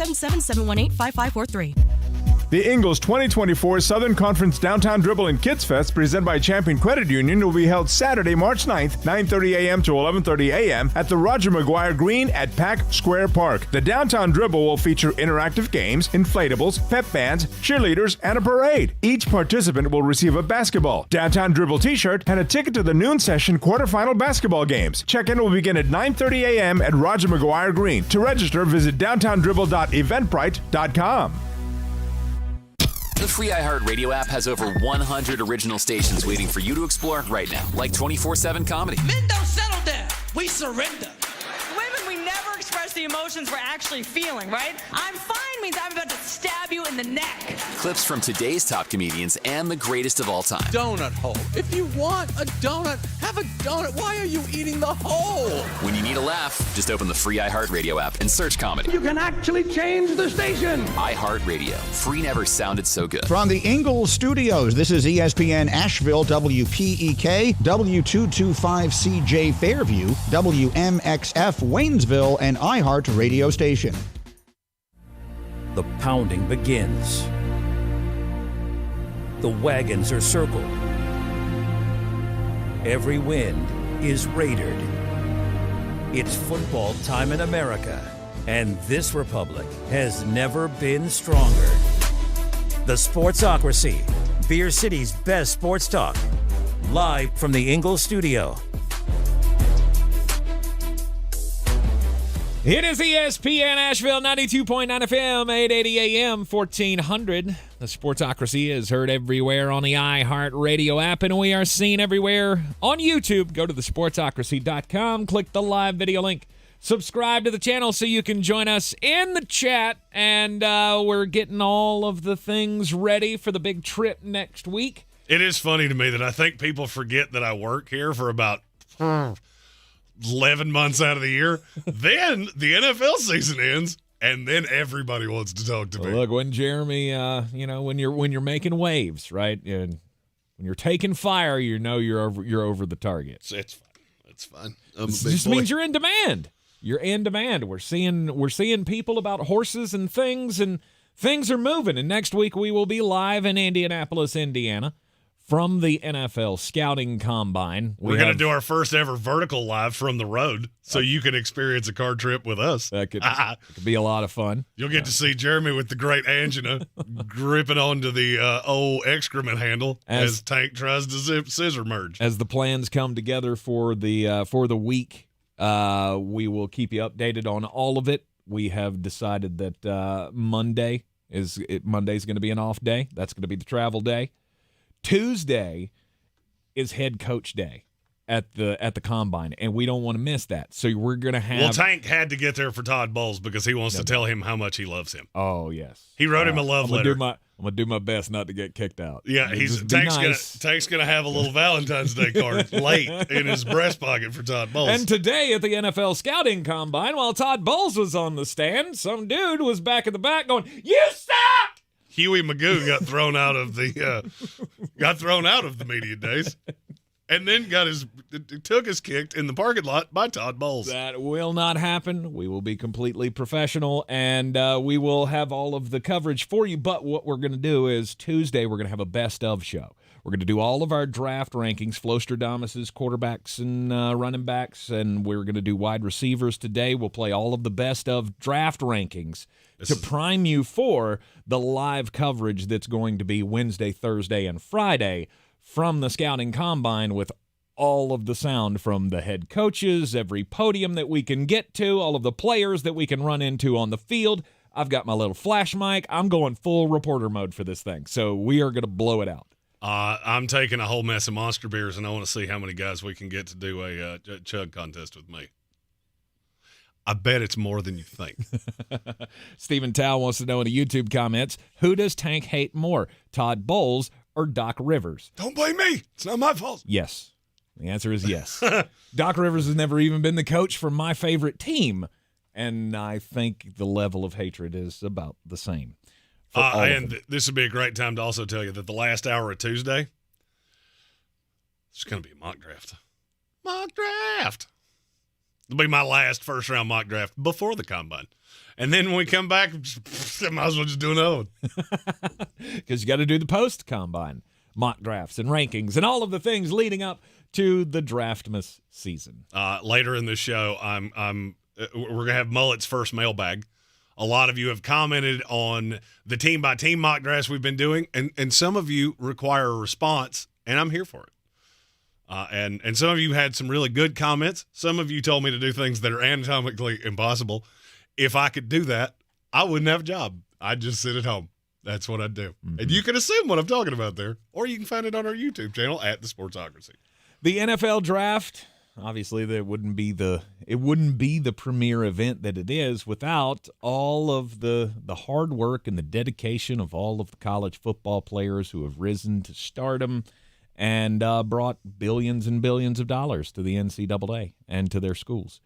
877-718-5543. The Ingles 2024 Southern Conference Downtown Dribble and Kids Fest, presented by Champion Credit Union, will be held Saturday, March 9th, 9:30 a.m. to 11:30 a.m. at the Roger McGuire Greene at Pack Square Park. The Downtown Dribble will feature interactive games, inflatables, pep bands, cheerleaders, and a parade. Each participant will receive a basketball, Downtown Dribble t-shirt, and a ticket to the noon session quarterfinal basketball games. Check-in will begin at 9:30 a.m. at Roger McGuire Greene. To register, visit downtowndribble.eventbrite.com. The free iHeartRadio app has over 100 original stations waiting for you to explore right now, like 24/7 comedy. Men don't settle down. We surrender. Women, we never express the emotions we're actually feeling, right? I'm fine means I'm about to stab you in the neck. Clips from today's top comedians and the greatest of all time. Donut hole. If you want a donut, have a donut. Why are you eating the hole? When you need a laugh, just open the free iHeartRadio app and search comedy. You can actually change the station. iHeartRadio. Free never sounded so good. From the Ingles Studios, this is ESPN Asheville, WPEK, W225CJ Fairview, WMXF Waynesville, and iHeart Radio Station. The pounding begins. The wagons are circled. Every wind is raidered. It's football time in America, and this republic has never been stronger. The Sportsocracy, Beer City's best sports talk, live from the Ingles studio. It is ESPN Asheville, 92.9 FM, 880 AM, 1400. The Sportsocracy is heard everywhere on the iHeartRadio app, and we are seen everywhere on YouTube. Go to thesportsocracy.com, click the live video link, subscribe to the channel so you can join us in the chat, and we're getting all of the things ready for the big trip next week. It is funny to me that I think people forget that I work here for about 11 months out of the year. Then the NFL season ends, and then everybody wants to talk to me. Look, when Jeremy, when you're making waves, right? And when you're taking fire, you know you're over the target. It's fun. It's fun. It just means you're in demand. You're in demand. We're seeing people about horses and things are moving. And next week we will be live in Indianapolis, Indiana, from the NFL Scouting Combine. We're going to do our first ever vertical live from the road, so you can experience a car trip with us. That could be a lot of fun. You'll get to see Jeremy with the great angina gripping onto the old excrement handle as Tank tries to scissor merge. As the plans come together for the week, we will keep you updated on all of it. We have decided that Monday's going to be an off day. That's going to be the travel day. Tuesday is head coach day at the combine, and we don't want to miss that. So we're going to have. Well, Tank had to get there for Todd Bowles because he wants to tell him how much he loves him. Oh yes, he wrote him a love letter. I'm gonna do my best not to get kicked out. Yeah, Tank's gonna have a little Valentine's Day card late in his breast pocket for Todd Bowles. And today at the NFL Scouting Combine, while Todd Bowles was on the stand, some dude was back in the back going, "You suck!" Huey Magoo got thrown out of the media days, and then took his kicked in the parking lot by Todd Bowles. That will not happen. We will be completely professional, and we will have all of the coverage for you. But what we're going to do is Tuesday we're going to have a best of show. We're going to do all of our draft rankings, Flostradamus's quarterbacks and running backs, and we're going to do wide receivers today. We'll play all of the best of draft rankings to prime you for the live coverage that's going to be Wednesday, Thursday, and Friday from the Scouting Combine, with all of the sound from the head coaches, every podium that we can get to, all of the players that we can run into on the field. I've got my little flash mic. I'm going full reporter mode for this thing, so we are going to blow it out. I'm taking a whole mess of Monster beers, and I want to see how many guys we can get to do a chug contest with me. I bet it's more than you think. Stephen Tao wants to know in the YouTube comments, who does Tank hate more, Todd Bowles or Doc Rivers? Don't blame me. It's not my fault. Yes. The answer is yes. Doc Rivers has never even been the coach for my favorite team, and I think the level of hatred is about the same. And this would be a great time to also tell you that the last hour of Tuesday, there's going to be a mock draft. Mock draft. It'll be my last first-round mock draft before the combine. And then when we come back, I might as well just do another one. Because you got to do the post-combine mock drafts and rankings and all of the things leading up to the Draftmas season. Later in the show, we're going to have Mullet's first mailbag. A lot of you have commented on the team-by-team mock drafts we've been doing, and some of you require a response, and I'm here for it. And some of you had some really good comments. Some of you told me to do things that are anatomically impossible. If I could do that, I wouldn't have a job. I'd just sit at home. That's what I'd do. Mm-hmm. And you can assume what I'm talking about there, or you can find it on our YouTube channel at the Sportsocracy. The NFL draft, obviously, it wouldn't be the premier event that it is without all of the hard work and the dedication of all of the college football players who have risen to stardom and brought billions and billions of dollars to the NCAA and to their schools.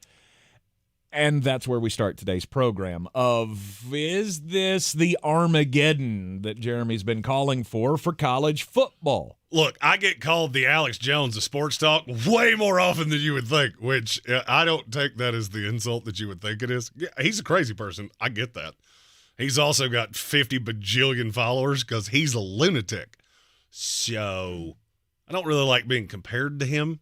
And that's where we start today's program of, is this the Armageddon that Jeremy's been calling for college football? Look, I get called the Alex Jones of sports talk way more often than you would think, which I don't take that as the insult that you would think it is. Yeah, he's a crazy person. I get that. He's also got 50 bajillion followers because he's a lunatic. So I don't really like being compared to him.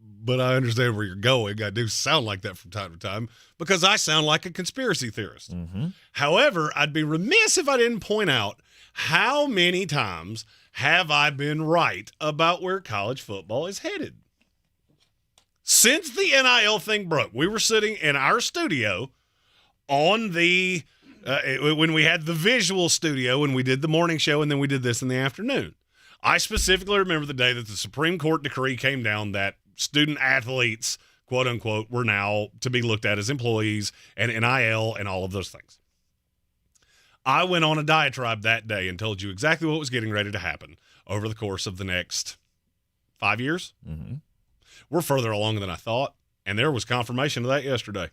But I understand where you're going. I do sound like that from time to time because I sound like a conspiracy theorist. Mm-hmm. However, I'd be remiss if I didn't point out how many times have I been right about where college football is headed. Since the NIL thing broke, we were sitting in our studio on the when we had the visual studio and we did the morning show and then we did this in the afternoon. I specifically remember the day that the Supreme Court decree came down that student athletes, quote unquote, were now to be looked at as employees and NIL and all of those things. I went on a diatribe that day and told you exactly what was getting ready to happen over the course of the next 5 years. Mm-hmm. We're further along than I thought, and there was confirmation of that yesterday.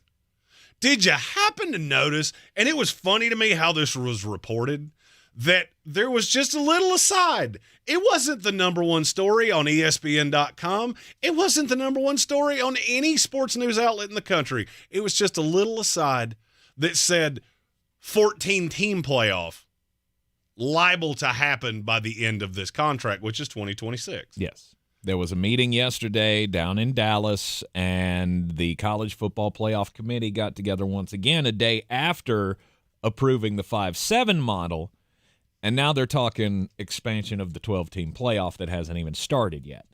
Did you happen to notice, and it was funny to me how this was reported, that there was just a little aside. It wasn't the number one story on ESPN.com. It wasn't the number one story on any sports news outlet in the country. It was just a little aside that said 14-team playoff liable to happen by the end of this contract, which is 2026. Yes. There was a meeting yesterday down in Dallas, and the College Football Playoff Committee got together once again a day after approving the 5-7 model. And now they're talking expansion of the 12-team playoff that hasn't even started yet.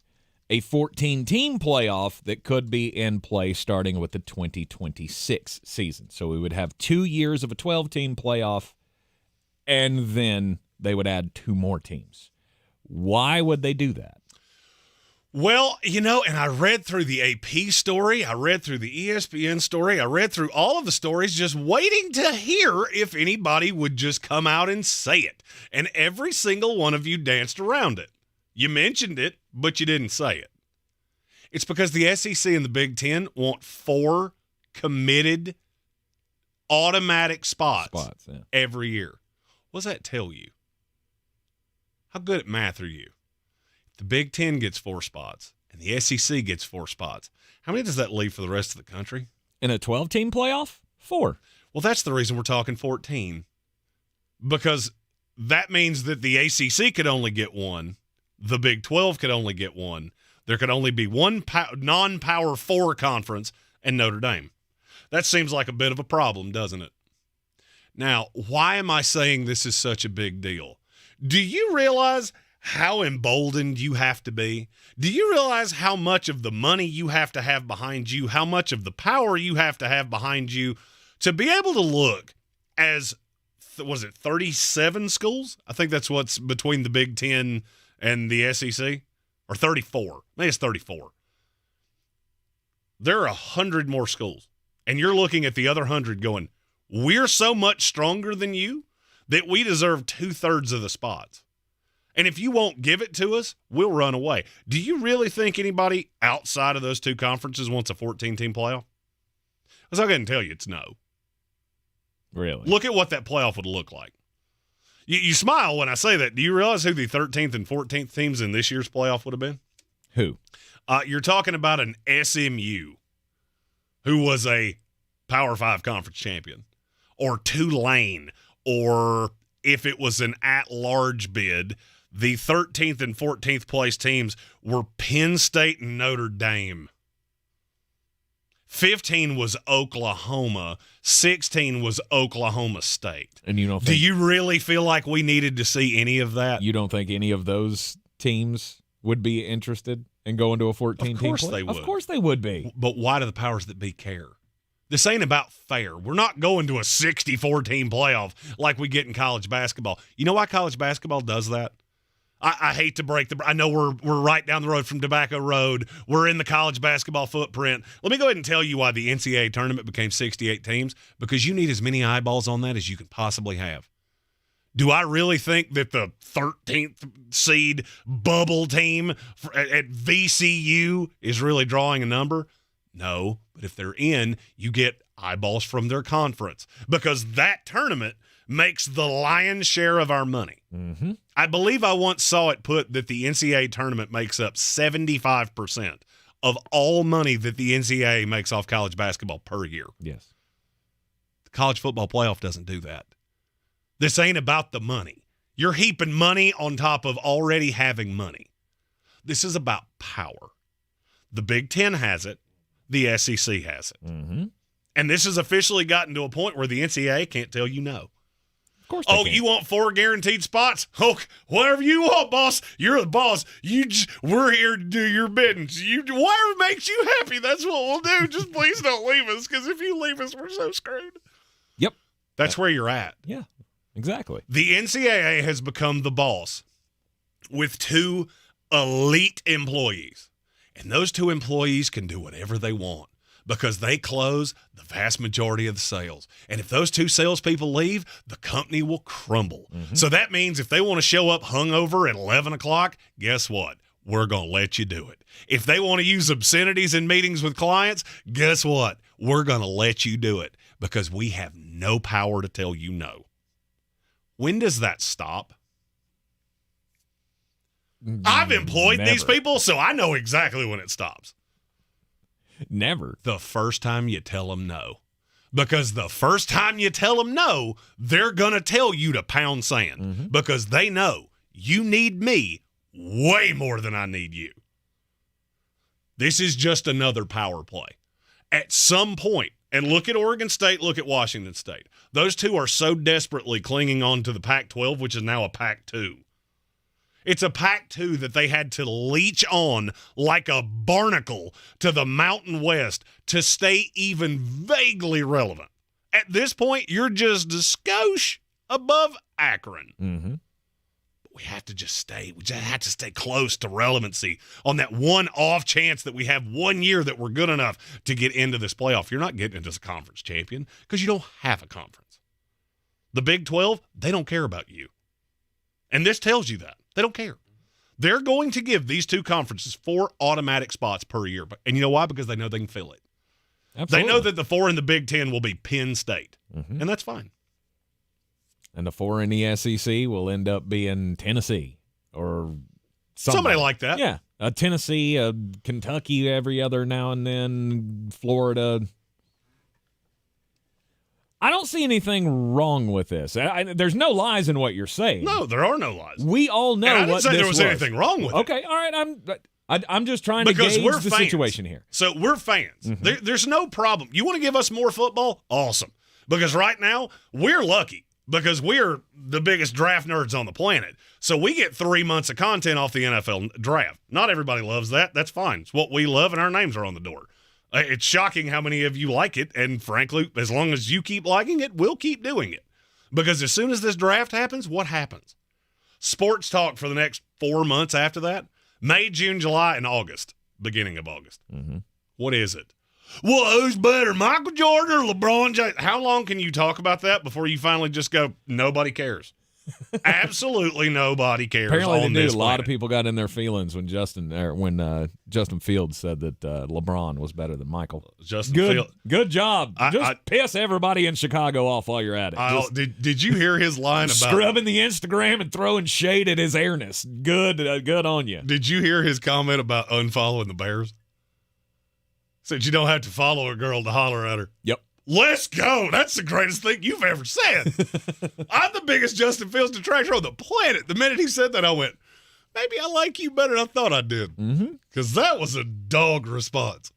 A 14-team playoff that could be in play starting with the 2026 season. So we would have 2 years of a 12-team playoff, and then they would add 2 more teams. Why would they do that? Well, and I read through the AP story, I read through the ESPN story, I read through all of the stories just waiting to hear if anybody would just come out and say it. And every single one of you danced around it. You mentioned it, but you didn't say it. It's because the SEC and the Big Ten want 4 committed automatic spots every year. What does that tell you? How good at math are you? The Big Ten gets 4 spots, and the SEC gets 4 spots. How many does that leave for the rest of the country? In a 12-team playoff? 4. Well, that's the reason we're talking 14. Because that means that the ACC could only get 1. The Big 12 could only get 1. There could only be 1 non-Power 4 conference and Notre Dame. That seems like a bit of a problem, doesn't it? Now, why am I saying this is such a big deal? Do you realize how emboldened you have to be? Do you realize how much of the money you have to have behind you, how much of the power you have to have behind you to be able to look as, was it 37 schools? I think that's what's between the Big Ten and the SEC, or 34. I think it's 34. There are 100 more schools, and you're looking at the other 100 going, we're so much stronger than you that we deserve 2/3 of the spots. And if you won't give it to us, we'll run away. Do you really think anybody outside of those 2 conferences wants a 14-team playoff? Because I'll go ahead and tell you it's no. Really? Look at what that playoff would look like. You smile when I say that. Do you realize who the 13th and 14th teams in this year's playoff would have been? Who? You're talking about an SMU, who was a Power 5 conference champion, or Tulane, or if it was an at-large bid, the 13th and 14th place teams were Penn State and Notre Dame. 15 was Oklahoma. 16 was Oklahoma State. And you don't Do you really feel like we needed to see any of that? You don't think any of those teams would be interested in going to a 14-team play? Of course they would. Of course they would be. But why do the powers that be care? This ain't about fair. We're not going to a 64-team playoff like we get in college basketball. You know why college basketball does that? I hate to break I know we're right down the road from Tobacco Road. We're in the college basketball footprint. Let me go ahead and tell you why the NCAA tournament became 68 teams, because you need as many eyeballs on that as you can possibly have. Do I really think that the 13th seed bubble team at VCU is really drawing a number? No, but if they're in, you get eyeballs from their conference, because that tournament makes the lion's share of our money. Mm-hmm. I believe I once saw it put that the NCAA tournament makes up 75% of all money that the NCAA makes off college basketball per year. Yes. The college football playoff doesn't do that. This ain't about the money. You're heaping money on top of already having money. This is about power. The Big Ten has it. The SEC has it. Mm-hmm. And this has officially gotten to a point where the NCAA can't tell you no. Of course. Oh, you want 4 guaranteed spots? Oh, whatever you want, boss. You're the boss. We're here to do your bidding. Whatever makes you happy, that's what we'll do. Just please don't leave us, because if you leave us, we're so screwed. Yep. That's where you're at. Yeah, exactly. The NCAA has become the boss with 2 elite employees. And those 2 employees can do whatever they want, because they close the vast majority of the sales. And if those 2 salespeople leave, the company will crumble. Mm-hmm. So that means if they want to show up hungover at 11 o'clock, guess what? We're going to let you do it. If they want to use obscenities in meetings with clients, guess what? We're going to let you do it, because we have no power to tell you no. When does that stop? I've employed these people, so I know exactly when it stops. Never. The first time you tell them no. Because the first time you tell them no, they're going to tell you to pound sand, because they know you need me way more than I need you. This is just another power play. At some point, and look at Oregon State, look at Washington State. Those 2 are so desperately clinging on to the Pac-12, which is now a Pac-2. It's a Pac-2 that they had to leech on like a barnacle to the Mountain West to stay even vaguely relevant. At this point, you're just a skosh above Akron. Mm-hmm. But we have to just stay. We just have to stay close to relevancy on that one off chance that we have 1 year that we're good enough to get into this playoff. You're not getting into a conference champion because you don't have a conference. The Big 12, they don't care about you. And this tells you that. They don't care. They're going to give these 2 conferences 4 automatic spots per year. And you know why? Because they know they can fill it. Absolutely. They know that the 4 in the Big Ten will be Penn State. Mm-hmm. And that's fine. And the 4 in the SEC will end up being Tennessee or somebody like that. Yeah. Tennessee, Kentucky every other now and then, Florida. I don't see anything wrong with this. There's no lies in what you're saying. No, there are no lies. We all know and I didn't what say this there was anything wrong with it. Okay, all right. I'm just trying to gauge we're the fans. situation here. So we're fans. Mm-hmm. There's no problem. You want to give us more football? Awesome. Because right now, we're lucky because we're the biggest draft nerds on the planet. So we get 3 months of content off the NFL draft. Not everybody loves that. That's fine. It's what we love, and our names are on the door. It's shocking how many of you like it, and frankly, as long as you keep liking it, we'll keep doing it. Because as soon as this draft happens, what happens? Sports talk for the next 4 months after that. May, June, July, and August. Beginning of August. Mm-hmm. What is it? Well, who's better, Michael Jordan or LeBron James? How long can you talk about that before you finally just go, nobody cares? Absolutely nobody cares. Apparently, on they this do. A lot planet. of people got in their feelings when Justin Fields said that LeBron was better than Michael. Good job. Just piss everybody in Chicago off while you're at it. Did you hear his line about scrubbing the Instagram and throwing shade at his airness? Good on you. Did you hear his comment about unfollowing the Bears? Said you don't have to follow a girl to holler at her. Yep. Let's go. That's the greatest thing you've ever said. I'm the biggest Justin Fields detractor on the planet. The minute he said that, I went, maybe I like you better than I thought I did. Because that was a dog response.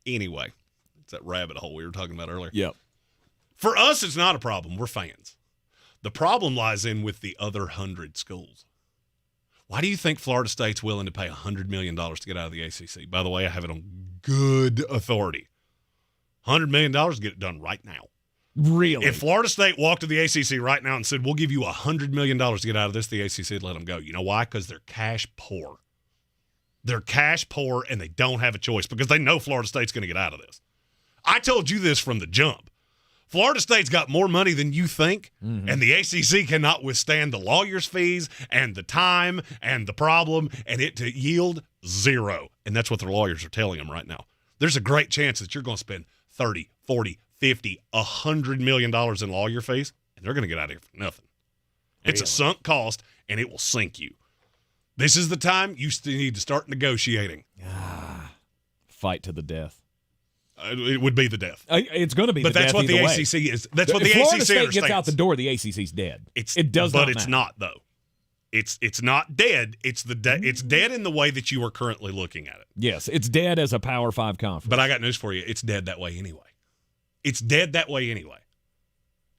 Anyway, it's that rabbit hole we were talking about earlier. Yep. For us, it's not a problem. We're fans. The problem lies in with the other 100 schools. Why do you think Florida State's willing to pay $100 million to get out of the ACC? By the way, I have it on good authority. $100 million to get it done right now. Really? If Florida State walked to the ACC right now and said, we'll give you $100 million to get out of this, the ACC would let them go. You know why? Because they're cash poor. They're cash poor, and they don't have a choice because they know Florida State's going to get out of this. I told you this from the jump. Florida State's got more money than you think, and the ACC cannot withstand the lawyers' fees and the time and the problem and it to yield zero. And that's what their lawyers are telling them right now. There's a great chance that you're going to spend 30, 40, 50, $100 million in lawyer fees, and they're going to get out of here for nothing. It's a sunk cost, and it will sink you. This is the time you need to start negotiating. Fight to the death. It would be the death. It's going to be but the death. But that's what the way. ACC is. That's what the if ACC Florida State understands. gets out the door, the ACC's dead. It does but not it's matter. not, though. It's not dead. It's dead in the way that you are currently looking at it. Yes, it's dead as a Power 5 conference. But I got news for you. It's dead that way anyway. It's dead that way anyway.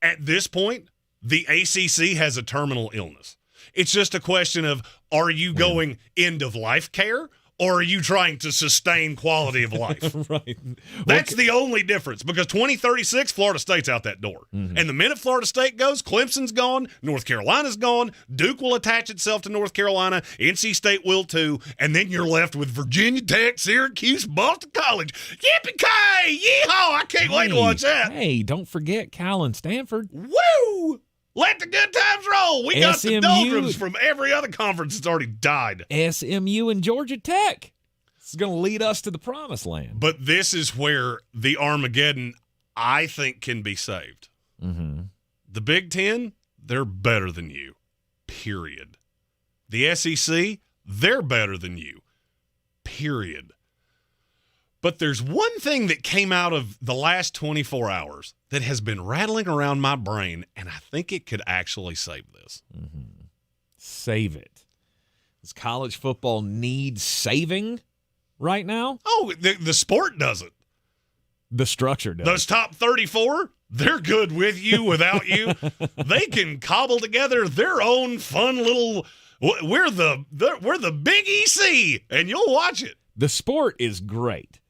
At this point, the ACC has a terminal illness. It's just a question of, are you going end of life care, or are you trying to sustain quality of life? Right. That's the only difference, because 2036, Florida State's out that door. And the minute Florida State goes, Clemson's gone, North Carolina's gone, Duke will attach itself to North Carolina, NC State will too, and then you're left with Virginia Tech, Syracuse, Boston College. Yippee-ki! Yeehaw! I can't wait to watch that. Hey, don't forget Cal and Stanford. Woo! Let the good times roll. We got the SMU. doldrums from every other conference that's already died. SMU and Georgia Tech. This is going to lead us to the promised land. But this is where the Armageddon, I think, can be saved. The Big Ten, they're better than you, period. The SEC, they're better than you, period. But there's one thing that came out of the last 24 hours that has been rattling around my brain, and I think it could actually save this. Save it. Does college football need saving right now? Oh, the sport doesn't. The structure does. Those top 34, they're good with you, without you. They can cobble together their own fun little. We're the Big EC, and you'll watch it. The sport is great.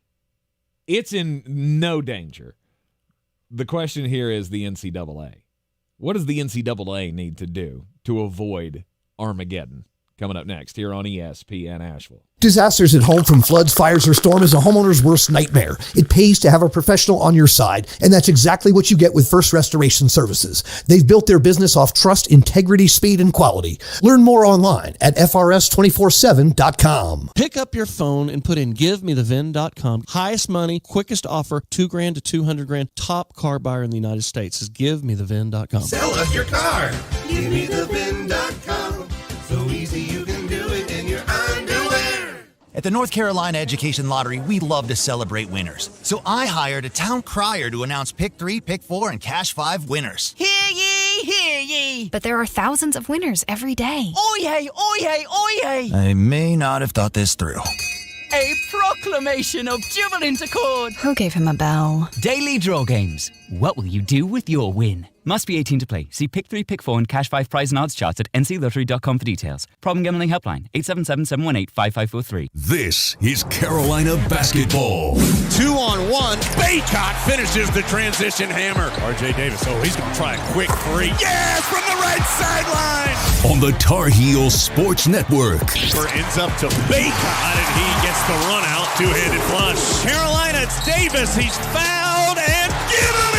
It's in no danger. The question here is the NCAA. What does the NCAA need to do to avoid Armageddon? Coming up next here on ESPN Asheville. Disasters at home from floods, fires, or storm is a homeowner's worst nightmare. It pays to have a professional on your side, and that's exactly what you get with First Restoration Services. They've built their business off trust, integrity, speed, and quality. Learn more online at FRS247.com. Pick up your phone and put in GiveMeTheVin.com. Highest money, quickest offer, $2,000 to $200,000. Top car buyer in the United States is GiveMeTheVin.com. Sell us your car. GiveMeTheVin.com. So easy you can do it in your underwear. At the North Carolina Education Lottery, we love to celebrate winners. So I hired a town crier to announce Pick 3, Pick 4, and Cash 5 winners. Hear ye, hear ye. But there are thousands of winners every day. Oyez, oyez, oyez. I may not have thought this through. A proclamation of jubilant accord. Who gave him a bell? Daily draw games. What will you do with your win? Must be 18 to play. See Pick 3, Pick 4 and Cash 5 prize and odds charts at nclottery.com for details. Problem gambling helpline 877-718-5543. This is Carolina basketball. 2-on-1. Baycott finishes the transition hammer. RJ Davis, he's going to try a quick three. Yes, from the right sideline. On the Tar Heels Sports Network. Ends up to Baycott, and he gets the run out. Two-handed flush. Carolina, it's Davis. He's fouled, and give him it.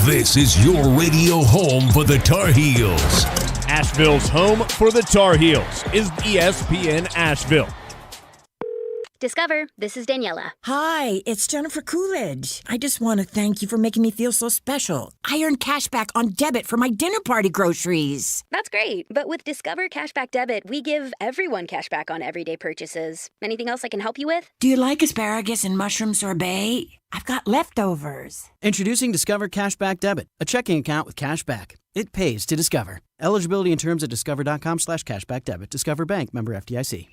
This is your radio home for the Tar Heels. Asheville's home for the Tar Heels is ESPN Asheville. Discover, this is Daniela. Hi, it's Jennifer Coolidge. I just want to thank you for making me feel so special. I earned cash back on debit for my dinner party groceries. That's great, but with Discover Cashback Debit, we give everyone cash back on everyday purchases. Anything else I can help you with? Do you like asparagus and mushroom sorbet? I've got leftovers. Introducing Discover Cashback Debit, a checking account with cash back. It pays to Discover. Eligibility and terms at discover.com/cashback debit. Discover Bank, member FDIC.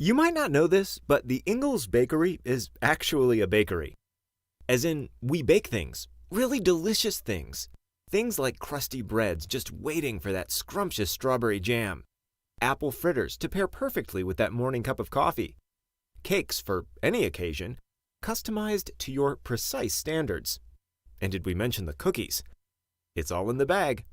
You might not know this, but the Ingalls Bakery is actually a bakery. As in, we bake things, really delicious things. Things like crusty breads just waiting for that scrumptious strawberry jam. Apple fritters to pair perfectly with that morning cup of coffee. Cakes for any occasion, customized to your precise standards. And did we mention the cookies? It's all in the bag.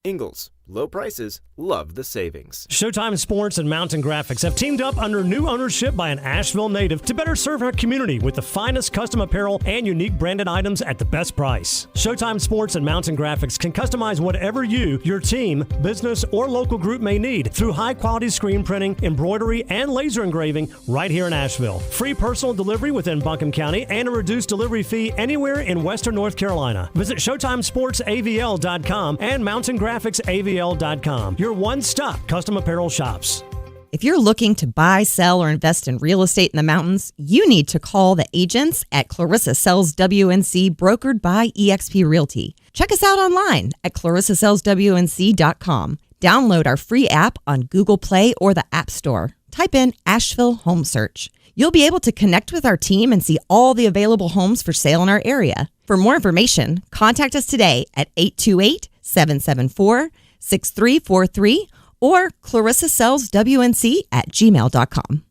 Ingalls, low prices, love the savings. Showtime Sports and Mountain Graphics have teamed up under new ownership by an Asheville native to better serve our community with the finest custom apparel and unique branded items at the best price. Showtime Sports and Mountain Graphics can customize whatever you, your team, business, or local group may need through high-quality screen printing, embroidery, and laser engraving right here in Asheville. Free personal delivery within Buncombe County and a reduced delivery fee anywhere in Western North Carolina. Visit ShowtimeSportsAVL.com and MountainGraphicsAVL.com. Your one-stop custom apparel shops. If you're looking to buy, sell, or invest in real estate in the mountains, you need to call the agents at Clarissa Sells WNC, brokered by eXp Realty. Check us out online at ClarissaSellsWNC.com. Download our free app on Google Play or the App Store. Type in Asheville Home Search. You'll be able to connect with our team and see all the available homes for sale in our area. For more information, contact us today at 828-774-6343 or ClarissaSellsWNC@gmail.com.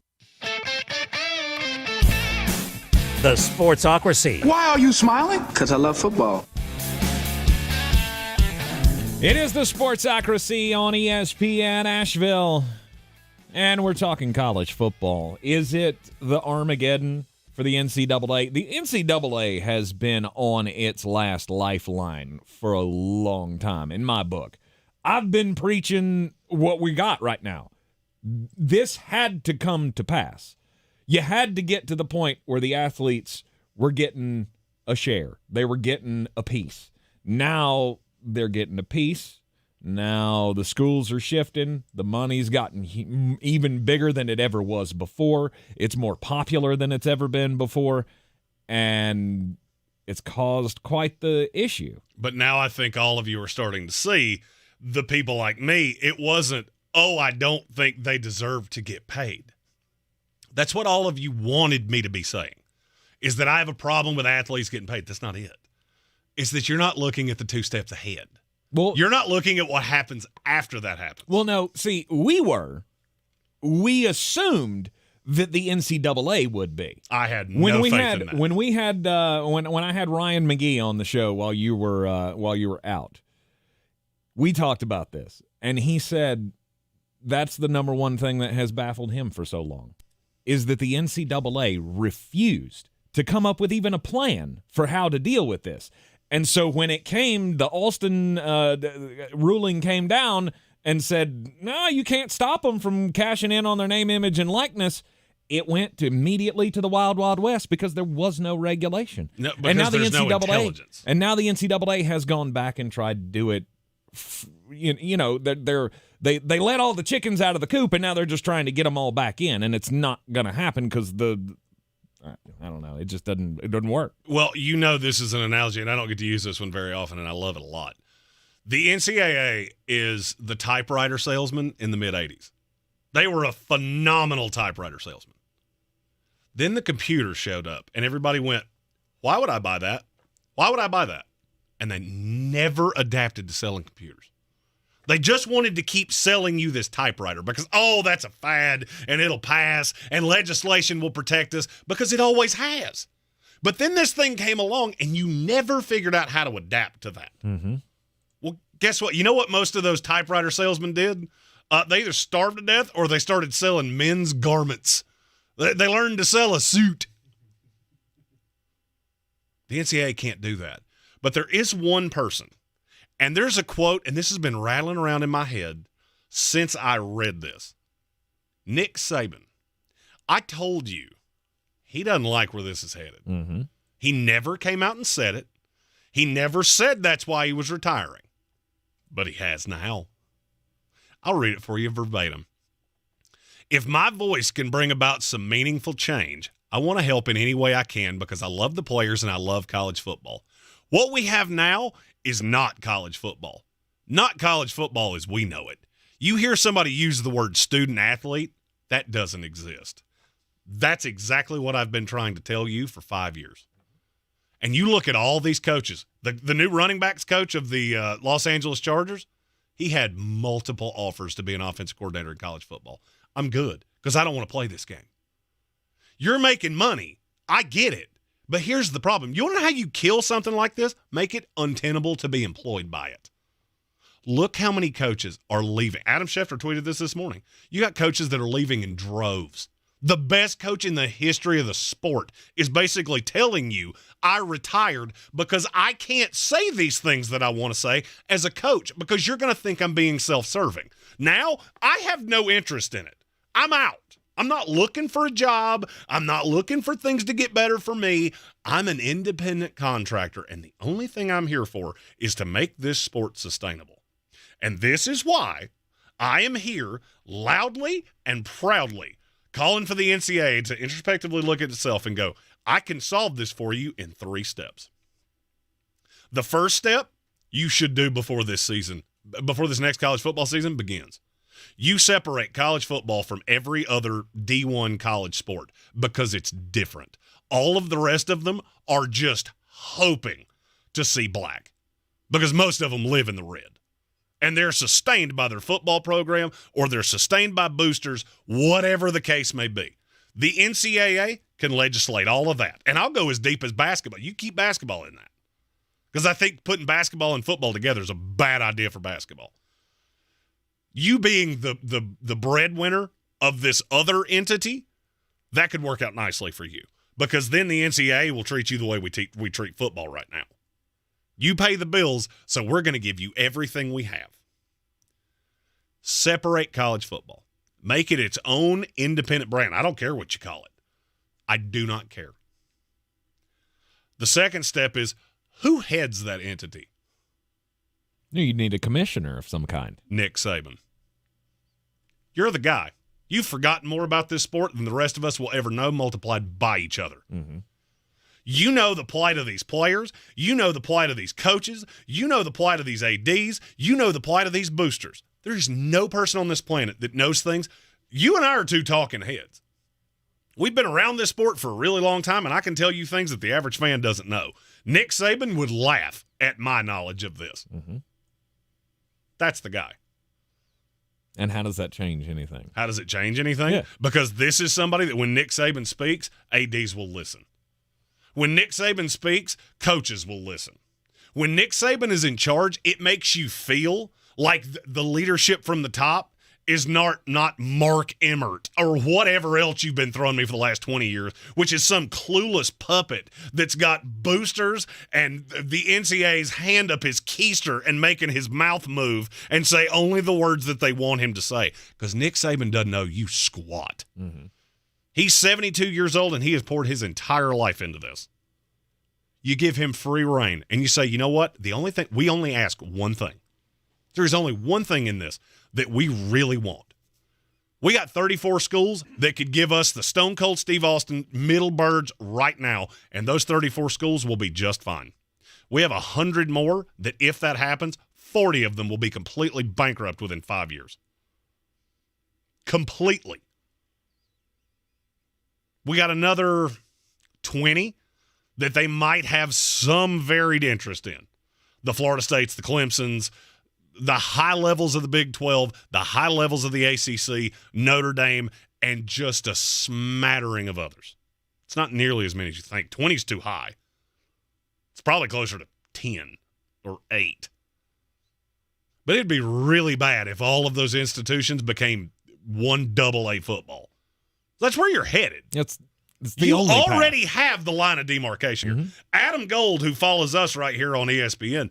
The Sportsocracy. Why are you smiling? Because I love football. It is the Sportsocracy on ESPN Asheville. And we're talking college football. Is it the Armageddon for the NCAA? The NCAA has been on its last lifeline for a long time, in my book. I've been preaching what we got right now. This had to come to pass. You had to get to the point where the athletes were getting a share. They were getting a piece. Now they're getting a piece. Now the schools are shifting. The money's gotten even bigger than it ever was before. It's more popular than it's ever been before. And it's caused quite the issue. But now I think all of you are starting to see, the people like me, it wasn't, oh, I don't think they deserve to get paid. That's what all of you wanted me to be saying, is that I have a problem with athletes getting paid. That's not it. It's that you're not looking at the 2 steps ahead. Well, you're not looking at what happens after that happens. Well, no, see, we assumed that the NCAA would be. I had no faith in that. When I had Ryan McGee on the show while you were out, we talked about this, and he said that's the number one thing that has baffled him for so long, is that the NCAA refused to come up with even a plan for how to deal with this. And so when it came, the Alston ruling came down and said, no, you can't stop them from cashing in on their name, image, and likeness. It went immediately to the Wild Wild West because there was no regulation. No, because now there's no intelligence. And now the NCAA has gone back and tried to do it. They let all the chickens out of the coop, and now they're just trying to get them all back in, and it's not going to happen because I don't know. It just doesn't work. Well, you know this is an analogy, and I don't get to use this one very often, and I love it a lot. The NCAA is the typewriter salesman in the mid-'80s. They were a phenomenal typewriter salesman. Then the computer showed up, and everybody went, why would I buy that? Why would I buy that? And they never adapted to selling computers. They just wanted to keep selling you this typewriter because, oh, that's a fad and it'll pass and legislation will protect us, because it always has. But then this thing came along and you never figured out how to adapt to that. Mm-hmm. Well, guess what? You know what most of those typewriter salesmen did? They either starved to death or they started selling men's garments. They learned to sell a suit. The NCAA can't do that. But there is one person. And there's a quote, and this has been rattling around in my head since I read this. Nick Saban. I told you, he doesn't like where this is headed. Mm-hmm. He never came out and said it. He never said that's why he was retiring. But he has now. I'll read it for you verbatim. If my voice can bring about some meaningful change, I want to help in any way I can because I love the players and I love college football. What we have now is not college football. Not college football as we know it. You hear somebody use the word student athlete, that doesn't exist. That's exactly what I've been trying to tell you for 5 years. And you look at all these coaches. The new running backs coach of the Los Angeles Chargers, he had multiple offers to be an offensive coordinator in college football. I'm good because I don't want to play this game. You're making money. I get it. But here's the problem. You want to know how you kill something like this? Make it untenable to be employed by it. Look how many coaches are leaving. Adam Schefter tweeted this morning. You got coaches that are leaving in droves. The best coach in the history of the sport is basically telling you, I retired because I can't say these things that I want to say as a coach because you're going to think I'm being self-serving. Now, I have no interest in it. I'm out. I'm not looking for a job. I'm not looking for things to get better for me. I'm an independent contractor, and the only thing I'm here for is to make this sport sustainable. And this is why I am here loudly and proudly calling for the NCAA to introspectively look at itself and go, I can solve this for you in 3 steps. The first step you should do before this next college football season begins. You separate college football from every other D1 college sport because it's different. All of the rest of them are just hoping to see black because most of them live in the red. And they're sustained by their football program or they're sustained by boosters, whatever the case may be. The NCAA can legislate all of that. And I'll go as deep as basketball. You keep basketball in that. Because I think putting basketball and football together is a bad idea for basketball. You being the breadwinner of this other entity, that could work out nicely for you. Because then the NCAA will treat you the way we treat football right now. You pay the bills, so we're going to give you everything we have. Separate college football. Make it its own independent brand. I don't care what you call it. I do not care. The second step is, who heads that entity? You need a commissioner of some kind. Nick Saban. You're the guy. You've forgotten more about this sport than the rest of us will ever know, multiplied by each other. Mm-hmm. You know the plight of these players. You know the plight of these coaches. You know the plight of these ADs. You know the plight of these boosters. There's no person on this planet that knows things. You and I are 2 talking heads. We've been around this sport for a really long time, and I can tell you things that the average fan doesn't know. Nick Saban would laugh at my knowledge of this. Mm-hmm. That's the guy. And how does that change anything? How does it change anything? Yeah. Because this is somebody that when Nick Saban speaks, ADs will listen. When Nick Saban speaks, coaches will listen. When Nick Saban is in charge, it makes you feel like the leadership from the top is not Mark Emmert or whatever else you've been throwing me for the last 20 years, which is some clueless puppet that's got boosters and the NCAA's hand up his keister and making his mouth move and say only the words that they want him to say. Because Nick Saban doesn't know you squat. Mm-hmm. He's 72 years old, and he has poured his entire life into this. You give him free rein, and you say, you know what? We only ask one thing. There's only one thing in this that we really want. We got 34 schools that could give us the Stone Cold Steve Austin middle birds right now, and those 34 schools will be just fine. We have 100 more that if that happens, 40 of them will be completely bankrupt within 5 years. Completely. We got another 20 that they might have some varied interest in. The Florida States, the Clemsons, the high levels of the Big 12, the high levels of the ACC, Notre Dame, and just a smattering of others. It's not nearly as many as you think. 20 is too high. It's probably closer to 10 or 8. But it'd be really bad if all of those institutions became one AA football. That's where you're headed. It's the you only already path. have the line of demarcation here. Mm-hmm. Adam Gold, who follows us right here on ESPN,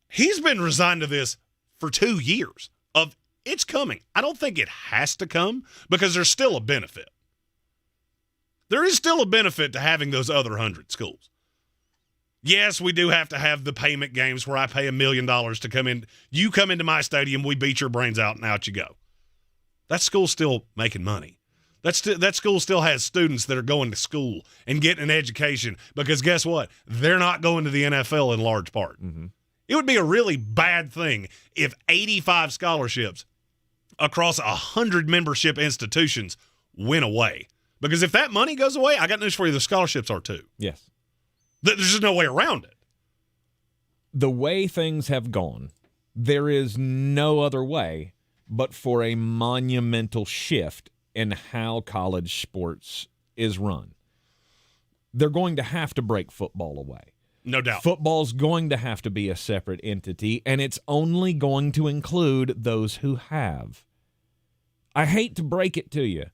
he's been resigned to this for 2 years of it's coming. I don't think it has to come because there's still a benefit. There is still a benefit to having those other 100 schools. Yes, we do have to have the payment games where I pay $1 million to come in. You come into my stadium, we beat your brains out, and out you go. That school's still making money. That school still has students that are going to school and getting an education because guess what? They're not going to the NFL in large part. Mm-hmm. It would be a really bad thing if 85 scholarships across 100 membership institutions went away. Because if that money goes away, I got news for you, the scholarships are too. Yes. There's just no way around it. The way things have gone, there is no other way but for a monumental shift in how college sports is run. They're going to have to break football away. No doubt. Football's going to have to be a separate entity, and it's only going to include those who have. I hate to break it to you.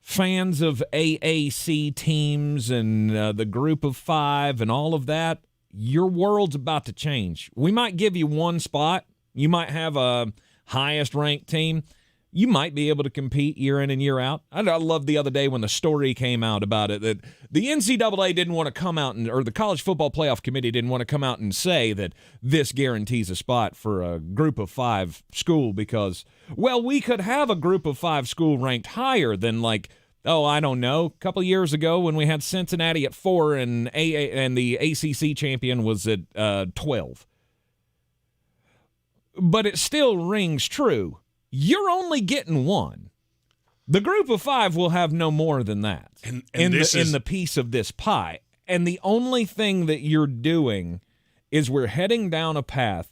Fans of AAC teams and the group of five and all of that, your world's about to change. We might give you one spot. You might have a highest-ranked team. You might be able to compete year in and year out. I love the other day when the story came out about it that the NCAA didn't want to come out or the College Football Playoff Committee didn't want to come out and say that this guarantees a spot for a group of five school because, well, we could have a group of five school ranked higher than I don't know, a couple years ago when we had Cincinnati at 4 and the ACC champion was at 12. But it still rings true. You're only getting one. The group of five will have no more than that in the piece of this pie. And the only thing that you're doing is we're heading down a path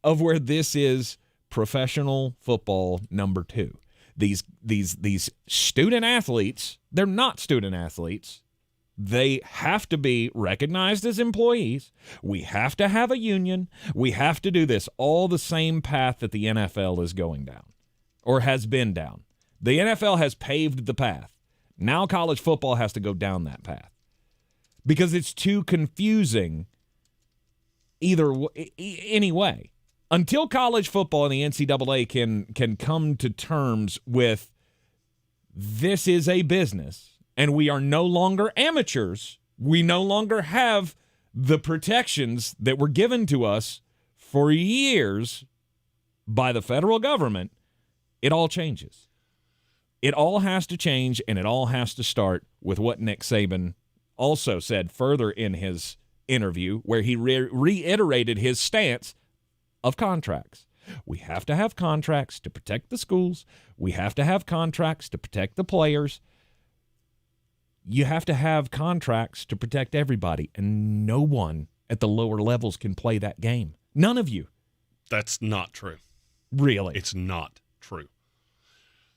of where this is professional football number 2. These student athletes, they're not student athletes. They have to be recognized as employees. We have to have a union. We have to do this all the same path that the NFL is going down or has been down. The NFL has paved the path. Now college football has to go down that path because it's too confusing any way. Until college football and the NCAA can come to terms with this is a business and we are no longer amateurs, we no longer have the protections that were given to us for years by the federal government, it all changes. It all has to change, and it all has to start with what Nick Saban also said further in his interview, where he reiterated his stance of contracts. We have to have contracts to protect the schools. We have to have contracts to protect the players. You have to have contracts to protect everybody, and no one at the lower levels can play that game. None of you. That's not true. Really? It's not true.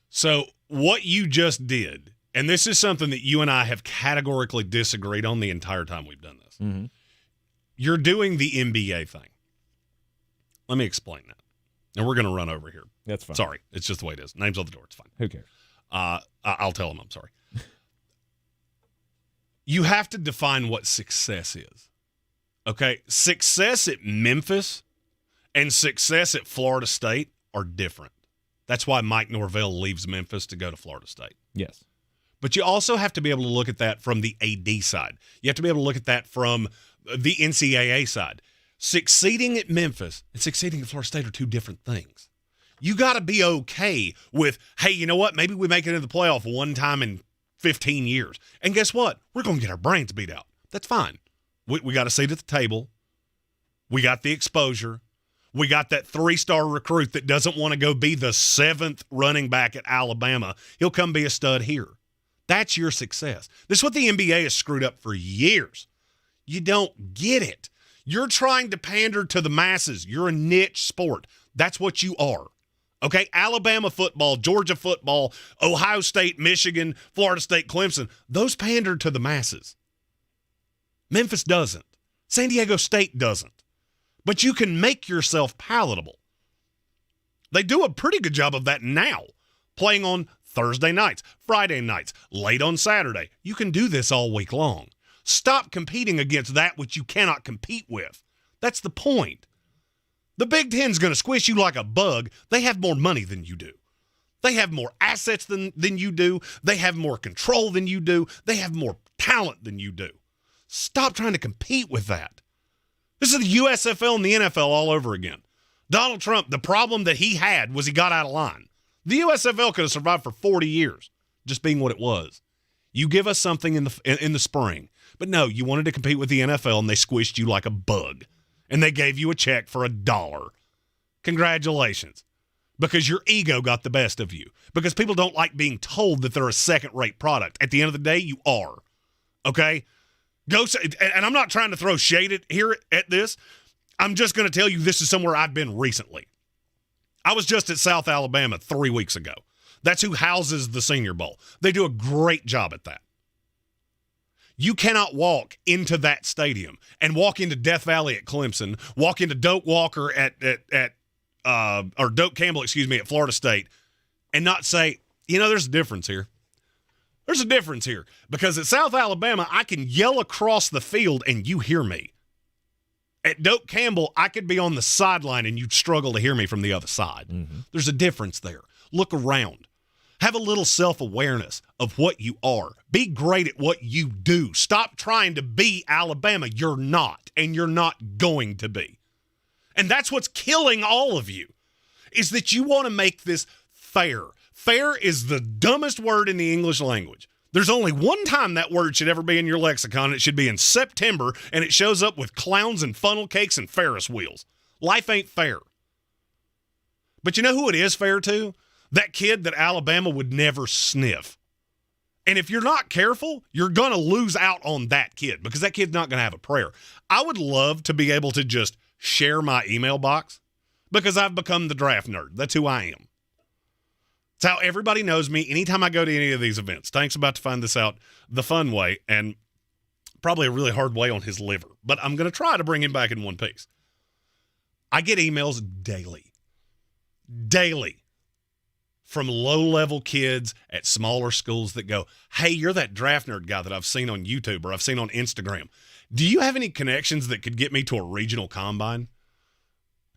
So what you just did, and this is something that you and I have categorically disagreed on the entire time we've done this. Mm-hmm. You're doing the NBA thing. Let me explain that. And we're going to run over here. That's fine. Sorry. It's just the way it is. Name's on the door. It's fine. Who cares? I'll tell them I'm sorry. You have to define what success is. Okay? Success at Memphis and success at Florida State are different. That's why Mike Norvell leaves Memphis to go to Florida State. Yes. But you also have to be able to look at that from the AD side. You have to be able to look at that from the NCAA side. Succeeding at Memphis and succeeding at Florida State are two different things. You got to be okay with, hey, you know what? Maybe we make it into the playoff one time in 15 years. And guess what? We're going to get our brains beat out. That's fine. We got a seat at the table. We got the exposure. We got that 3-star recruit that doesn't want to go be the 7th running back at Alabama. He'll come be a stud here. That's your success. This is what the NBA has screwed up for years. You don't get it. You're trying to pander to the masses. You're a niche sport. That's what you are. Okay? Alabama football, Georgia football, Ohio State, Michigan, Florida State, Clemson, those pander to the masses. Memphis doesn't. San Diego State doesn't. But you can make yourself palatable. They do a pretty good job of that now, playing on Thursday nights, Friday nights, late on Saturday. You can do this all week long. Stop competing against that which you cannot compete with. That's the point. The Big Ten's going to squish you like a bug. They have more money than you do. They have more assets than you do. They have more control than you do. They have more talent than you do. Stop trying to compete with that. This is the USFL and the NFL all over again. Donald Trump, the problem that he had was he got out of line. The USFL could have survived for 40 years, just being what it was. You give us something in the spring. But no, you wanted to compete with the NFL, and they squished you like a bug. And they gave you a check for $1. Congratulations. Because your ego got the best of you. Because people don't like being told that they're a second-rate product. At the end of the day, you are. Okay? And I'm not trying to throw shade at this. I'm just going to tell you this is somewhere I've been recently. I was just at South Alabama 3 weeks ago. That's who houses the Senior Bowl. They do a great job at that. You cannot walk into that stadium and walk into Death Valley at Clemson, walk into Doak Walker or Doak Campbell, at Florida State, and not say, there's a difference here. There's a difference here. Because at South Alabama, I can yell across the field and you hear me. At Doak Campbell, I could be on the sideline and you'd struggle to hear me from the other side. Mm-hmm. There's a difference there. Look around. Have a little self-awareness of what you are. Be great at what you do. Stop trying to be Alabama. You're not, and you're not going to be. And that's what's killing all of you, is that you want to make this fair. Fair is the dumbest word in the English language. There's only one time that word should ever be in your lexicon. It should be in September, and it shows up with clowns and funnel cakes and Ferris wheels. Life ain't fair. But you know who it is fair to? That kid that Alabama would never sniff. And if you're not careful, you're going to lose out on that kid because that kid's not going to have a prayer. I would love to be able to just share my email box because I've become the draft nerd. That's who I am. It's how everybody knows me anytime I go to any of these events. Tank's about to find this out the fun way and probably a really hard way on his liver. But I'm going to try to bring him back in one piece. I get emails daily. From low-level kids at smaller schools that go, hey, you're that draft nerd guy that I've seen on YouTube or I've seen on Instagram. Do you have any connections that could get me to a regional combine?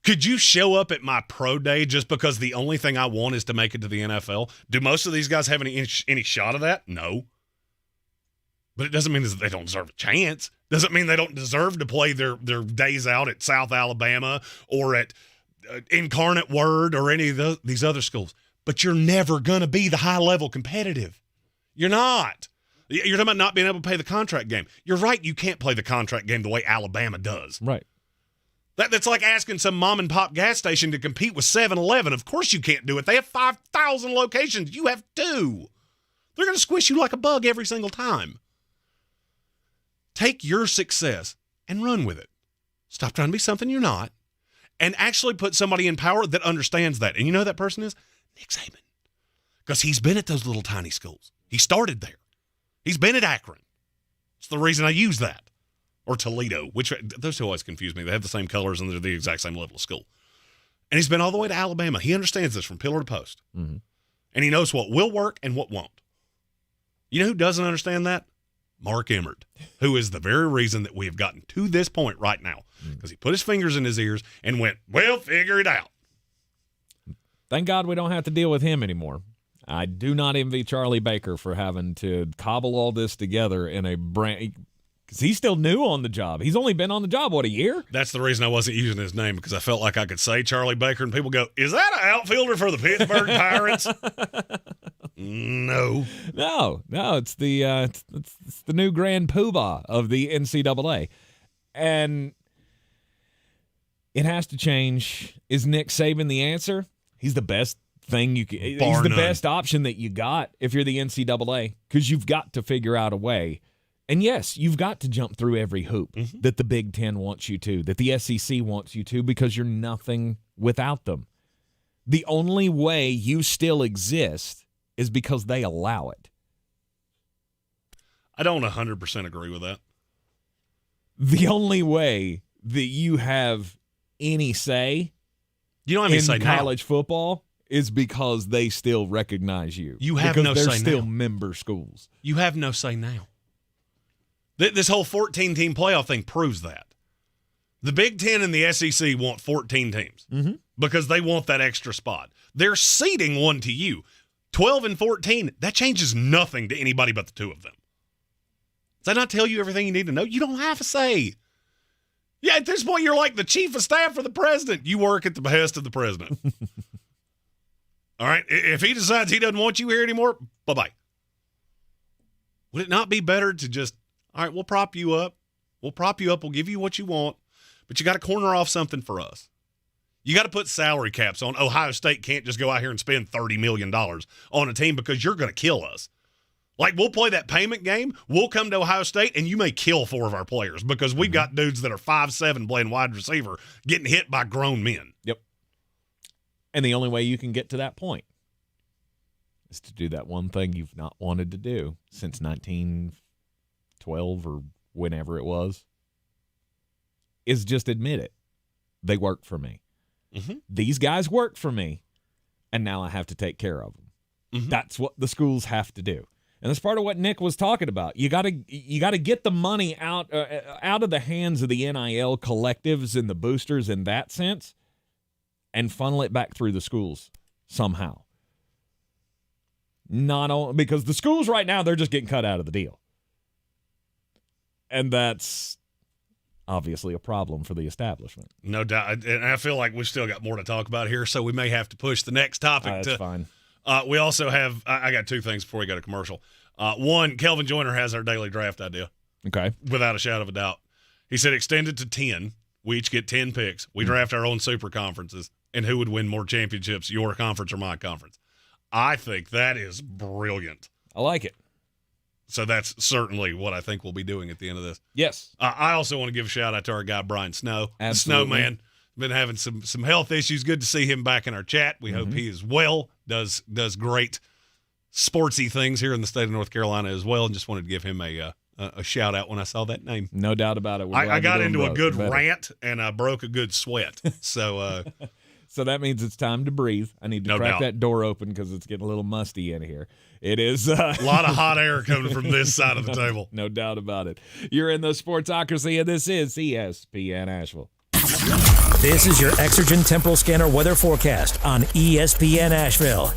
Could you show up at my pro day just because the only thing I want is to make it to the NFL? Do most of these guys have any shot of that? No. But it doesn't mean that they don't deserve a chance. Doesn't mean they don't deserve to play their days out at South Alabama or at Incarnate Word or any of these other schools. But you're never going to be the high-level competitive. You're not. You're talking about not being able to play the contract game. You're right, you can't play the contract game the way Alabama does. Right. That's like asking some mom-and-pop gas station to compete with 7-Eleven. Of course you can't do it. They have 5,000 locations. You have 2. They're going to squish you like a bug every single time. Take your success and run with it. Stop trying to be something you're not and actually put somebody in power that understands that. And you know who that person is? Nick Saban. Because he's been at those little tiny schools. He started there. He's been at Akron. It's the reason I use that. Or Toledo, which those two always confuse me. They have the same colors and they're the exact same level of school. And he's been all the way to Alabama. He understands this from pillar to post. Mm-hmm. And he knows what will work and what won't. You know who doesn't understand that? Mark Emmert, who is the very reason that we have gotten to this point right now. Because he put his fingers in his ears and went, well, figure it out. Thank God we don't have to deal with him anymore. I do not envy Charlie Baker for having to cobble all this together in a brand, because he's still new on the job. He's only been on the job, a year? That's the reason I wasn't using his name, because I felt like I could say Charlie Baker and people go, is that an outfielder for the Pittsburgh Pirates? No, it's the new grand poobah of the NCAA. And it has to change. Is Nick Saban the answer? He's the best thing you can. He's the best option that you got if you're the NCAA, because you've got to figure out a way. And yes, you've got to jump through every hoop that the Big Ten wants you to, that the SEC wants you to, because you're nothing without them. The only way you still exist is because they allow it. I don't 100% agree with that. The only way that you have any say in college football is because they still recognize you. You have no say now. They're still member schools. You have no say now. This whole 14-team playoff thing proves that. The Big Ten and the SEC want 14 teams because they want that extra spot. They're ceding one to you. 12-14, that changes nothing to anybody but the two of them. Does that not tell you everything you need to know? You don't have a say. Yeah, at this point, you're like the chief of staff for the president. You work at the behest of the president. All right? If he decides he doesn't want you here anymore, bye-bye. Would it not be better to just, all right, we'll prop you up. We'll prop you up. We'll give you what you want. But you got to corner off something for us. You got to put salary caps on. Ohio State can't just go out here and spend $30 million on a team because you're going to kill us. Like, we'll play that payment game. We'll come to Ohio State, and you may kill 4 of our players because we've got dudes that are 5'7" playing wide receiver getting hit by grown men. Yep. And the only way you can get to that point is to do that one thing you've not wanted to do since 1912 or whenever it was, is just admit it. They work for me. Mm-hmm. These guys work for me, and now I have to take care of them. Mm-hmm. That's what the schools have to do. And that's part of what Nick was talking about. You got to get the money out of the hands of the NIL collectives and the boosters in that sense, and funnel it back through the schools somehow. Not only because the schools right now, they're just getting cut out of the deal, and that's obviously a problem for the establishment. No doubt. And I feel like we've still got more to talk about here, so we may have to push the next topic. That's fine. We also have, I got 2 things before we go to commercial. One, Kelvin Joyner has our daily draft idea. Okay. Without a shadow of a doubt. He said extend it to 10. We each get 10 picks. We draft our own super conferences, and who would win more championships, your conference or my conference. I think that is brilliant. I like it. So that's certainly what I think we'll be doing at the end of this. Yes. I also want to give a shout-out to our guy, Brian Snow. Absolutely. The Snowman. Been having some health issues. Good to see him back in our chat. We hope he is well. Does great sportsy things here in the state of North Carolina as well. And just wanted to give him a shout-out when I saw that name. No doubt about it. I got into a good rant, and I broke a good sweat. So so that means it's time to breathe. I need to crack that door open because it's getting a little musty in here. It is a lot of hot air coming from this side of the table. No doubt about it. You're in the Sportsocracy, and this is ESPN Asheville. This is your Exergen Temporal Scanner weather forecast on ESPN Asheville.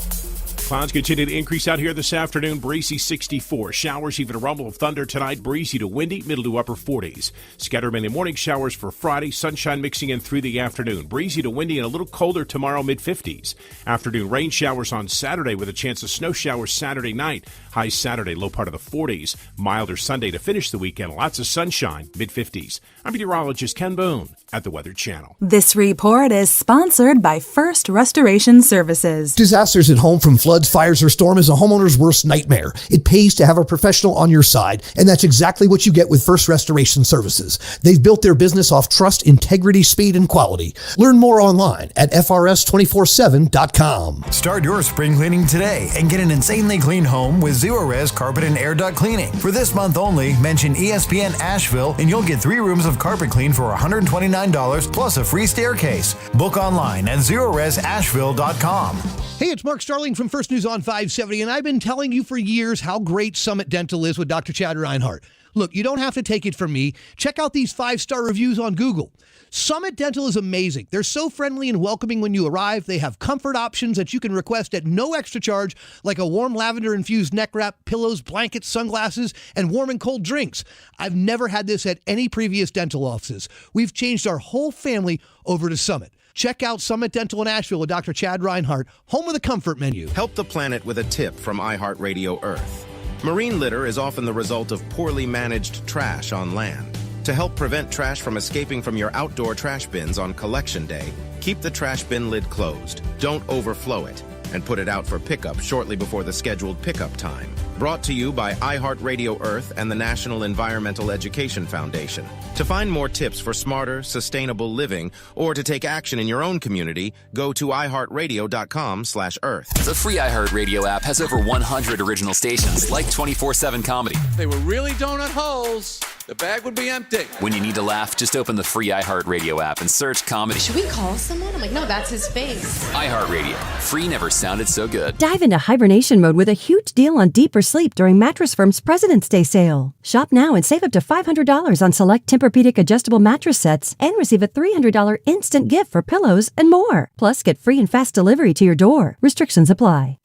Clouds continue to increase out here this afternoon. Breezy 64. Showers, even a rumble of thunder tonight. Breezy to windy, middle to upper 40s. Scattered mainly morning showers for Friday. Sunshine mixing in through the afternoon. Breezy to windy and a little colder tomorrow, mid-50s. Afternoon rain showers on Saturday with a chance of snow showers Saturday night. High Saturday, low part of the 40s. Milder Sunday to finish the weekend. Lots of sunshine, mid-50s. I'm meteorologist Ken Boone at the Weather Channel. This report is sponsored by First Restoration Services. Disasters at home from floods, fires, or storm is a homeowner's worst nightmare. It pays to have a professional on your side, and that's exactly what you get with First Restoration Services. They've built their business off trust, integrity, speed, and quality. Learn more online at FRS247.com. Start your spring cleaning today and get an insanely clean home with Zero Res Carpet and Air Duct Cleaning. For this month only, mention ESPN Asheville and you'll get 3 rooms of carpet clean for $129 plus a free staircase. Book online at ZeroResAsheville.com. Hey, it's Mark Starling from First News on 570, and I've been telling you for years how great Summit Dental is with Dr. Chad Reinhardt. Look, you don't have to take it from me. Check out these 5-star reviews on Google. Summit Dental is amazing. They're so friendly and welcoming when you arrive. They have comfort options that you can request at no extra charge, like a warm lavender-infused neck wrap, pillows, blankets, sunglasses, and warm and cold drinks. I've never had this at any previous dental offices. We've changed our whole family over to Summit. Check out Summit Dental in Asheville with Dr. Chad Reinhardt, home of the comfort menu. Help the planet with a tip from iHeartRadio Earth. Marine litter is often the result of poorly managed trash on land. To help prevent trash from escaping from your outdoor trash bins on collection day, keep the trash bin lid closed. Don't overflow it, and put it out for pickup shortly before the scheduled pickup time. Brought to you by iHeartRadio Earth and the National Environmental Education Foundation. To find more tips for smarter, sustainable living, or to take action in your own community, go to iHeartRadio.com/Earth. The free iHeartRadio app has over 100 original stations, like 24/7 comedy. They were really donut holes. The bag would be empty. When you need to laugh, just open the free iHeartRadio app and search comedy. Should we call someone? I'm like, no, that's his face. iHeartRadio. Free never sounded so good. Dive into hibernation mode with a huge deal on deeper sleep during Mattress Firm's President's Day sale. Shop now and save up to $500 on select Tempur-Pedic adjustable mattress sets and receive a $300 instant gift for pillows and more. Plus, get free and fast delivery to your door. Restrictions apply.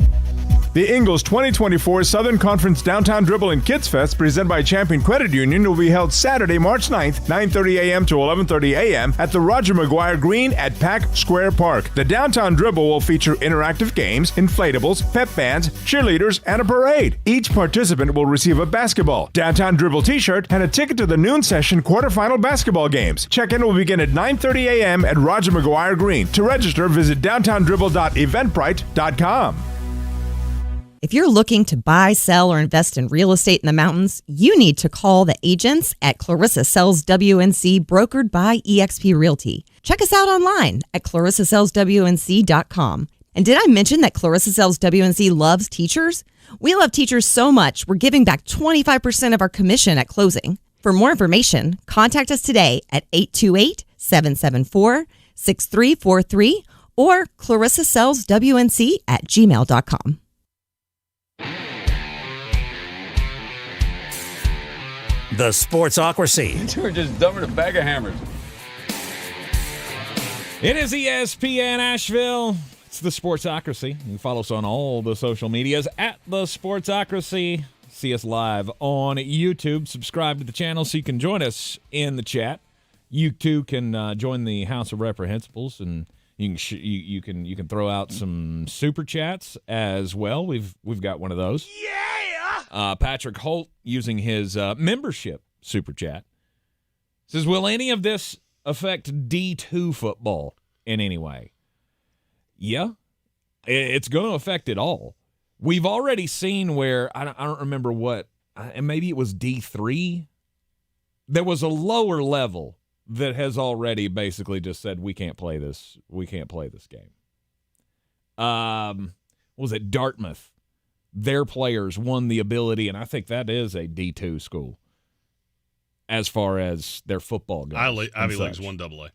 The Ingles 2024 Southern Conference Downtown Dribble and Kids Fest, presented by Champion Credit Union, will be held Saturday, March 9th, 9:30 a.m. to 11:30 a.m. at the Roger McGuire Greene at Pack Square Park. The Downtown Dribble will feature interactive games, inflatables, pep bands, cheerleaders, and a parade. Each participant will receive a basketball, Downtown Dribble t-shirt, and a ticket to the noon session quarterfinal basketball games. Check-in will begin at 9:30 a.m. at Roger McGuire Greene. To register, visit downtowndribble.eventbrite.com. If you're looking to buy, sell, or invest in real estate in the mountains, you need to call the agents at Clarissa Sells WNC, brokered by eXp Realty. Check us out online at clarissasellswnc.com. And did I mention that Clarissa Sells WNC loves teachers? We love teachers so much, we're giving back 25% of our commission at closing. For more information, contact us today at 828-774-6343 or clarissasellswnc@gmail.com. The Sportsocracy. You were just dumber than a bag of hammers. It is ESPN Asheville. It's the Sportsocracy. You can follow us on all the social medias at the Sportsocracy. See us live on YouTube. Subscribe to the channel so you can join us in the chat. You too can join the House of Reprehensibles, and you can throw out some super chats as well. We've got one of those. Yeah. Patrick Holt, using his membership super chat, says, "Will any of this affect D2 football in any way?" Yeah, it's going to affect it all. We've already seen where I don't remember what, and maybe it was D3. There was a lower level that has already basically just said we can't play this. We can't play this game. What was it? Dartmouth. Their players won the ability, and I think that is a D2 school as far as their football goes. Ivy League's 1AA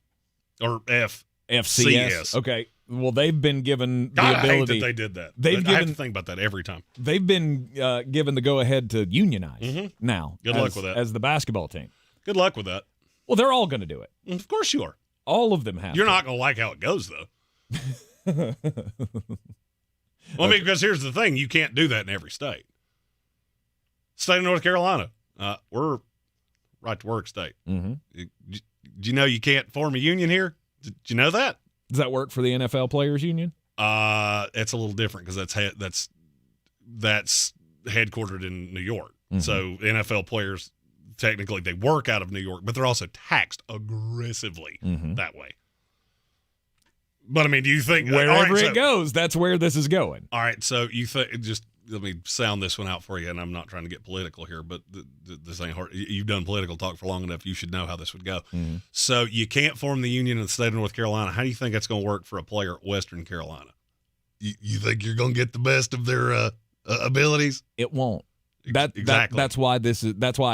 or FCS. Okay. Well, they've been given the ability. I hate that they did that. I have to think about that every time. They've been given the go-ahead to unionize now. Good luck with that. As the basketball team. Good luck with that. Well, they're all going to do it. Of course you are. All of them have. You're not going to like how it goes, though. Well, I mean, because here's the thing. You can't do that in every state. State of North Carolina, we're right-to-work state. Mm-hmm. Do you know you can't form a union here? Did you know that? Does that work for the NFL Players Union? It's a little different because that's headquartered in New York. Mm-hmm. So NFL players, technically, they work out of New York, but they're also taxed aggressively that way. But, I mean, do you think... Wherever it goes, that's where this is going. All right, so you think... Just let me sound this one out for you, and I'm not trying to get political here, but this ain't hard. You've done political talk for long enough. You should know how this would go. Mm-hmm. So you can't form the union in the state of North Carolina. How do you think that's going to work for a player at Western Carolina? You think you're going to get the best of their abilities? It won't. Exactly. That's why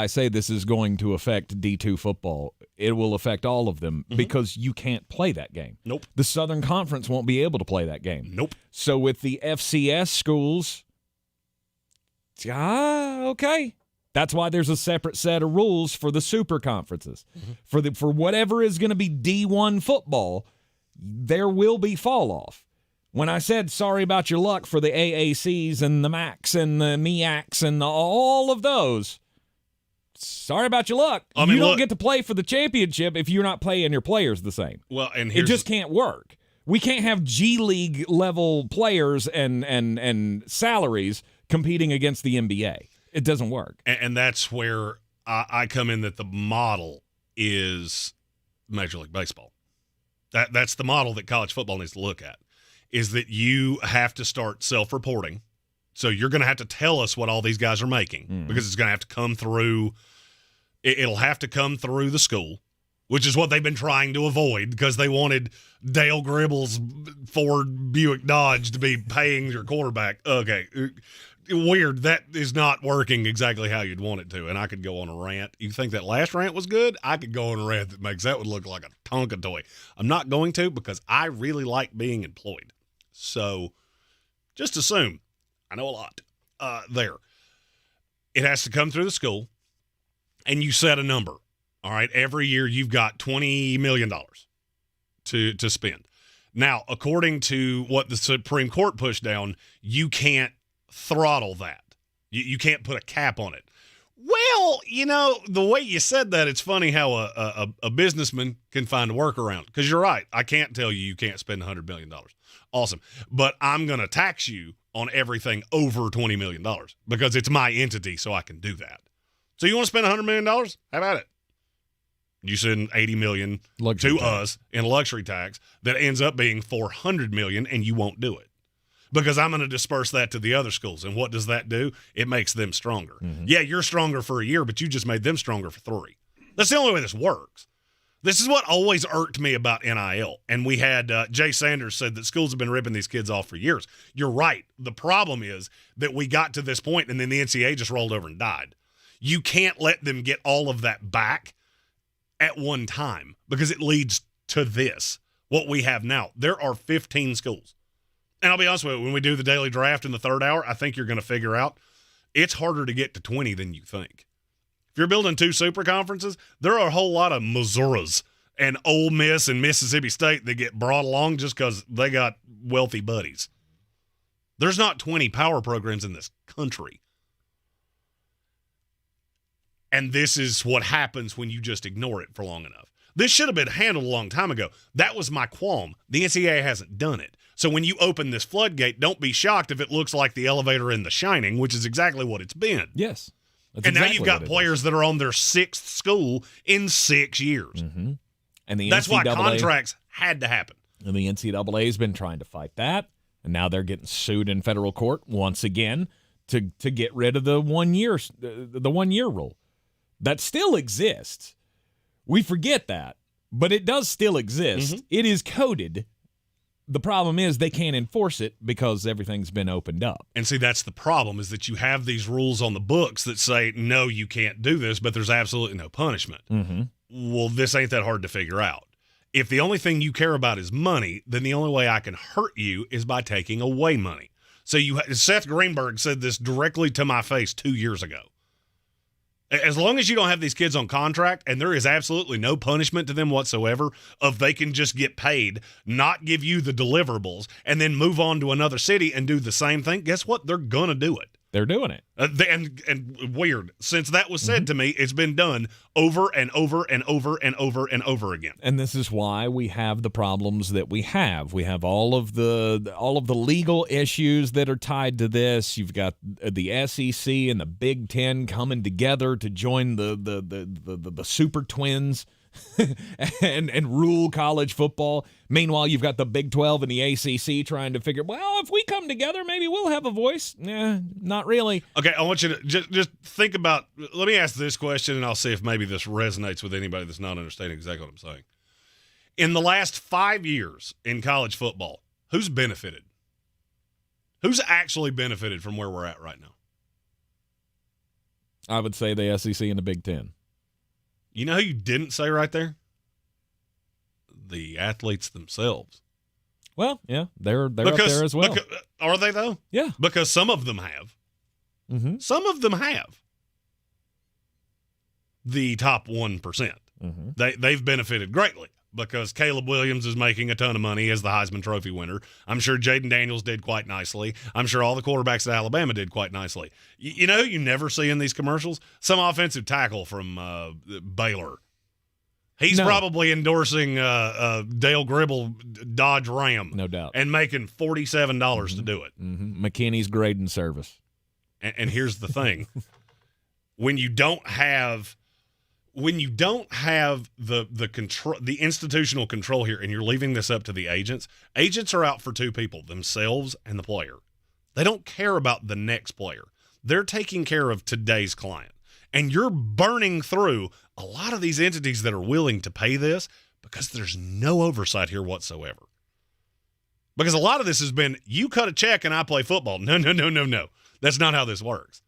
I say this is going to affect D2 football. It will affect all of them because you can't play that game. Nope. The Southern Conference won't be able to play that game. Nope. So with the FCS schools, okay. That's why there's a separate set of rules for the super conferences. For whatever is going to be D1 football, there will be fall off. When I said sorry about your luck for the AACs and the MACs and the MEACs and all of those, sorry about your luck. I mean, you don't get to play for the championship if you're not playing your players the same. Well, and it just can't work. We can't have G League level players and salaries competing against the NBA. It doesn't work. And that's where I come in, that the model is Major League Baseball. That's the model that college football needs to look at, is that you have to start self-reporting. So you're going to have to tell us what all these guys are making because it's going to have to come through. It'll have to come through the school, which is what they've been trying to avoid because they wanted Dale Gribble's Ford Buick Dodge to be paying your quarterback. Okay, weird. That is not working exactly how you'd want it to, and I could go on a rant. You think that last rant was good? I could go on a rant that makes that would look like a Tonka toy. I'm not going to because I really like being employed. So just assume I know a lot there. It has to come through the school, and you set a number. All right, every year you've got $20 million to spend. Now, according to what the Supreme Court pushed down, you can't throttle that. You can't put a cap on it. Well, the way you said that, it's funny how a businessman can find a workaround. Because you're right. I can't tell you can't spend $100 million. Awesome. But I'm going to tax you on everything over $20 million because it's my entity, so I can do that. So you want to spend $100 million? How about it? You send $80 million to us in luxury tax that ends up being $400 million, and you won't do it. Because I'm going to disperse that to the other schools. And what does that do? It makes them stronger. Mm-hmm. Yeah, you're stronger for a year, but you just made them stronger for 3. That's the only way this works. This is what always irked me about NIL. And we had Jay Sanders said that schools have been ripping these kids off for years. You're right. The problem is that we got to this point and then the NCAA just rolled over and died. You can't let them get all of that back at one time because it leads to this, what we have now. There are 15 schools. And I'll be honest with you, when we do the daily draft in the third hour, I think you're going to figure out it's harder to get to 20 than you think. If you're building 2 super conferences, there are a whole lot of Missouris and Ole Miss and Mississippi State that get brought along just because they got wealthy buddies. There's not 20 power programs in this country. And this is what happens when you just ignore it for long enough. This should have been handled a long time ago. That was my qualm. The NCAA hasn't done it. So when you open this floodgate, don't be shocked if it looks like the elevator in The Shining, which is exactly what it's been. Yes. And now you've got players that are on their 6th school in 6 years. Mm-hmm. And that's why contracts had to happen. And the NCAA has been trying to fight that, and now they're getting sued in federal court once again to get rid of the 1 year rule. That still exists. We forget that, but it does still exist. Mm-hmm. It is coded. The problem is they can't enforce it because everything's been opened up. And see, that's the problem, is that you have these rules on the books that say, no, you can't do this, but there's absolutely no punishment. Mm-hmm. Well, this ain't that hard to figure out. If the only thing you care about is money, then the only way I can hurt you is by taking away money. So Seth Greenberg said this directly to my face 2 years ago. As long as you don't have these kids on contract and there is absolutely no punishment to them whatsoever, if they can just get paid, not give you the deliverables, and then move on to another city and do the same thing, guess what? They're going to do it. They're doing it. And weird, since that was said to me, it's been done over and over and over and over and over again. And this is why we have the problems that we have. We have all of the legal issues that are tied to this. You've got the SEC and the Big Ten coming together to join the Super Twins and rule college football. Meanwhile, you've got the Big 12 and the ACC trying to figure, well, if we come together, maybe we'll have a voice. Nah, not really. Okay, I want you to just think about, let me ask this question, and I'll see if maybe this resonates with anybody that's not understanding exactly what I'm saying. In the last 5 years in college football, who's benefited? Who's actually benefited from where we're at right now? I would say the SEC and the Big Ten. You know who you didn't say right there? The athletes themselves. Well, yeah, they're up there as well. Are they, though? Yeah. Because some of them have. Mm-hmm. Some of them have. The top 1%. Mm-hmm. They've benefited greatly because Caleb Williams is making a ton of money as the Heisman Trophy winner. I'm sure Jaden Daniels did quite nicely. I'm sure all the quarterbacks at Alabama did quite nicely. You know who you never see in these commercials? Some offensive tackle from Baylor. He's probably endorsing Dale Gribble Dodge Ram. No doubt. And making $47 to do it. Mm-hmm. McKinney's grading service. And here's the thing. When you don't have the control, the institutional control here, and you're leaving this up to the agents are out for 2 people, themselves and the player. They don't care about the next player. They're taking care of today's client. And you're burning through a lot of these entities that are willing to pay this because there's no oversight here whatsoever. Because a lot of this has been, you cut a check and I play football. No. That's not how this works.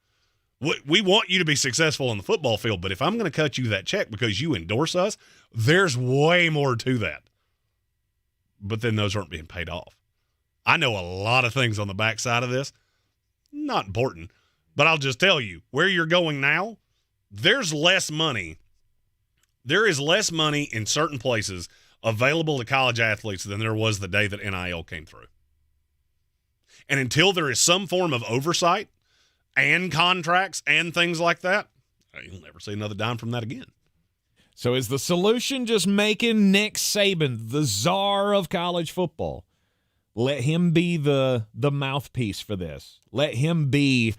We want you to be successful on the football field, but if I'm going to cut you that check because you endorse us, there's way more to that. But then those aren't being paid off. I know a lot of things on the backside of this. Not important. But I'll just tell you, where you're going now, there's less money. There is less money in certain places available to college athletes than there was the day that NIL came through. And until there is some form of oversight and contracts and things like that, you'll never see another dime from that again. So is the solution just making Nick Saban the czar of college football? Let him be the mouthpiece for this. Let him be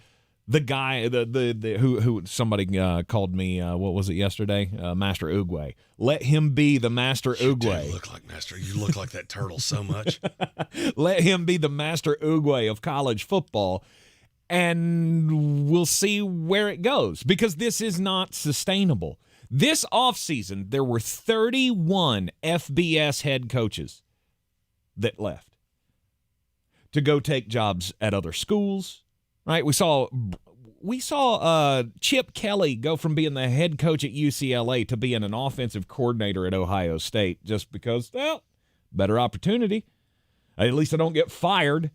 the guy who somebody called me, what was it yesterday? Master Oogway. Let him be the Master Oogway. You look like Master. You look like that turtle so much. Let him be the Master Oogway of college football, and we'll see where it goes, because this is not sustainable. This offseason, there were 31 FBS head coaches that left to go take jobs at other schools, right? We saw Chip Kelly go from being the head coach at UCLA to being an offensive coordinator at Ohio State just because, well, better opportunity. At least I don't get fired.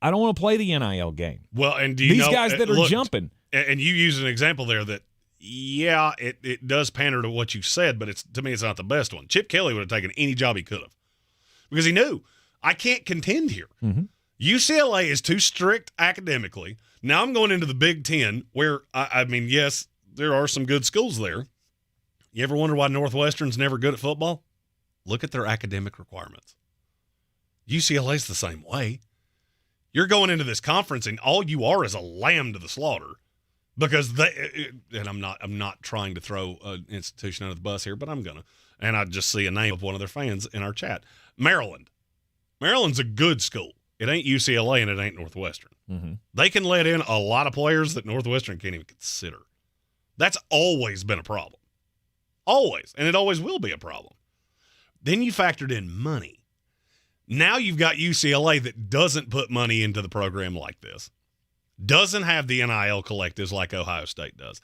I don't want to play the NIL game. Well, and do you know, these guys that are jumping. And you use an example there that, yeah, it does pander to what you said, but to me it's not the best one. Chip Kelly would have taken any job he could have because he knew, I can't contend here. Mm-hmm. UCLA is too strict academically. Now I'm going into the Big Ten where, I mean, yes, there are some good schools there. You ever wonder why Northwestern's never good at football? Look at their academic requirements. UCLA's the same way. You're going into this conference and all you are is a lamb to the slaughter because and I'm not trying to throw an institution under the bus here, but I'm going to. And I just see a name of one of their fans in our chat. Maryland. Maryland's a good school. It ain't UCLA and it ain't Northwestern. Mm-hmm. They can let in a lot of players that Northwestern can't even consider. That's always been a problem. Always. And it always will be a problem. Then you factored in money. Now you've got UCLA that doesn't put money into the program like this. Doesn't have the NIL collectives like Ohio State does.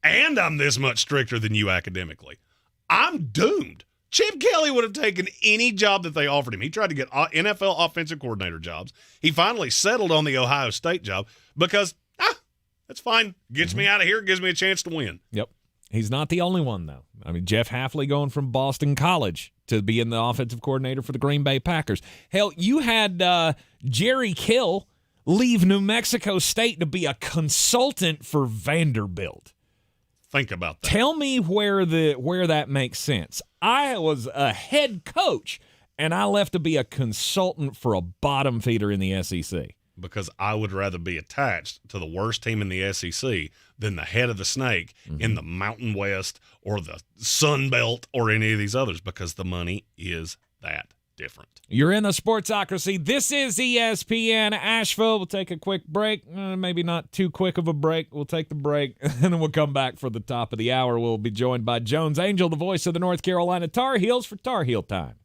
And I'm this much stricter than you academically. I'm doomed. Chip Kelly would have taken any job that they offered him. He tried to get NFL offensive coordinator jobs. He finally settled on the Ohio State job because, that's fine. Gets me out of here, gives me a chance to win. Yep. He's not the only one, though. I mean, Jeff Hafley going from Boston College to being the offensive coordinator for the Green Bay Packers. Hell, you had Jerry Kill leave New Mexico State to be a consultant for Vanderbilt. Think about that. Tell me where that makes sense. I was a head coach, and I left to be a consultant for a bottom feeder in the SEC. Because I would rather be attached to the worst team in the SEC than the head of the snake in the Mountain West or the Sun Belt or any of these others, because the money is that different. You're in the Sportsocracy. This is ESPN Asheville. We'll take a quick break. Maybe not too quick of a break. We'll take the break, and then we'll come back for the top of the hour. We'll be joined by Jones Angell, the voice of the North Carolina Tar Heels, for Tar Heel Time.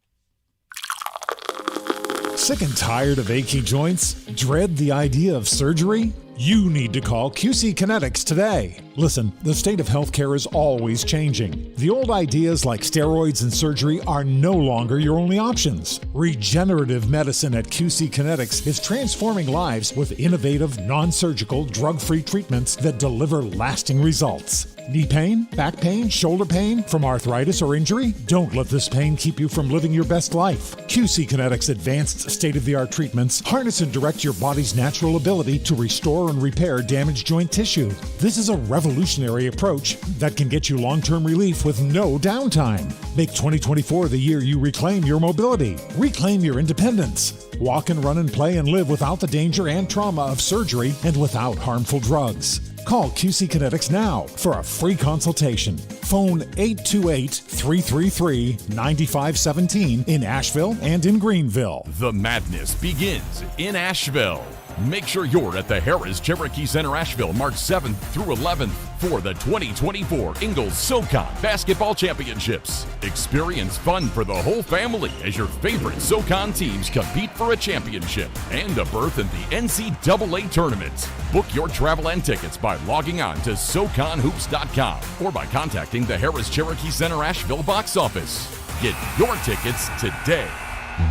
Sick and tired of achy joints? Dread the idea of surgery? You need to call QC Kinetics today. Listen, the state of healthcare is always changing. The old ideas like steroids and surgery are no longer your only options. Regenerative medicine at QC Kinetics is transforming lives with innovative, non-surgical, drug-free treatments that deliver lasting results. Knee pain, back pain, shoulder pain from arthritis or injury? Don't let this pain keep you from living your best life. QC Kinetics' advanced state-of-the-art treatments harness and direct your body's natural ability to restore and repair damaged joint tissue. This is a revolutionary approach that can get you long-term relief with no downtime. Make 2024 the year you reclaim your mobility, reclaim your independence. Walk and run and play and live without the danger and trauma of surgery and without harmful drugs. Call QC Kinetics now for a free consultation. Phone 828-333-9517 in Asheville and in Greenville. The madness begins in Asheville. Make sure you're at the Harris Cherokee Center Asheville March 7th through 11th for the 2024 Ingalls SoCon Basketball Championships. Experience fun for the whole family as your favorite SoCon teams compete for a championship and a berth in the NCAA tournament. Book your travel and tickets by logging on to SoConHoops.com or by contacting the Harris Cherokee Center Asheville box office. Get your tickets today.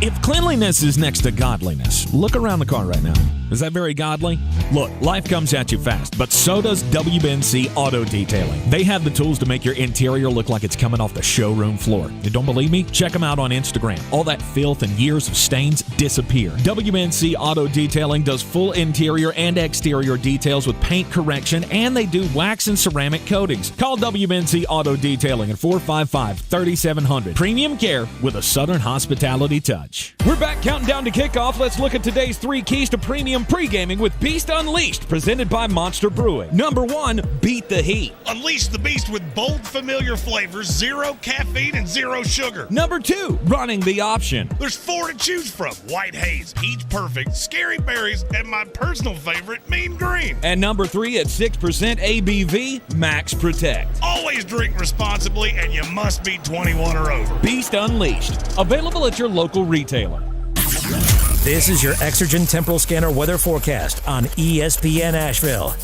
If cleanliness is next to godliness, look around the car right now. Is that very godly? Look, life comes at you fast, but so does WNC Auto Detailing. They have the tools to make your interior look like it's coming off the showroom floor. You don't believe me? Check them out on Instagram. All that filth and years of stains disappear. WNC Auto Detailing does full interior and exterior details with paint correction, and they do wax and ceramic coatings. Call WNC Auto Detailing at 455-3700. Premium care with a Southern hospitality touch. We're back counting down to kickoff. Let's look at today's 3 keys to premium pre-gaming with Beast Unleashed, presented by Monster Brewing. Number 1, beat the heat. Unleash the beast with bold, familiar flavors, 0 caffeine, and 0 sugar. Number 2, running the option. There's 4 to choose from: White Haze, Peach Perfect, Scary Berries, and my personal favorite, Mean Green. And number 3, at 6% ABV, Max Protect. Always drink responsibly, and you must be 21 or over. Beast Unleashed, available at your local retailer. This is your Exergen Temporal Scanner weather forecast on ESPN Asheville.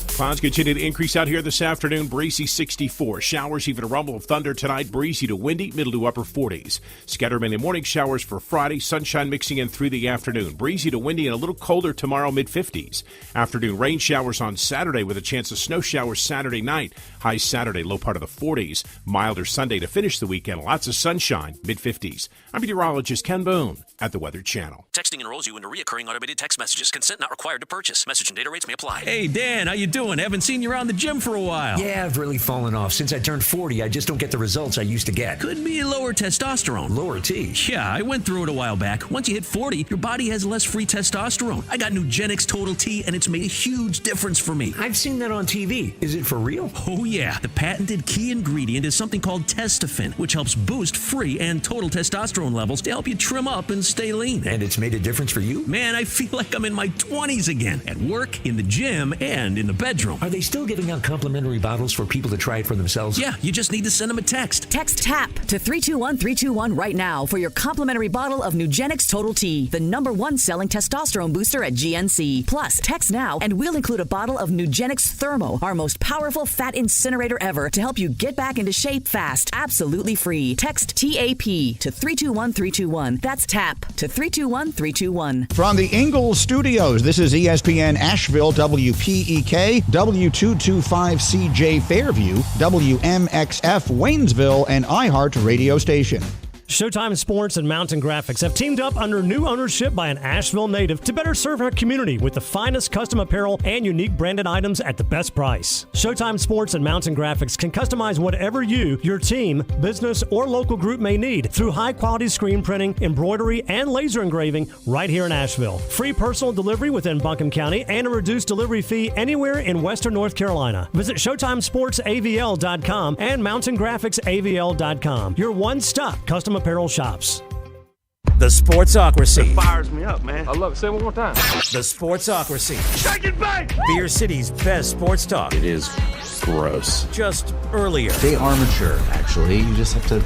Clouds continue to increase out here this afternoon. Breezy 64. Showers, even a rumble of thunder tonight. Breezy to windy, middle to upper 40s. Scattered mainly morning showers for Friday. Sunshine mixing in through the afternoon. Breezy to windy and a little colder tomorrow, mid-50s. Afternoon rain showers on Saturday with a chance of snow showers Saturday night. High Saturday, low part of the 40s. Milder Sunday to finish the weekend. Lots of sunshine, mid-50s. I'm meteorologist Ken Boone at the Weather Channel. Texting enrolls you into recurring automated text messages. Consent not required to purchase. Message and data rates may apply. Hey, Dan, how you doing? Haven't seen you around the gym for a while. Yeah, I've really fallen off. Since I turned 40, I just don't get the results I used to get. Could be lower testosterone. Lower T? Yeah, I went through it a while back. Once you hit 40, your body has less free testosterone. I got Nugenix Total T, and it's made a huge difference for me. I've seen that on TV. Is it for real? Oh, yeah. The patented key ingredient is something called Testofen, which helps boost free and total testosterone levels to help you trim up and stay lean. And it's made a difference for you? Man, I feel like I'm in my 20s again. At work, in the gym, and in the bedroom. Are they still giving out complimentary bottles for people to try it for themselves? Yeah, you just need to send them a text. Text TAP to 321-321 right now for your complimentary bottle of Nugenix Total T, the #1 selling testosterone booster at GNC. Plus, text now and we'll include a bottle of Nugenix Thermo, our most powerful fat incinerator ever, to help you get back into shape fast. Absolutely free. Text TAP to 321-321. That's TAP to 321-321. From the Ingalls Studios, this is ESPN Asheville, WPEK, W225CJ Fairview, WMXF Waynesville, and iHeart radio station. Showtime Sports and Mountain Graphics have teamed up under new ownership by an Asheville native to better serve our community with the finest custom apparel and unique branded items at the best price. Showtime Sports and Mountain Graphics can customize whatever you, your team, business, or local group may need through high-quality screen printing, embroidery, and laser engraving right here in Asheville. Free personal delivery within Buncombe County and a reduced delivery fee anywhere in Western North Carolina. Visit ShowtimeSportsAVL.com and MountainGraphicsAVL.com. Your one-stop custom apparel shops. The Sportsocracy. That fires me up, man. I love it. Say it one more time. The Sportsocracy. Shake it back! Beer City's best sports talk. It is gross. Just earlier. They are mature, actually. You just have to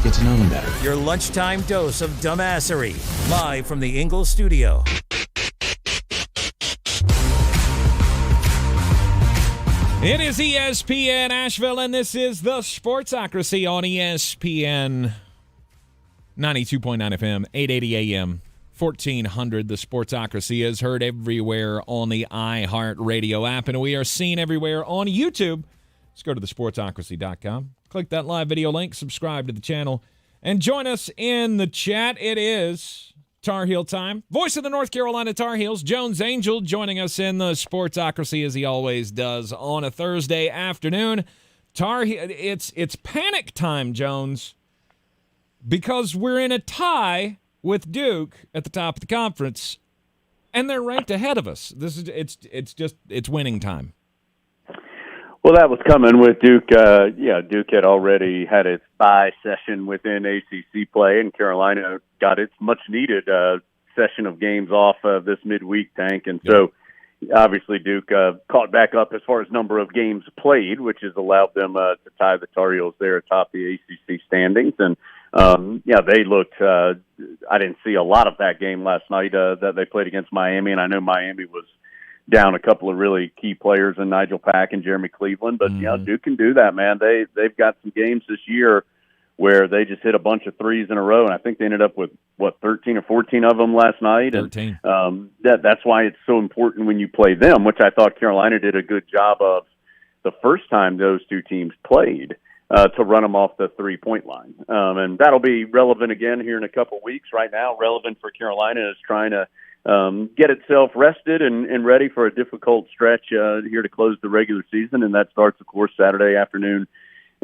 get to know them better. Your lunchtime dose of dumbassery. Live from the Ingalls studio. It is ESPN Asheville, and this is the Sportsocracy on ESPN 92.9 FM, 880 AM, 1400. The Sportsocracy is heard everywhere on the iHeart Radio app, and we are seen everywhere on YouTube. Just go to thesportsocracy.com, click that live video link, subscribe to the channel, and join us in the chat. It is Tar Heel time. Voice of the North Carolina Tar Heels, Jones Angel, joining us in the Sportsocracy as he always does on a Thursday afternoon. Tar Heel, it's panic time, Jones, because we're in a tie with Duke at the top of the conference, and they're ranked ahead of us. It's winning time. Well, that was coming with Duke. Duke had already had its bye session within ACC play, and Carolina got its much-needed session of games off this midweek tank. And so, obviously, Duke caught back up as far as number of games played, which has allowed them to tie the Tar Heels there atop the ACC standings. And, they looked I didn't see a lot of that game last night that they played against Miami, and I know Miami was down a couple of really key players in Nigel Pack and Jeremy Cleveland, but Duke can do that, man. They've got some games this year where they just hit a bunch of threes in a row, and I think they ended up with 13 or 14 of them last night. 13. And that's why it's so important when you play them, which I thought Carolina did a good job of the first time those two teams played, to run them off the 3-point line. And that'll be relevant again here in a couple of weeks. Right now, relevant for Carolina is trying to get itself rested and ready for a difficult stretch here to close the regular season, and that starts, of course, Saturday afternoon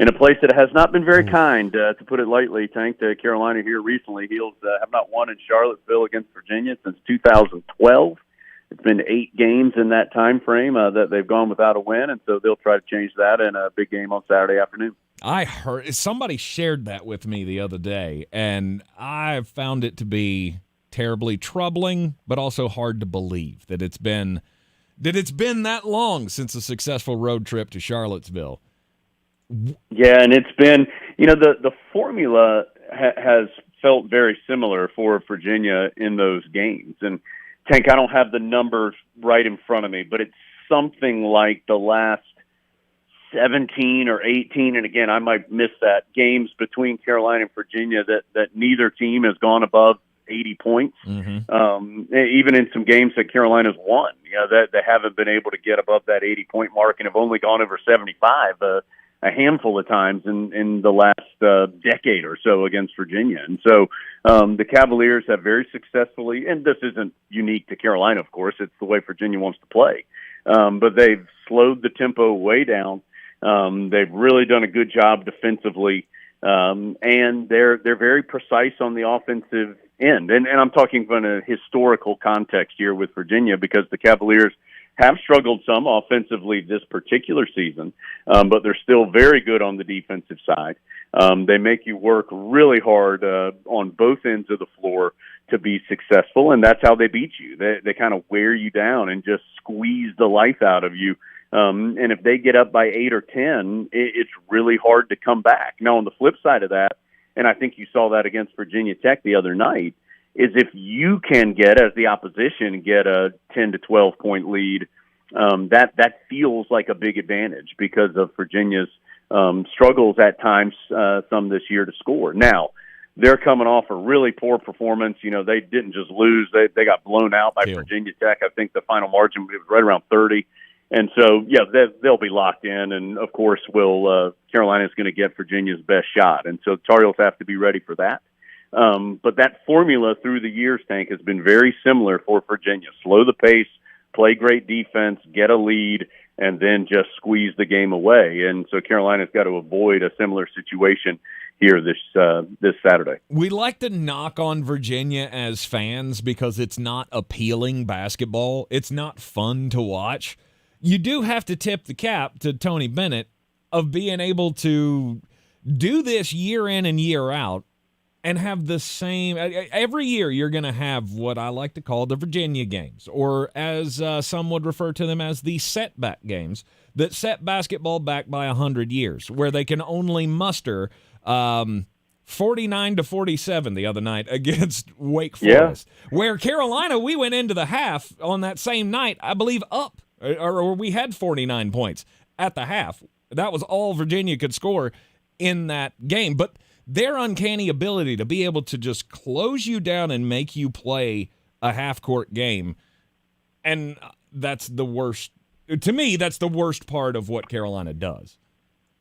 in a place that has not been very kind, to put it lightly. Tank, to Carolina here recently. Heels have not won in Charlottesville against Virginia since 2012. It's been 8 games in that time frame that they've gone without a win, and so they'll try to change that in a big game on Saturday afternoon. I heard somebody shared that with me the other day, and I found it to be terribly troubling, but also hard to believe that it's been that long since a successful road trip to Charlottesville. Yeah, and it's been, the formula has felt very similar for Virginia in those games. And Tank, I don't have the numbers right in front of me, but it's something like the last 17 or 18, and again, I might miss that, games between Carolina and Virginia that neither team has gone above 80 points. Mm-hmm. Even in some games that Carolina's won, that they haven't been able to get above that 80-point mark and have only gone over 75 a handful of times in the last decade or so against Virginia. And so the Cavaliers have very successfully, and this isn't unique to Carolina, of course, it's the way Virginia wants to play, but they've slowed the tempo way down. They've really done a good job defensively, and they're very precise on the offensive end. And I'm talking from a historical context here with Virginia, because the Cavaliers have struggled some offensively this particular season, but they're still very good on the defensive side. They make you work really hard on both ends of the floor to be successful, and that's how they beat you. They kind of wear you down and just squeeze the life out of you. And if they get up by 8 or 10, it's really hard to come back. Now, on the flip side of that, and I think you saw that against Virginia Tech the other night, is if you can get, as the opposition, get a 10 to 12-point lead, that feels like a big advantage because of Virginia's struggles at times, some this year, to score. Now, they're coming off a really poor performance. They didn't just lose. They got blown out by Virginia Tech. I think the final margin was right around 30. And so, yeah, they'll be locked in. And, of course, Carolina's going to get Virginia's best shot. And so Tar Heels have to be ready for that. But that formula through the years, Tank, has been very similar for Virginia. Slow the pace, play great defense, get a lead, and then just squeeze the game away. And so Carolina's got to avoid a similar situation here this Saturday. We like to knock on Virginia as fans because it's not appealing basketball. It's not fun to watch. You do have to tip the cap to Tony Bennett of being able to do this year in and year out and have the same. Every year you're going to have what I like to call the Virginia games, or as some would refer to them as the setback games that set basketball back by 100 years, where they can only muster 49 to 47 the other night against Wake Forest, where Carolina, we went into the half on that same night, I believe, up. Or we had 49 points at the half. That was all Virginia could score in that game. But their uncanny ability to be able to just close you down and make you play a half-court game, and that's the worst. To me, that's the worst part of what Carolina does.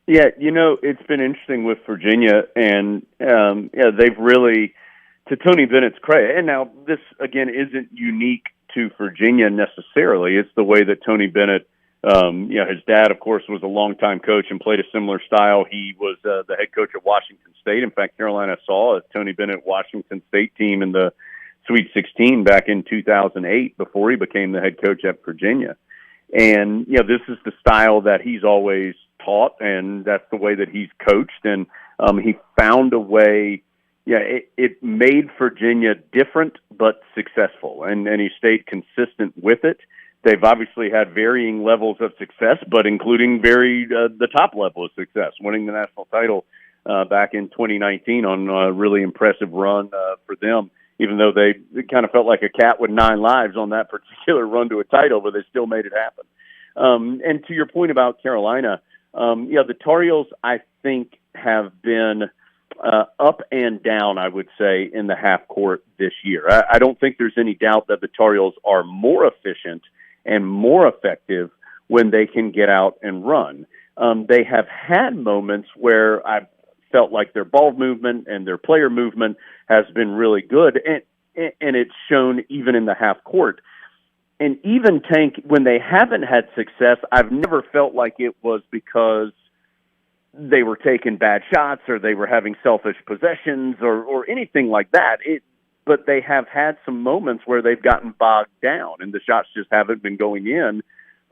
Yeah, it's been interesting with Virginia, and they've really, to Tony Bennett's credit, and now this, again, isn't unique to Virginia necessarily. It's the way that Tony Bennett, his dad, of course, was a longtime coach and played a similar style. He was the head coach at Washington State. In fact, Carolina saw a Tony Bennett Washington State team in the Sweet 16 back in 2008 before he became the head coach at Virginia. And, this is the style that he's always taught, and that's the way that he's coached. And he found a way. Yeah, it made Virginia different but successful, and he stayed consistent with it. They've obviously had varying levels of success, but including the top level of success, winning the national title back in 2019 on a really impressive run for them, even though they kind of felt like a cat with 9 lives on that particular run to a title, but they still made it happen. And to your point about Carolina, the Tar Heels, I think, have been up and down, I would say, in the half court this year. I don't think there's any doubt that the Tar Heels are more efficient and more effective when they can get out and run. They have had moments where I felt like their ball movement and their player movement has been really good, and it's shown even in the half court. And even, Tank, when they haven't had success, I've never felt like it was because they were taking bad shots or they were having selfish possessions or anything like that. But they have had some moments where they've gotten bogged down and the shots just haven't been going in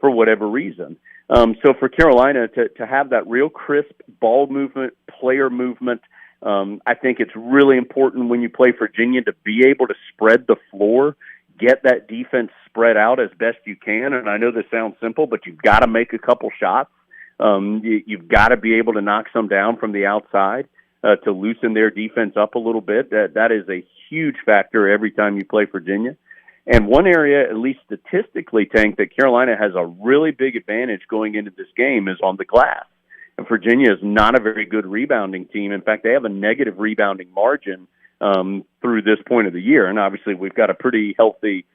for whatever reason. So for Carolina to have that real crisp ball movement, player movement, I think it's really important when you play Virginia to be able to spread the floor, get that defense spread out as best you can. And I know this sounds simple, but you've got to make a couple shots. You've got to be able to knock some down from the outside to loosen their defense up a little bit. That is a huge factor every time you play Virginia. And one area, at least statistically, Tank, that Carolina has a really big advantage going into this game is on the glass. And Virginia is not a very good rebounding team. In fact, they have a negative rebounding margin through this point of the year. And obviously we've got a pretty healthy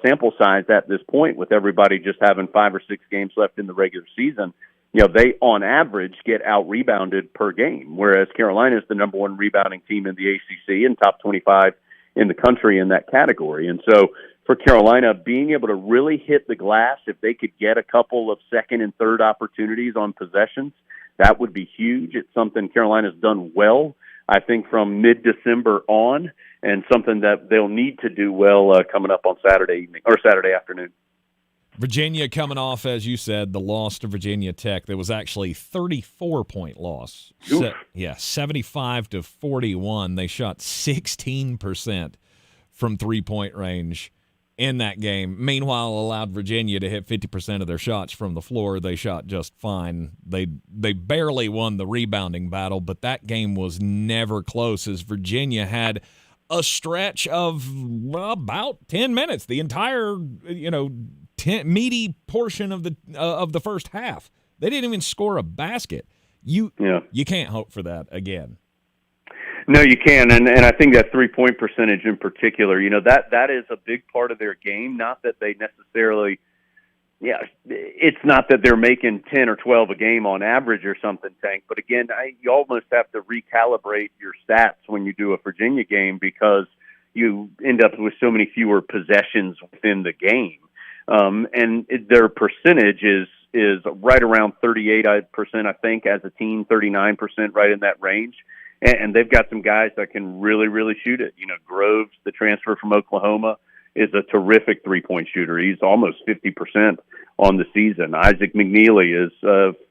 sample size at this point with everybody just having 5 or 6 games left in the regular season. You know, they on average get out-rebounded per game, whereas Carolina is the number 1 rebounding team in the ACC and top 25 in the country in that category. And so for Carolina, being able to really hit the glass, if they could get a couple of second and third opportunities on possessions, that would be huge. It's something Carolina's done well, I think, from mid-December on, and something that they'll need to do well coming up on Saturday evening or Saturday afternoon. Virginia coming off, as you said, the loss to Virginia Tech. There was actually 34-point loss. 75-41. They shot 16% from three-point range in that game. Meanwhile, allowed Virginia to hit 50% of their shots from the floor. They shot just fine. They barely won the rebounding battle, but that game was never close as Virginia had a stretch of about 10 minutes, the entire, meaty portion of the first half. They didn't even score a basket. You can't hope for that again. No, you can, and I think that 3-point percentage in particular, that is a big part of their game. Not that they necessarily, it's not that they're making 10 or 12 a game on average or something, Tank. But again, you almost have to recalibrate your stats when you do a Virginia game because you end up with so many fewer possessions within the game. And their percentage is right around 38%, I think, as a team, 39%, right in that range. And they've got some guys that can really, really shoot it. Groves, the transfer from Oklahoma, is a terrific three-point shooter. He's almost 50% on the season. Isaac McNeely is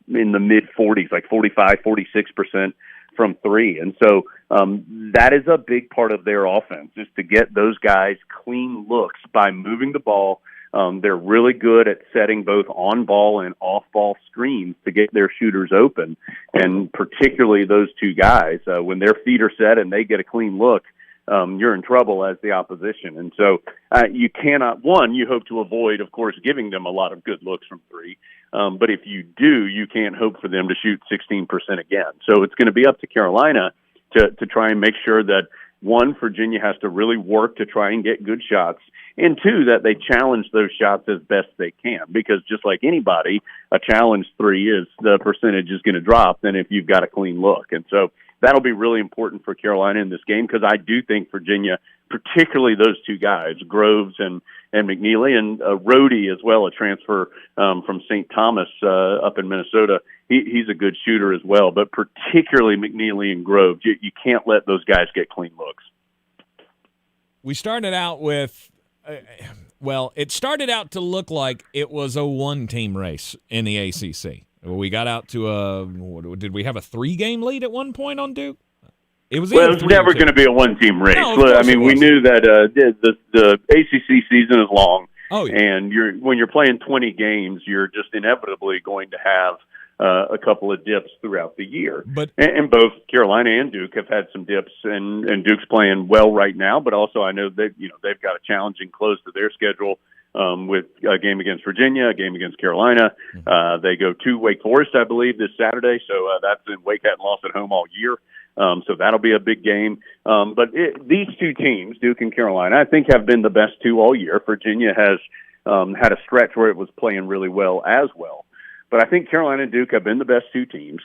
in the mid-40s, like 45, 46% from three. And so that is a big part of their offense, is to get those guys clean looks by moving the ball. They're really good at setting both on-ball and off-ball screens to get their shooters open. And particularly those two guys, when their feet are set and they get a clean look, you're in trouble as the opposition. And so you cannot, you hope to avoid, of course, giving them a lot of good looks from three. But if you do, you can't hope for them to shoot 16% again. So it's going to be up to Carolina to try and make sure that, one, Virginia has to really work to try and get good shots, and two, that they challenge those shots as best they can, because just like anybody, a challenge three is the percentage is going to drop than if you've got a clean look. And so that'll be really important for Carolina in this game, because I do think Virginia, particularly those two guys, Groves and McNeely, and Rhodey as well, a transfer from St. Thomas up in Minnesota. He's a good shooter as well, but particularly McNeely and Groves, you can't let those guys get clean looks. We started out with it started out to look like it was a one-team race in the ACC. We got out to did we have a 3-game lead at one point on Duke? It was never going to be a one-team race. No, we knew that the ACC season is long, and when you're playing 20 games, you're just inevitably going to have a couple of dips throughout the year. And both Carolina and Duke have had some dips, and Duke's playing well right now. But also, I know they've got a challenging close to their schedule with a game against Virginia, a game against Carolina. They go to Wake Forest, I believe, this Saturday. So that's in Wake hadn't lost at home all year. So that'll be a big game. But these two teams, Duke and Carolina, I think have been the best two all year. Virginia has had a stretch where it was playing really well as well. But I think Carolina and Duke have been the best two teams.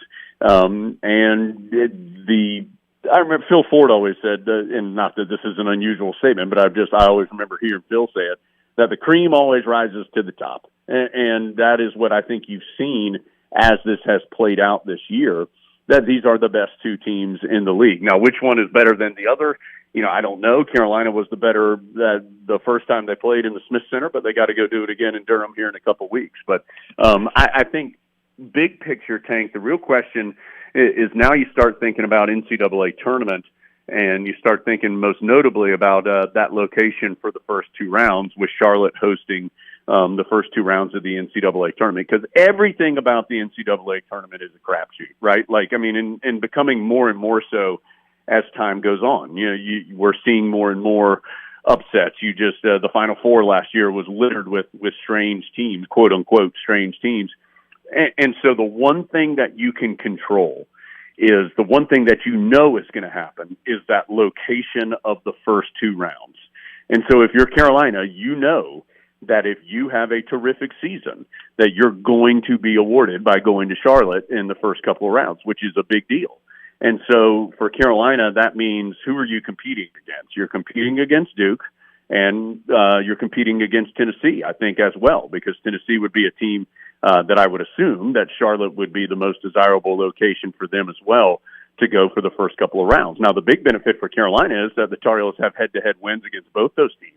I remember Phil Ford always said, and not that this is an unusual statement, but I always remember hearing Phil say it, that the cream always rises to the top. And that is what I think you've seen as this has played out this year, that these are the best two teams in the league. Now, which one is better than the other? I don't know. Carolina was the better the first time they played in the Smith Center, but they got to go do it again in Durham here in a couple weeks. But I think big picture, Tank, the real question is now you start thinking about NCAA tournament, and you start thinking most notably about that location for the first two rounds, with Charlotte hosting the first two rounds of the NCAA tournament, because everything about the NCAA tournament is a crapshoot, right? And becoming more and more so as time goes on. We're seeing more and more upsets. The Final Four last year was littered with strange teams, quote unquote strange teams. And so the one thing that you can control is the one thing that is going to happen is that location of the first two rounds. And so if you're Carolina, that if you have a terrific season, that you're going to be awarded by going to Charlotte in the first couple of rounds, which is a big deal. And so for Carolina, that means who are you competing against? You're competing against Duke, and you're competing against Tennessee, I think, as well, because Tennessee would be a team that I would assume that Charlotte would be the most desirable location for them as well to go for the first couple of rounds. Now, the big benefit for Carolina is that the Tar Heels have head-to-head wins against both those teams.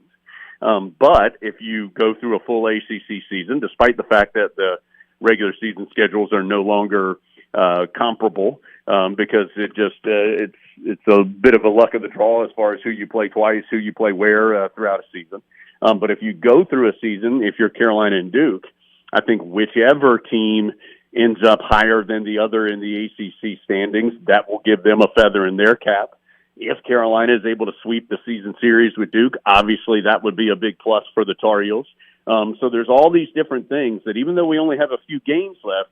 But if you go through a full ACC season, despite the fact that the regular season schedules are no longer comparable, because it's a bit of a luck of the draw as far as who you play twice, who you play where throughout a season. But if you go through a season, if you're Carolina and Duke, I think whichever team ends up higher than the other in the ACC standings, that will give them a feather in their cap. If Carolina is able to sweep the season series with Duke, obviously that would be a big plus for the Tar Heels. So there's all these different things that even though we only have a few games left,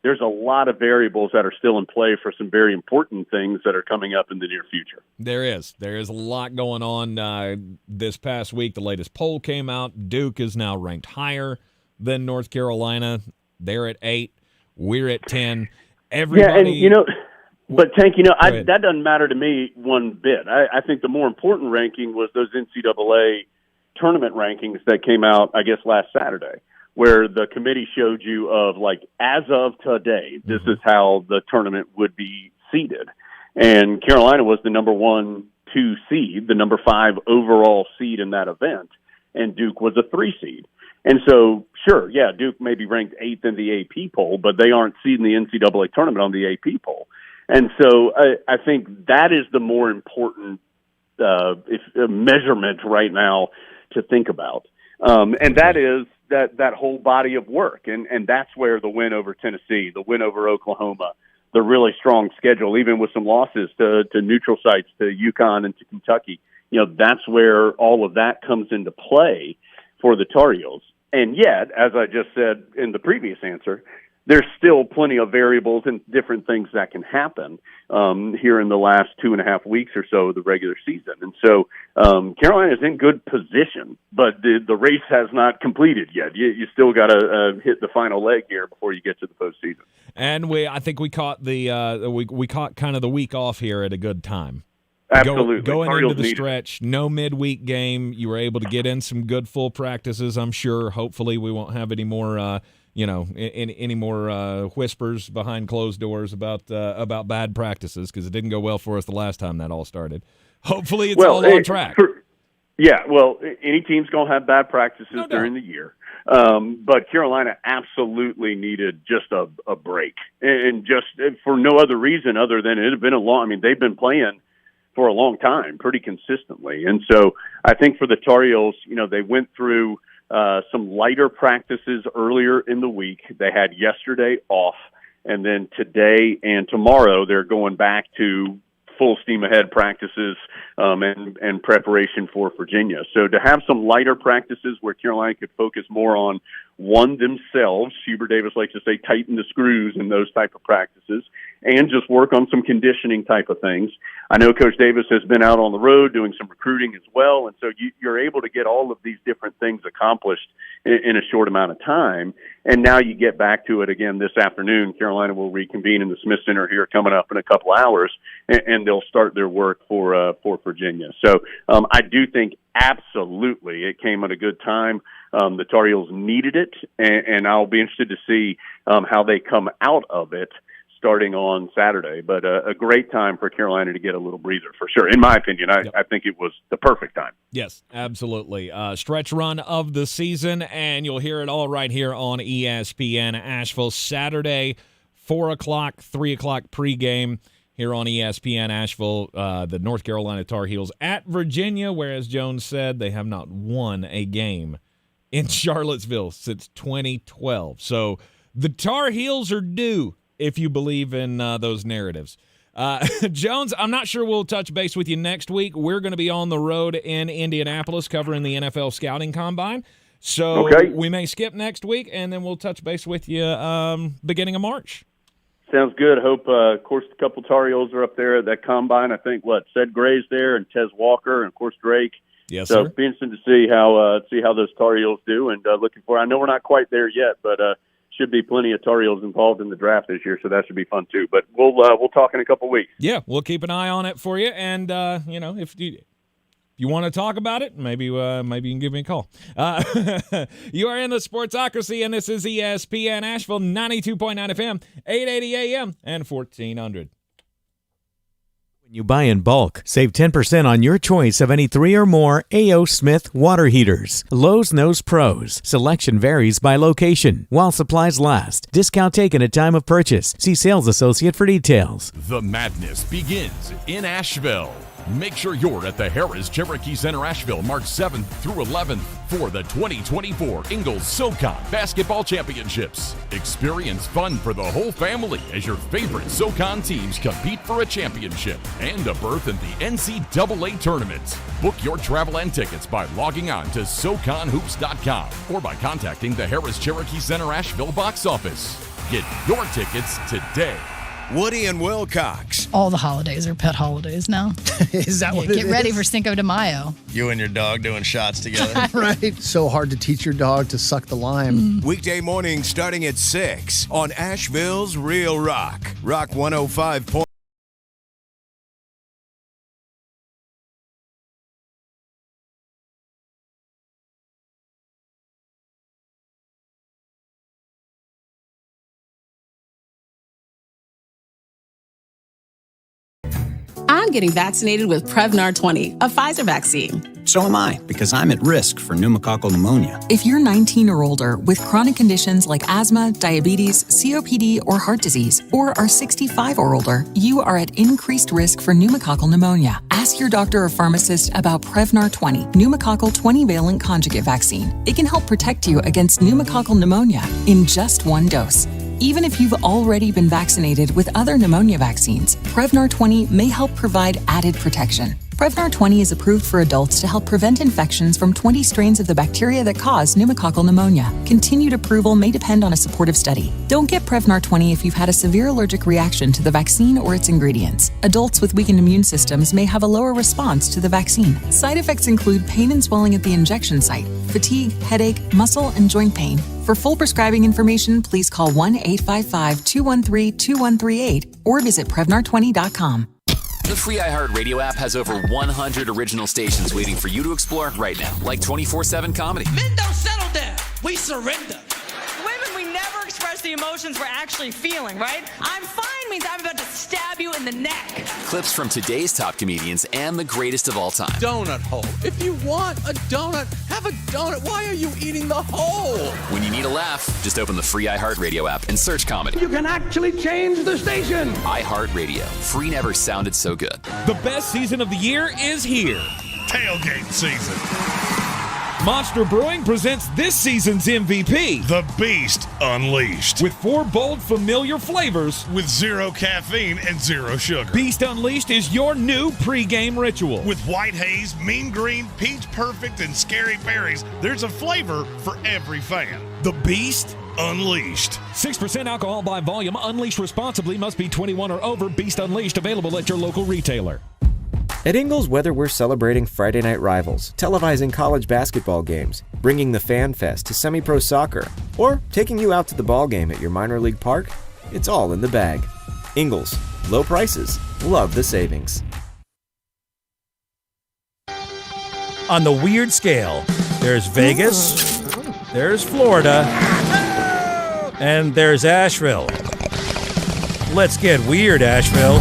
there's a lot of variables that are still in play for some very important things that are coming up in the near future. There is a lot going on this past week. The latest poll came out. Duke is now ranked higher than North Carolina. They're at 8. We're at 10. Everybody. Yeah, and but Tank, that doesn't matter to me one bit. I think the more important ranking was those NCAA tournament rankings that came out, I guess, last Saturday, where the committee showed you of as of today, this is how the tournament would be seeded. And Carolina was the number 1-2 seed, the number 5 overall seed in that event, and Duke was a 3 seed. And so, sure, yeah, Duke may be ranked 8th in the AP poll, but they aren't seeding the NCAA tournament on the AP poll. And so I think that is the more important measurement right now to think about. And that is that whole body of work. And that's where the win over Tennessee, the win over Oklahoma, the really strong schedule, even with some losses to neutral sites, to UConn and to Kentucky, that's where all of that comes into play for the Tar Heels. And yet, as I just said in the previous answer, there's still plenty of variables and different things that can happen here in the last 2.5 weeks or so of the regular season. And so Carolina is in good position, but the race has not completed yet. You still got to hit the final leg here before you get to the postseason. And I think we caught we caught kind of the week off here at a good time. Absolutely. Going into the stretch, no midweek game. You were able to get in some good full practices, I'm sure. Hopefully we won't have any more any more whispers behind closed doors about bad practices, because it didn't go well for us the last time that all started. Hopefully it's all on track. Any team's going to have bad practices during the year. But Carolina absolutely needed just a break, and just for no other reason other than it had been they've been playing for a long time pretty consistently. And so I think for the Tar Heels, they went through some lighter practices earlier in the week. They had yesterday off, and then today and tomorrow they're going back to full steam ahead practices and preparation for Virginia. So to have some lighter practices where Carolina could focus more on one, themselves, Hubert Davis likes to say, tighten the screws in those type of practices, and just work on some conditioning type of things. I know Coach Davis has been out on the road doing some recruiting as well, and so you're able to get all of these different things accomplished in a short amount of time. And now you get back to it again this afternoon. Carolina will reconvene in the Smith Center here coming up in a couple hours, and they'll start their work for Virginia. So I do think absolutely it came at a good time. The Tar Heels needed it, and I'll be interested to see how they come out of it starting on Saturday. But a great time for Carolina to get a little breather for sure. In my opinion, I think it was the perfect time. Yes, absolutely. Stretch run of the season, and you'll hear it all right here on ESPN Asheville. Saturday, 4 o'clock, 3 o'clock pregame here on ESPN Asheville. The North Carolina Tar Heels at Virginia, where, as Jones said, they have not won a game in Charlottesville since 2012. So the Tar Heels are due, if you believe in those narratives. Jones, I'm not sure we'll touch base with you next week. We're going to be on the road in Indianapolis covering the NFL Scouting Combine. So we may skip next week, and then we'll touch base with you beginning of March. Sounds good. Hope, of course, a couple Tar Heels are up there at that Combine. I think, Ced Gray's there, and Tez Walker, and, of course, Drake. Yes, so sir. It'll be interesting to see how those Tar Heels do, and looking for. I know we're not quite there yet, but should be plenty of Tar Heels involved in the draft this year, so that should be fun too. But we'll talk in a couple weeks. Yeah, we'll keep an eye on it for you, and if you want to talk about it, maybe you can give me a call. You are in the Sportsocracy, and this is ESPN Asheville 92.9 FM, 880 AM, and 1400. You buy in bulk, save 10% on your choice of any 3 or more A.O. Smith water heaters. Lowe's knows pros. Selection varies by location. While supplies last, discount taken at time of purchase. See sales associate for details. The madness begins in Asheville. Make sure you're at the Harris Cherokee Center Asheville March 7th through 11th for the 2024 Ingalls SoCon Basketball Championships. Experience fun for the whole family as your favorite SoCon teams compete for a championship and a berth in the NCAA tournament. Book your travel and tickets by logging on to SoConHoops.com or by contacting the Harris Cherokee Center Asheville box office. Get your tickets today. Woody and Wilcox. All the holidays are pet holidays now. Is that what it is? Get ready for Cinco de Mayo. You and your dog doing shots together. Right. So hard to teach your dog to suck the lime. Weekday mornings starting at 6 on Asheville's Real Rock. Rock 105. I'm getting vaccinated with Prevnar 20, a Pfizer vaccine. So am I, because I'm at risk for pneumococcal pneumonia. If you're 19 or older with chronic conditions like asthma, diabetes, COPD, or heart disease, or are 65 or older, you are at increased risk for pneumococcal pneumonia. Ask your doctor or pharmacist about Prevnar 20, pneumococcal 20-valent conjugate vaccine. It can help protect you against pneumococcal pneumonia in just one dose. Even if you've already been vaccinated with other pneumonia vaccines, Prevnar 20 may help provide added protection. Prevnar 20 is approved for adults to help prevent infections from 20 strains of the bacteria that cause pneumococcal pneumonia. Continued approval may depend on a supportive study. Don't get Prevnar 20 if you've had a severe allergic reaction to the vaccine or its ingredients. Adults with weakened immune systems may have a lower response to the vaccine. Side effects include pain and swelling at the injection site, fatigue, headache, muscle, and joint pain. For full prescribing information, please call 1-855-213-2138 or visit Prevnar20.com. The free iHeartRadio app has over 100 original stations waiting for you to explore right now, like 24/7 comedy. Men don't settle down. We surrender. Women, we never express the emotions we're actually feeling, right? I'm fine means I'm about to stab you in the neck. Clips from today's top comedians and the greatest of all time. Donut hole. If you want a donut, have a donut. Why are you eating the hole? When you need a laugh, just open the free iHeartRadio app and search comedy. You can actually change the station. iHeartRadio. Free never sounded so good. The best season of the year is here. Tailgate season. Monster Brewing presents this season's MVP, The Beast Unleashed. with 4 bold, familiar flavors. With 0 caffeine and 0 sugar. Beast Unleashed is your new pregame ritual. With white haze, mean green, peach perfect, and scary berries, there's a flavor for every fan. The Beast Unleashed. 6% alcohol by volume. Unleashed responsibly. Must be 21 or over. Beast Unleashed available at your local retailer. At Ingles, whether we're celebrating Friday night rivals, televising college basketball games, bringing the Fan Fest to semi-pro soccer, or taking you out to the ball game at your minor league park, it's all in the bag. Ingles, low prices, love the savings. On the weird scale, there's Vegas, there's Florida, and there's Asheville. Let's get weird, Asheville.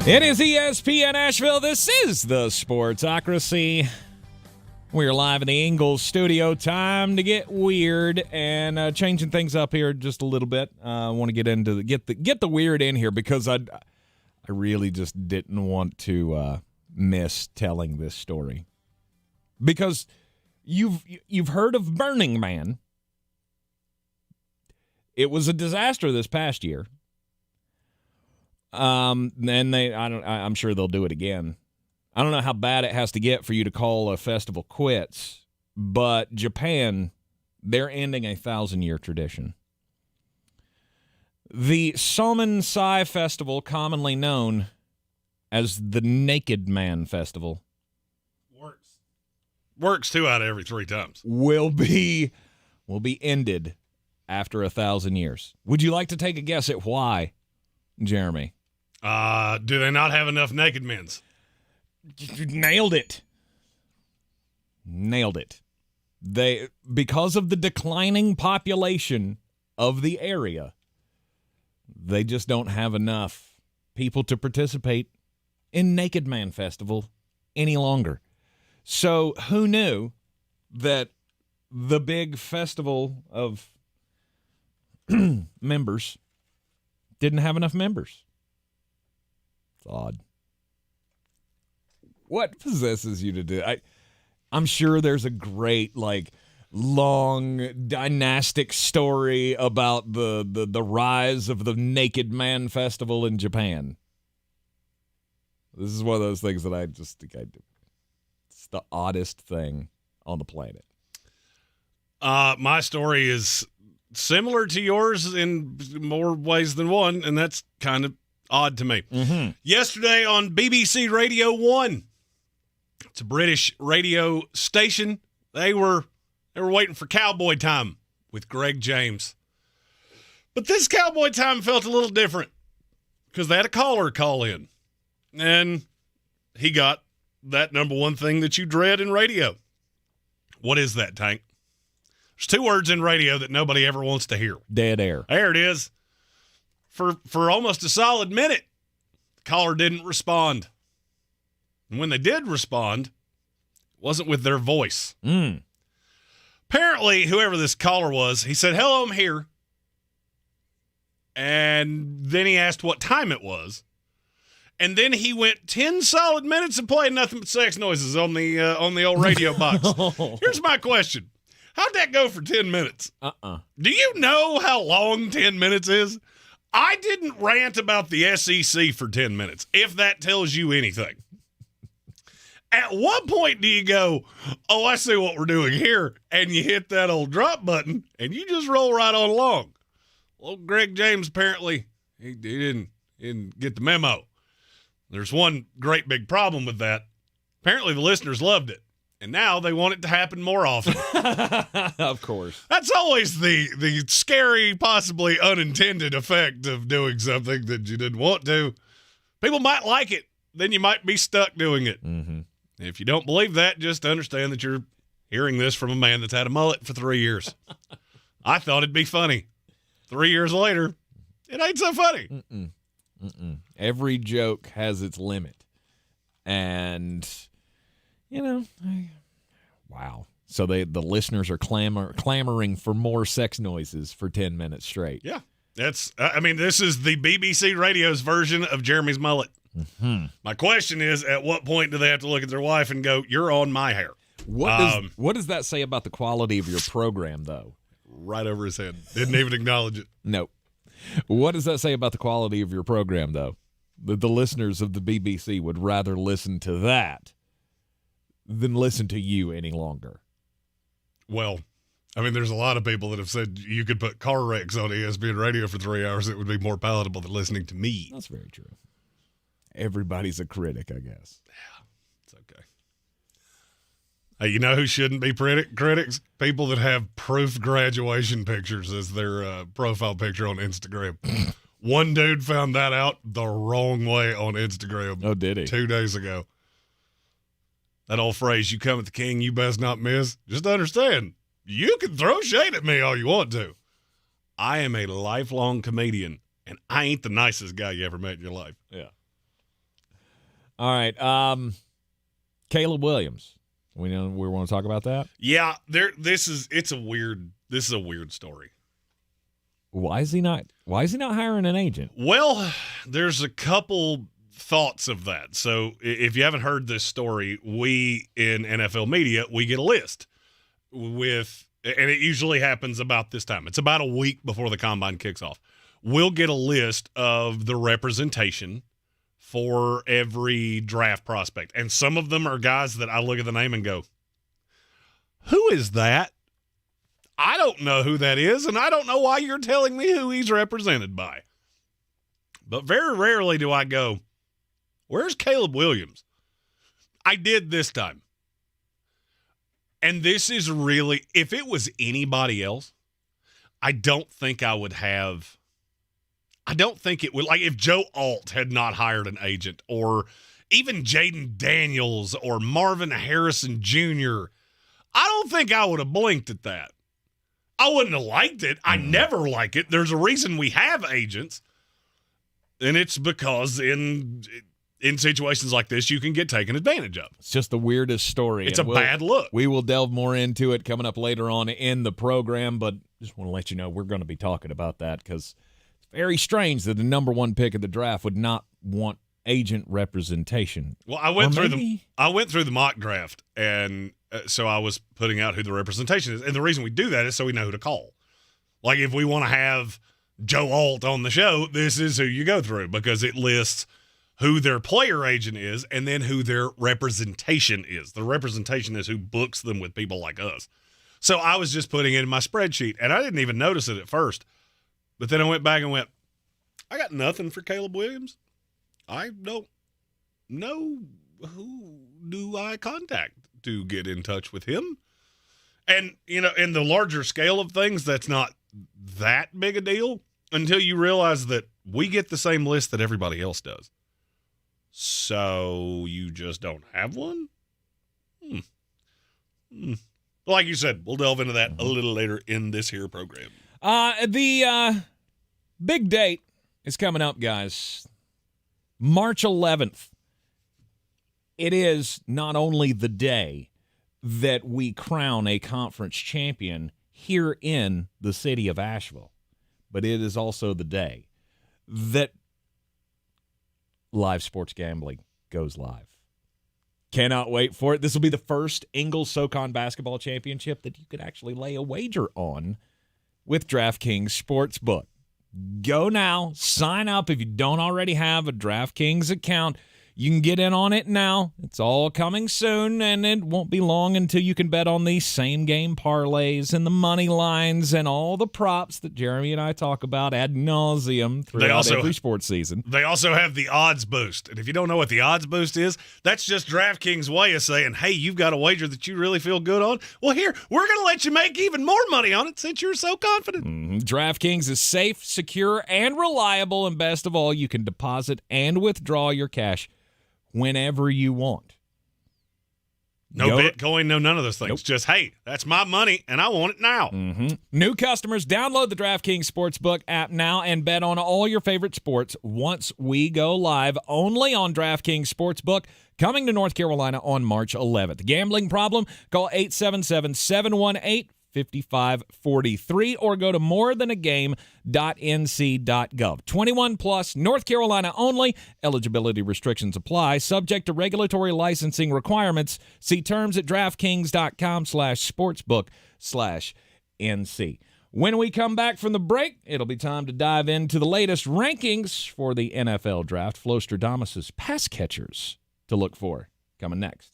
It is ESPN Asheville. This is the Sportsocracy. We're live in the Ingles studio. Time to get weird and changing things up here just a little bit. I want to get into get the weird in here because I really just didn't want to miss telling this story because you've heard of Burning Man. It was a disaster this past year. And I'm sure they'll do it again. I don't know how bad it has to get for you to call a festival quits, but Japan, they're ending a 1,000-year tradition. The Somon-sai Festival, commonly known as the Naked Man Festival, Works 2 out of every 3 times. will be ended after 1,000 years. Would you like to take a guess at why, Jeremy? Do they not have enough naked men's? Nailed it. Because of the declining population of the area, they just don't have enough people to participate in Naked Man Festival any longer. So who knew that the big festival of members didn't have enough members? It's odd. What possesses you to do? I'm sure there's a great, long dynastic story about the rise of the Naked Man Festival in Japan. This is one of those things that I just think I do. It's the oddest thing on the planet. My story is similar to yours in more ways than one, and that's kind of odd to me. Mm-hmm. Yesterday on BBC Radio 1, it's a British radio station. They were waiting for Cowboy Time with Greg James. But this Cowboy Time felt a little different because they had a caller call in. And he got that number one thing that you dread in radio. What is that, Tank? There's 2 words in radio that nobody ever wants to hear. Dead air. There it is. For almost a solid minute, the caller didn't respond. And when they did respond, it wasn't with their voice. Apparently, whoever this caller was, he said, "Hello, I'm here." And then he asked what time it was. And then he went 10 solid minutes of playing nothing but sex noises on the old radio box. Here's my question. How'd that go for 10 minutes? Do you know how long 10 minutes is? I didn't rant about the SEC for 10 minutes, if that tells you anything. At what point do you go, oh, I see what we're doing here, and you hit that old drop button, and you just roll right on along? Well, Greg James, apparently, he didn't get the memo. There's one great big problem with that. Apparently the listeners loved it, and now they want it to happen more often. Of course. That's always the scary, possibly unintended effect of doing something that you didn't want to. People might like it, then you might be stuck doing it. Mm-hmm. If you don't believe that, just understand that you're hearing this from a man that's had a mullet for 3 years. I thought it'd be funny. 3 years later, it ain't so funny. Every joke has its limit. And, wow. So the listeners are clamoring for more sex noises for 10 minutes straight. Yeah. This is the BBC Radio's version of Jeremy's mullet. Mm-hmm. My question is, at what point do they have to look at their wife and go, "You're on my hair"? What does that say about the quality of your program, though? Right over his head. Didn't even acknowledge it. No. What does that say about the quality of your program, though? The listeners of the BBC would rather listen to that than listen to you any longer. Well, I mean, there's a lot of people that have said you could put car wrecks on ESPN radio for 3 hours. It would be more palatable than listening to me. That's very true. Everybody's a critic, I guess. Yeah, it's okay. Hey, you know who shouldn't be critics? People that have proof graduation pictures as their profile picture on Instagram. One dude found that out the wrong way on Instagram. Oh, did he? 2 days ago. That old phrase, "you come at the king, you best not miss." Just understand, you can throw shade at me all you want to. I am a lifelong comedian, and I ain't the nicest guy you ever met in your life. Yeah. All right. Caleb Williams. We want to talk about that? Yeah, this is a weird story. Why is he not hiring an agent? Well, there's a couple thoughts of that. So if you haven't heard this story, we in NFL media, we get a list and it usually happens about this time. It's about a week before the combine kicks off. We'll get a list of the representation for every draft prospect. And some of them are guys that I look at the name and go, who is that? I don't know who that is, and I don't know why you're telling me who he's represented by. But very rarely do I go, where's Caleb Williams? I did this time. And this is really, if it was anybody else, I don't think it would, like if Joe Alt had not hired an agent, or even Jaden Daniels or Marvin Harrison Jr., I don't think I would have blinked at that. I wouldn't have liked it. I never like it. There's a reason we have agents, and it's because in situations like this, you can get taken advantage of. It's just the weirdest story. It's a bad look. We will delve more into it coming up later on in the program, but just want to let you know we're going to be talking about that because it's very strange that the number one pick of the draft would not want agent representation. Well, I went through the mock draft, and so I was putting out who the representation is. And the reason we do that is so we know who to call. Like if we want to have Joe Alt on the show, this is who you go through because it lists who their player agent is and then who their representation is. The representation is who books them with people like us. So I was just putting it in my spreadsheet, and I didn't even notice it at first. But then I went back and went, I got nothing for Caleb Williams. I don't know who do I contact to get in touch with him. And, in the larger scale of things, that's not that big a deal until you realize that we get the same list that everybody else does. So you just don't have one? Like you said, we'll delve into that a little later in this here program. The big date is coming up, guys. March 11th. It is not only the day that we crown a conference champion here in the city of Asheville, but it is also the day that live sports gambling goes live. Cannot wait for it. This will be the first Ingalls SoCon basketball championship that you could actually lay a wager on with DraftKings Sportsbook. Go now. Sign up if you don't already have a DraftKings account. You can get in on it now. It's all coming soon, and it won't be long until you can bet on these same-game parlays and the money lines and all the props that Jeremy and I talk about ad nauseum throughout every sports season. They also have the odds boost. And if you don't know what the odds boost is, that's just DraftKings' way of saying, hey, you've got a wager that you really feel good on. Well, here, we're going to let you make even more money on it since you're so confident. DraftKings is safe, secure, and reliable, and best of all, you can deposit and withdraw your cash whenever you want. No Bitcoin, no none of those things. Nope. Just, hey, that's my money, and I want it now. New customers, download the DraftKings Sportsbook app now and bet on all your favorite sports once we go live, only on DraftKings Sportsbook, coming to North Carolina on March 11th. Gambling problem? Call 877-718-5000. 5543, or go to morethanagame.nc.gov. 21 plus, North Carolina only. Eligibility restrictions apply. Subject to regulatory licensing requirements. See terms at DraftKings.com/sportsbook/NC. When we come back from the break, it'll be time to dive into the latest rankings for the NFL draft. Flostradamus's pass catchers to look for. Coming next.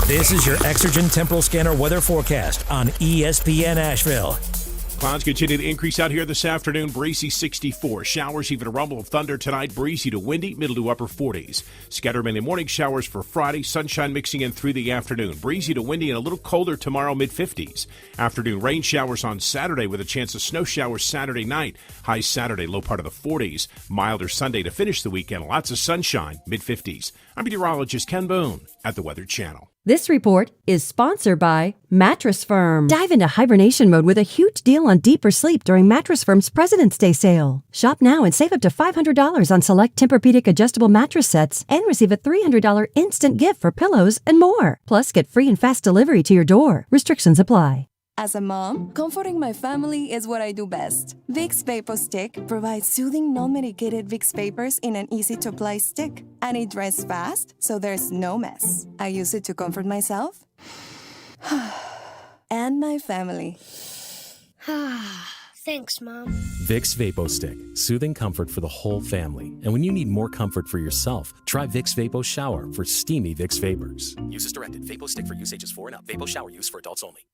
This is your Exergen Temporal Scanner weather forecast on ESPN Asheville. Clouds continue to increase out here this afternoon. Breezy 64. Showers, even a rumble of thunder tonight. Breezy to windy, middle to upper 40s. Scattered mainly morning showers for Friday. Sunshine mixing in through the afternoon. Breezy to windy and a little colder tomorrow, mid-50s. Afternoon rain showers on Saturday with a chance of snow showers Saturday night. High Saturday, low part of the 40s. Milder Sunday to finish the weekend. Lots of sunshine, mid-50s. I'm meteorologist Ken Boone at the Weather Channel. This report is sponsored by Mattress Firm. Dive into hibernation mode with a huge deal on deeper sleep during Mattress Firm's President's Day sale. Shop now and save up to $500 on select Tempur-Pedic adjustable mattress sets and receive a $300 instant gift for pillows and more. Plus, get free and fast delivery to your door. Restrictions apply. As a mom, comforting my family is what I do best. Vicks Vapor Stick provides soothing, non-medicated Vicks vapors in an easy-to-apply stick. And it dries fast, so there's no mess. I use it to comfort myself and my family. Thanks, Mom. Vicks Vapo Stick. Soothing comfort for the whole family. And when you need more comfort for yourself, try Vicks Vapo Shower for steamy Vicks Vapors. Use as directed. Vapo Stick for use ages 4 and up. Vapo Shower use for adults only.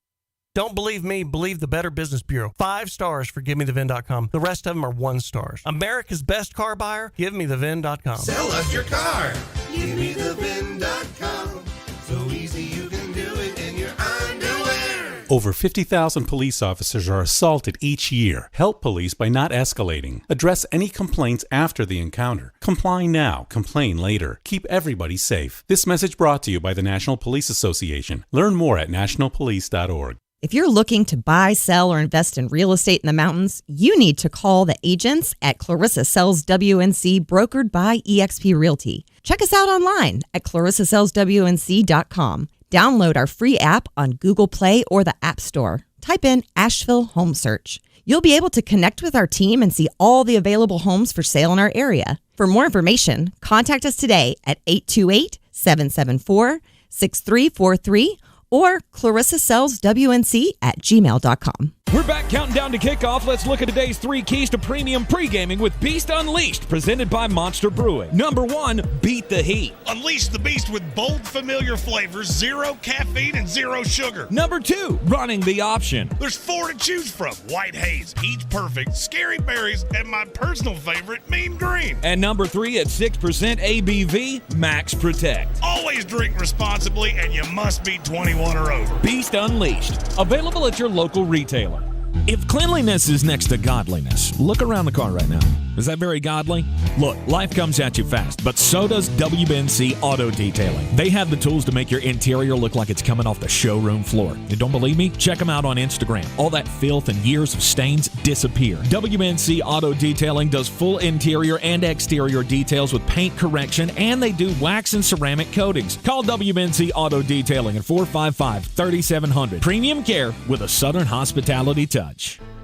Don't believe me, believe the Better Business Bureau. 5 stars for GiveMeTheVin.com. The rest of them are 1 star. America's best car buyer, GiveMeTheVin.com. Sell us your car. GiveMeTheVin.com. So easy you can do it in your underwear. Over 50,000 police officers are assaulted each year. Help police by not escalating. Address any complaints after the encounter. Comply now, complain later. Keep everybody safe. This message brought to you by the National Police Association. Learn more at nationalpolice.org. If you're looking to buy, sell, or invest in real estate in the mountains, you need to call the agents at Clarissa Sells WNC, brokered by eXp Realty. Check us out online at clarissasellswnc.com. Download our free app on Google Play or the App Store. Type in Asheville Home Search. You'll be able to connect with our team and see all the available homes for sale in our area. For more information, contact us today at 828-774-6343 or clarissasellswnc@gmail.com. We're back counting down to kickoff. Let's look at today's 3 keys to premium pre-gaming with Beast Unleashed, presented by Monster Brewing. Number 1, beat the heat. Unleash the beast with bold, familiar flavors, 0 caffeine, and 0 sugar. Number 2, running the option. There's 4 to choose from: White Haze, Peach Perfect, Scary Berries, and my personal favorite, Mean Green. And number 3, at 6% ABV, Max Protect. Always drink responsibly, and you must be 21 or over. Beast Unleashed, available at your local retailer. If cleanliness is next to godliness, look around the car right now. Is that very godly? Look, life comes at you fast, but so does WNC Auto Detailing. They have the tools to make your interior look like it's coming off the showroom floor. You don't believe me? Check them out on Instagram. All that filth and years of stains disappear. WNC Auto Detailing does full interior and exterior details with paint correction, and they do wax and ceramic coatings. Call WNC Auto Detailing at 455-3700. Premium care with a Southern hospitality touch.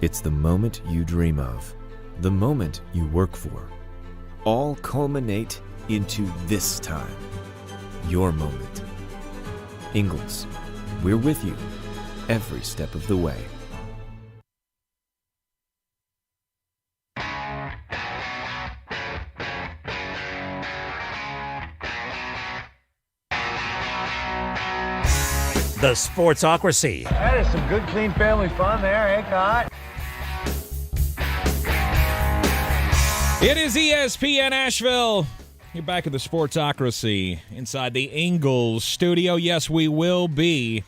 It's the moment you dream of, the moment you work for. All culminate into this time, your moment. Ingalls, we're with you every step of the way. The Sportsocracy. That is some good, clean family fun there, eh, Cot? It is ESPN Asheville. You're back at the Sportsocracy inside the Ingalls studio. Yes, we will be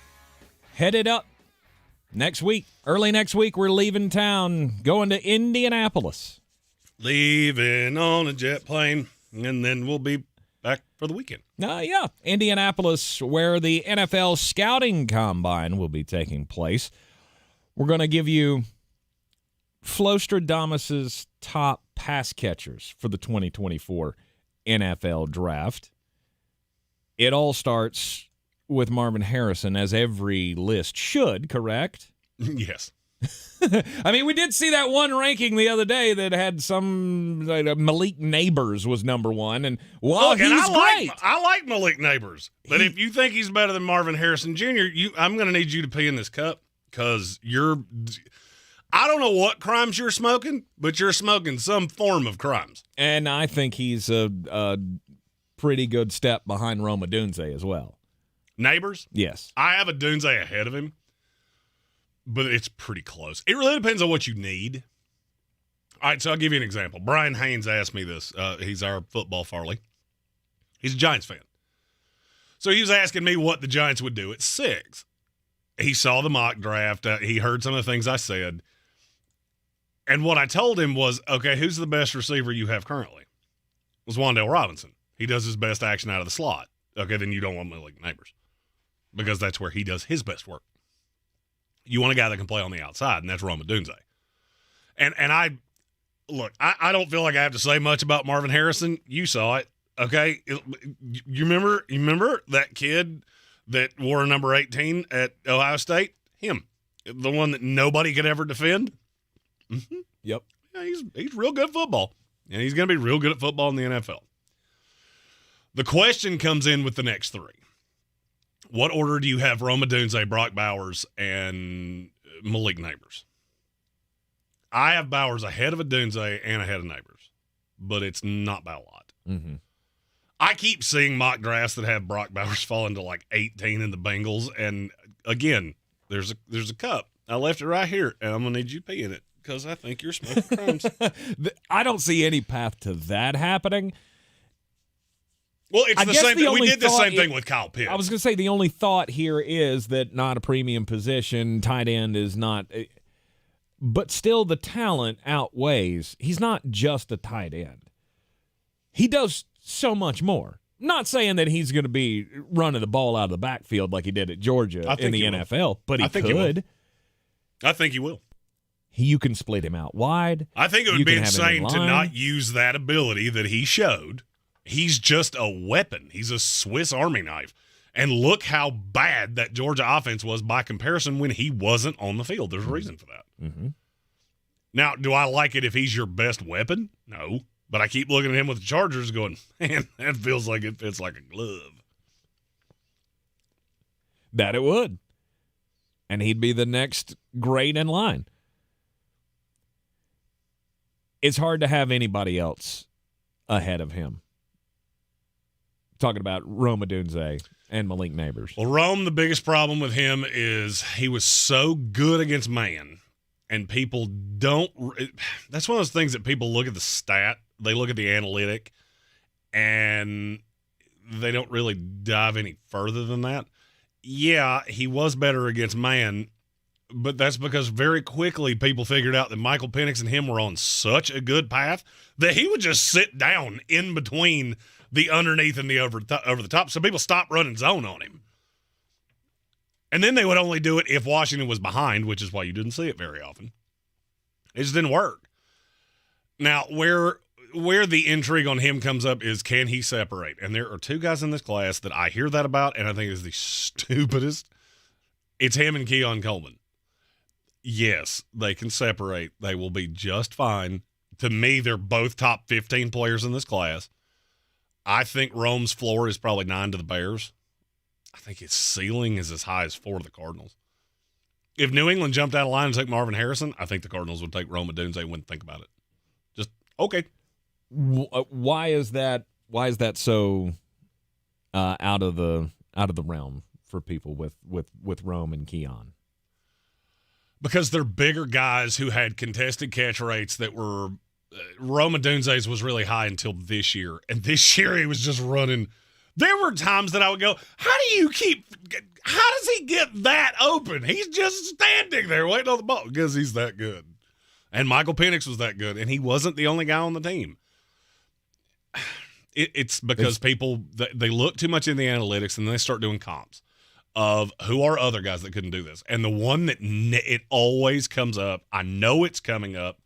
headed up next week. Early next week, we're leaving town, going to Indianapolis. Leaving on a jet plane, and then we'll be back for the weekend. Yeah, Indianapolis, where the NFL Scouting Combine will be taking place. We're going to give you Flostradamus's top pass catchers for the 2024 NFL Draft. It all starts with Marvin Harrison, as every list should, correct? Yes. I mean, we did see that one ranking the other day that had some Malik Neighbors was number one, and he's great. I like Malik Neighbors, but if you think he's better than Marvin Harrison Jr., I'm going to need you to pee in this cup because I don't know what crimes you're smoking, but you're smoking some form of crimes. And I think he's a pretty good step behind Rome Odunze as well. Neighbors? Yes. I have a Odunze ahead of him, but it's pretty close. It really depends on what you need. All right, so I'll give you an example. Brian Haynes asked me this. He's our football Farley. He's a Giants fan. So he was asking me what the Giants would do at 6. He saw the mock draft. He heard some of the things I said. And what I told him was, okay, who's the best receiver you have currently? It was Wan'Dale Robinson. He does his best action out of the slot. Okay, then you don't want Malik Neighbors because that's where he does his best work. You want a guy that can play on the outside, and that's Rome Odunze. And I don't feel like I have to say much about Marvin Harrison. You saw it, okay? You remember that kid that wore number 18 at Ohio State? Him, the one that nobody could ever defend. Mm-hmm. Yep. Yeah, he's real good at football, and he's going to be real good at football in the NFL. The question comes in with the next 3. What order do you have Rome Odunze, Brock Bowers, and Malik Neighbors? I have Bowers ahead of Odunze and ahead of Neighbors, but it's not by a lot. Mm-hmm. I keep seeing mock drafts that have Brock Bowers falling to like 18 in the Bengals, and again, there's a cup. I left it right here, and I'm going to need you to pee in it because I think you're smoking crumbs. I don't see any path to that happening. Well, it's the same thing. We did the same thing with Kyle Pitts. I was going to say the only thought here is that not a premium position, tight end is not, but still the talent outweighs. He's not just a tight end. He does so much more. Not saying that he's going to be running the ball out of the backfield like he did at Georgia in the NFL, but he could. I think he will. You can split him out wide. I think it would be insane to not use that ability that he showed. He's just a weapon. He's a Swiss Army knife. And look how bad that Georgia offense was by comparison when he wasn't on the field. There's a reason for that. Mm-hmm. Now, do I like it if he's your best weapon? No. But I keep looking at him with the Chargers going, man, that feels like it fits like a glove. That it would. And he'd be the next great in line. It's hard to have anybody else ahead of him. Talking about Rome Odunze and Malik Neighbors. Well, Rome, the biggest problem with him is he was so good against man, and people don't – that's one of those things that people look at the stat, they look at the analytic, and they don't really dive any further than that. Yeah, he was better against man, but that's because very quickly people figured out that Michael Penix and him were on such a good path that he would just sit down in between – the underneath and the over the top. So people stopped running zone on him. And then they would only do it if Washington was behind, which is why you didn't see it very often. It just didn't work. Now, where the intrigue on him comes up is, can he separate? And there are 2 guys in this class that I hear that about, and I think is the stupidest. It's him and Keon Coleman. Yes, they can separate. They will be just fine. To me, they're both top 15 players in this class. I think Rome's floor is probably 9 to the Bears. I think his ceiling is as high as 4 to the Cardinals. If New England jumped out of line and took Marvin Harrison, I think the Cardinals would take Rome Odunze and wouldn't think about it. Just, okay. Why is that so out of the realm for people with Rome and Keon? Because they're bigger guys who had contested catch rates that were Rome Odunze's was really high until this year. And this year he was just running. There were times that I would go, how does he get that open? He's just standing there waiting on the ball because he's that good. And Michael Penix was that good, and he wasn't the only guy on the team. It's because people, they look too much in the analytics, and then they start doing comps of who are other guys that couldn't do this. And the one that it always comes up, I know it's coming up,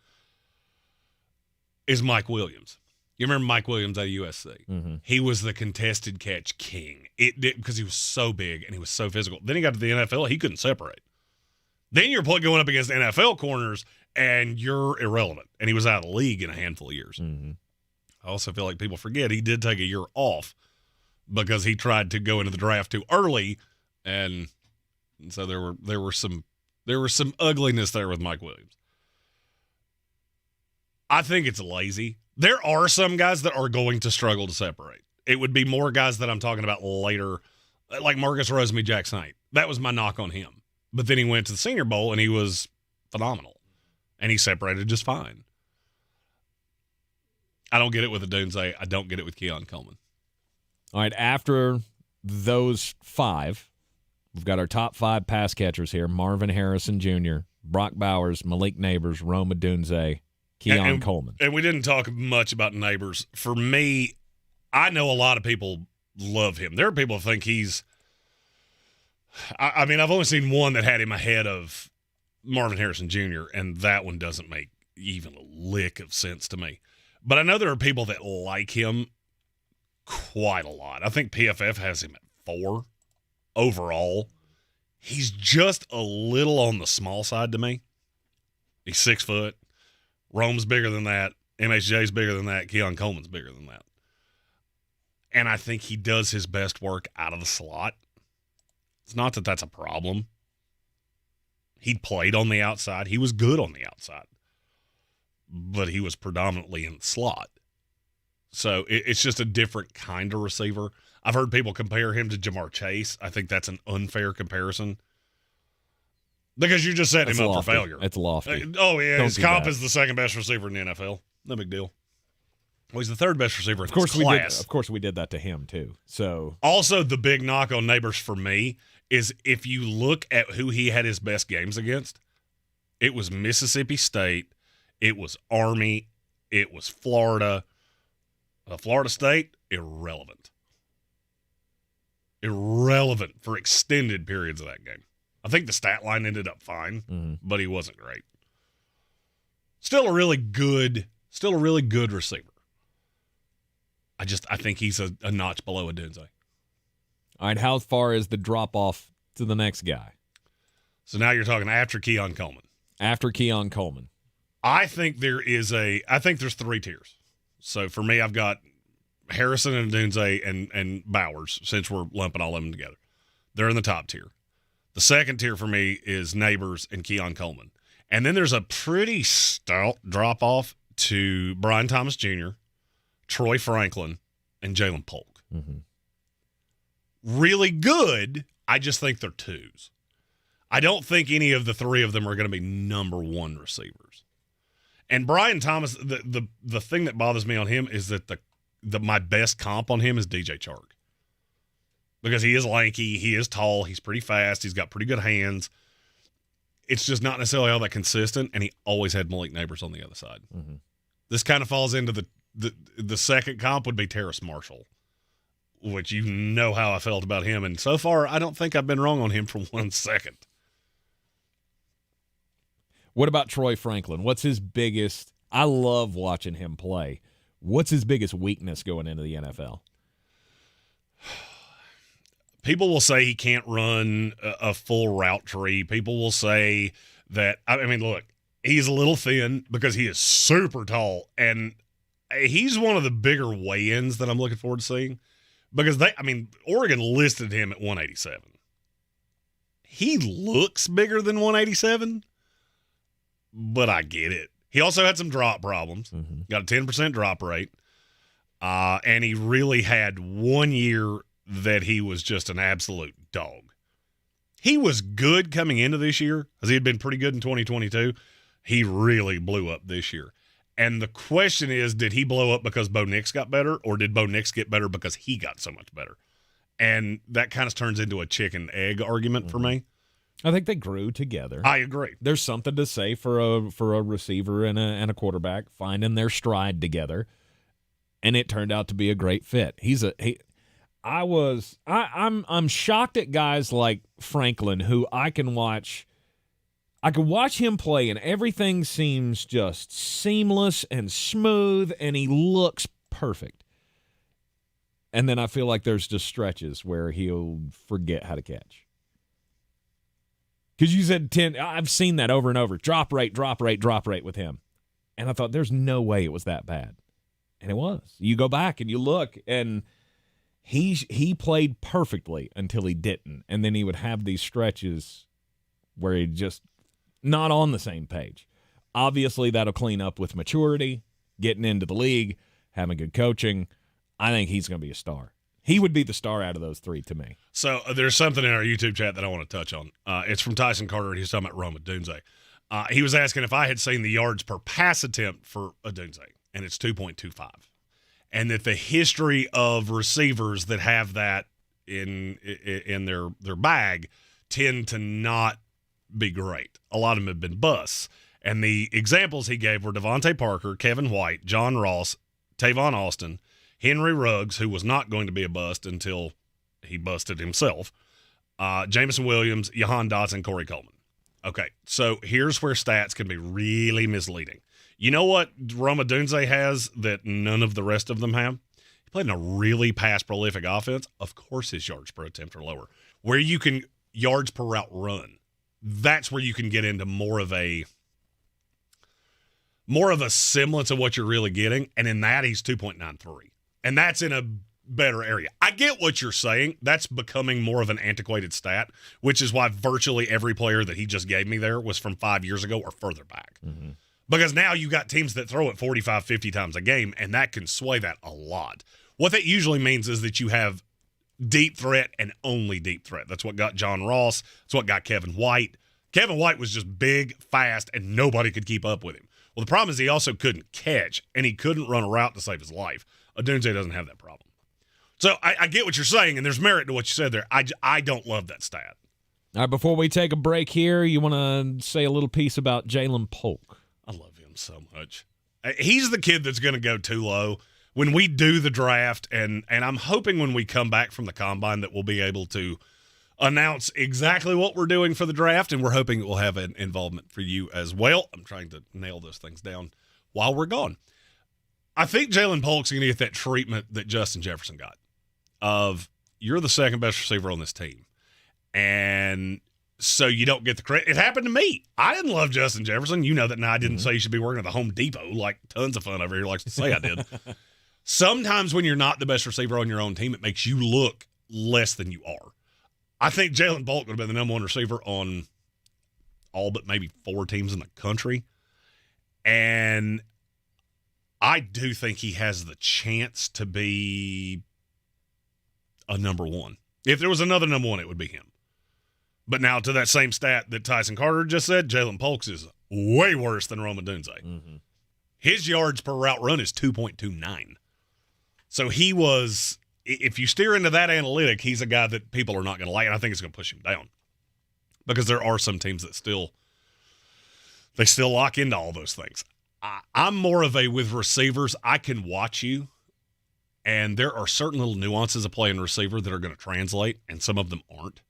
is Mike Williams. You remember Mike Williams at USC? Mm-hmm. He was the contested catch king. Because he was so big and he was so physical. Then he got to the NFL, he couldn't separate. Then you're going up against NFL corners, and you're irrelevant. And he was out of the league in a handful of years. Mm-hmm. I also feel like people forget he did take a year off because he tried to go into the draft too early, and so there were some ugliness there with Mike Williams. I think it's lazy. There are some guys that are going to struggle to separate. It would be more guys that I'm talking about later, like Marcus Rosemy-Jack Saint. That was my knock on him. But then he went to the Senior Bowl, and he was phenomenal. And he separated just fine. I don't get it with Odunze. I don't get it with Keon Coleman. All right, after those 5, we've got our top 5 pass catchers here. Marvin Harrison Jr., Brock Bowers, Malik Neighbors, Rome Odunze, Keon Coleman. And we didn't talk much about Neighbors. For me, I know a lot of people love him. There are people who think he's – I mean, I've only seen one that had him ahead of Marvin Harrison Jr., and that one doesn't make even a lick of sense to me. But I know there are people that like him quite a lot. I think PFF has him at 4 overall. He's just a little on the small side to me. He's 6 foot. Rome's bigger than that. MHJ's bigger than that. Keon Coleman's bigger than that. And I think he does his best work out of the slot. It's not that that's a problem. He played on the outside. He was good on the outside. But he was predominantly in the slot. So it's just a different kind of receiver. I've heard people compare him to Jamar Chase. I think that's an unfair comparison. Because you just set him up for failure. It's lofty. Oh, yeah. His comp is the second best receiver in the NFL. No big deal. Well, he's the third best receiver in his class. Of course, we did that to him, too. So also, the big knock on Neighbors for me is if you look at who he had his best games against, it was Mississippi State, it was Army, it was Florida. Florida State, irrelevant. Irrelevant for extended periods of that game. I think the stat line ended up fine, but he wasn't great. Still a really good receiver. I think he's a notch below Odunze. All right, how far is the drop-off to the next guy? So now you're talking after Keon Coleman. After Keon Coleman. I think there's 3 tiers. So for me, I've got Harrison and Odunze and Bowers, since we're lumping all of them together. They're in the top tier. The second tier for me is Neighbors and Keon Coleman. And then there's a pretty stout drop-off to Brian Thomas Jr., Troy Franklin, and Jalen Polk. Mm-hmm. Really good. I just think they're 2s. I don't think any of the 3 of them are going to be number 1 receivers. And Brian Thomas, the thing that bothers me on him is that my best comp on him is DJ Chark. Because he is lanky, he is tall, he's pretty fast, he's got pretty good hands. It's just not necessarily all that consistent, and he always had Malik Neighbors on the other side. Mm-hmm. This kind of falls into the second comp would be Terrace Marshall, which you know how I felt about him, and so far I don't think I've been wrong on him for 1 second. What about Troy Franklin? What's his biggest – I love watching him play. What's his biggest weakness going into the NFL? People will say he can't run a full route tree. People will say that – I mean, look, he's a little thin because he is super tall, and he's one of the bigger weigh-ins that I'm looking forward to seeing because Oregon listed him at 187. He looks bigger than 187, but I get it. He also had some drop problems. Mm-hmm. Got a 10% drop rate, and he really had 1 year that he was just an absolute dog. He was good coming into this year because he had been pretty good in 2022. He really blew up this year. And the question is, did he blow up because Bo Nix got better, or did Bo Nix get better because he got so much better? And that kind of turns into a chicken-egg argument for me. I think they grew together. I agree. There's something to say for a receiver and a quarterback finding their stride together, and it turned out to be a great fit. I'm shocked at guys like Franklin who I can watch him play and everything seems just seamless and smooth and he looks perfect. And then I feel like there's just stretches where he'll forget how to catch. Because you said 10, I've seen that over and over. Drop rate with him. And I thought, there's no way it was that bad. And it was. You go back and you look, and he played perfectly until he didn't. And then he would have these stretches where he just not on the same page. Obviously, that'll clean up with maturity, getting into the league, having good coaching. I think he's going to be a star. He would be the star out of those three to me. So there's something in our YouTube chat that I want to touch on. It's from Tyson Carter, and he's talking about Rome Odunze. He was asking if I had seen the yards per pass attempt for Odunze, and it's 2.25. And that the history of receivers that have that in their bag tend to not be great. A lot of them have been busts. And the examples he gave were Devontae Parker, Kevin White, John Ross, Tavon Austin, Henry Ruggs, who was not going to be a bust until he busted himself, Jameson Williams, Jahan Dotson, Corey Coleman. Okay, so here's where stats can be really misleading. You know what Rome Odunze has that none of the rest of them have? He played in a really pass-prolific offense. Of course his yards per attempt are lower. Where you can yards per route run, that's where you can get into more of a semblance of what you're really getting, and in that he's 2.93. And that's in a better area. I get what you're saying. That's becoming more of an antiquated stat, which is why virtually every player that he just gave me there was from 5 years ago or further back. Mm-hmm. Because now you got teams that throw it 45, 50 times a game, and that can sway that a lot. What that usually means is that you have deep threat and only deep threat. That's what got John Ross. That's what got Kevin White. Kevin White was just big, fast, and nobody could keep up with him. Well, the problem is he also couldn't catch, and he couldn't run a route to save his life. Odunze doesn't have that problem. So I get what you're saying, and there's merit to what you said there. I don't love that stat. All right, before we take a break here, you want to say a little piece about Jalen Polk. I love him so much. He's the kid that's going to go too low. When we do the draft, and I'm hoping when we come back from the combine that we'll be able to announce exactly what we're doing for the draft, and we're hoping it will have an involvement for you as well. I'm trying to nail those things down while we're gone. I think Jalen Polk's going to get that treatment that Justin Jefferson got of you're the second best receiver on this team. And so you don't get the credit. It happened to me. I didn't love Justin Jefferson. You know that now I didn't say you should be working at the Home Depot like tons of fun over here likes to say I did. Sometimes when you're not the best receiver on your own team, it makes you look less than you are. I think Jalen Polk would have been the number one receiver on all but maybe 4 teams in the country. And I do think he has the chance to be a number one. If there was another number one, it would be him. But now to that same stat that Tyson Carter just said, Jalen Polk's is way worse than Rome Odunze. Mm-hmm. His yards per route run is 2.29. So he was, if you steer into that analytic, he's a guy that people are not going to like, and I think it's going to push him down. Because there are some teams that still lock into all those things. I'm more of a, with receivers, I can watch you, and there are certain little nuances of playing receiver that are going to translate, and some of them aren't.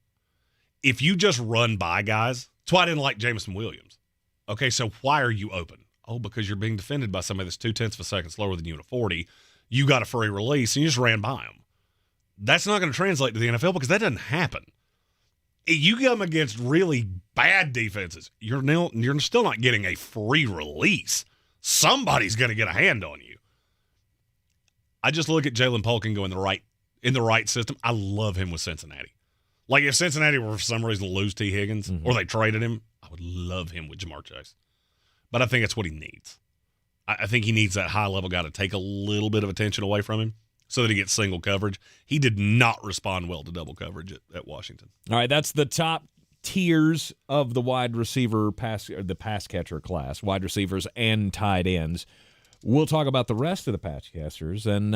If you just run by guys, that's why I didn't like Jameson Williams. Okay, so why are you open? Oh, because you're being defended by somebody that's 0.2 of a second slower than you in a 40. You got a free release, and you just ran by him. That's not going to translate to the NFL because that doesn't happen. You come against really bad defenses, you're still not getting a free release. Somebody's going to get a hand on you. I just look at Jalen Polk and go in the right system. I love him with Cincinnati. Like if Cincinnati were for some reason to lose T. Higgins or they traded him, I would love him with Jamar Chase. But I think that's what he needs. I think he needs that high-level guy to take a little bit of attention away from him so that he gets single coverage. He did not respond well to double coverage at Washington. All right, that's the top tiers of the wide receiver the pass catcher class, wide receivers and tight ends. We'll talk about the rest of the pass catchers, and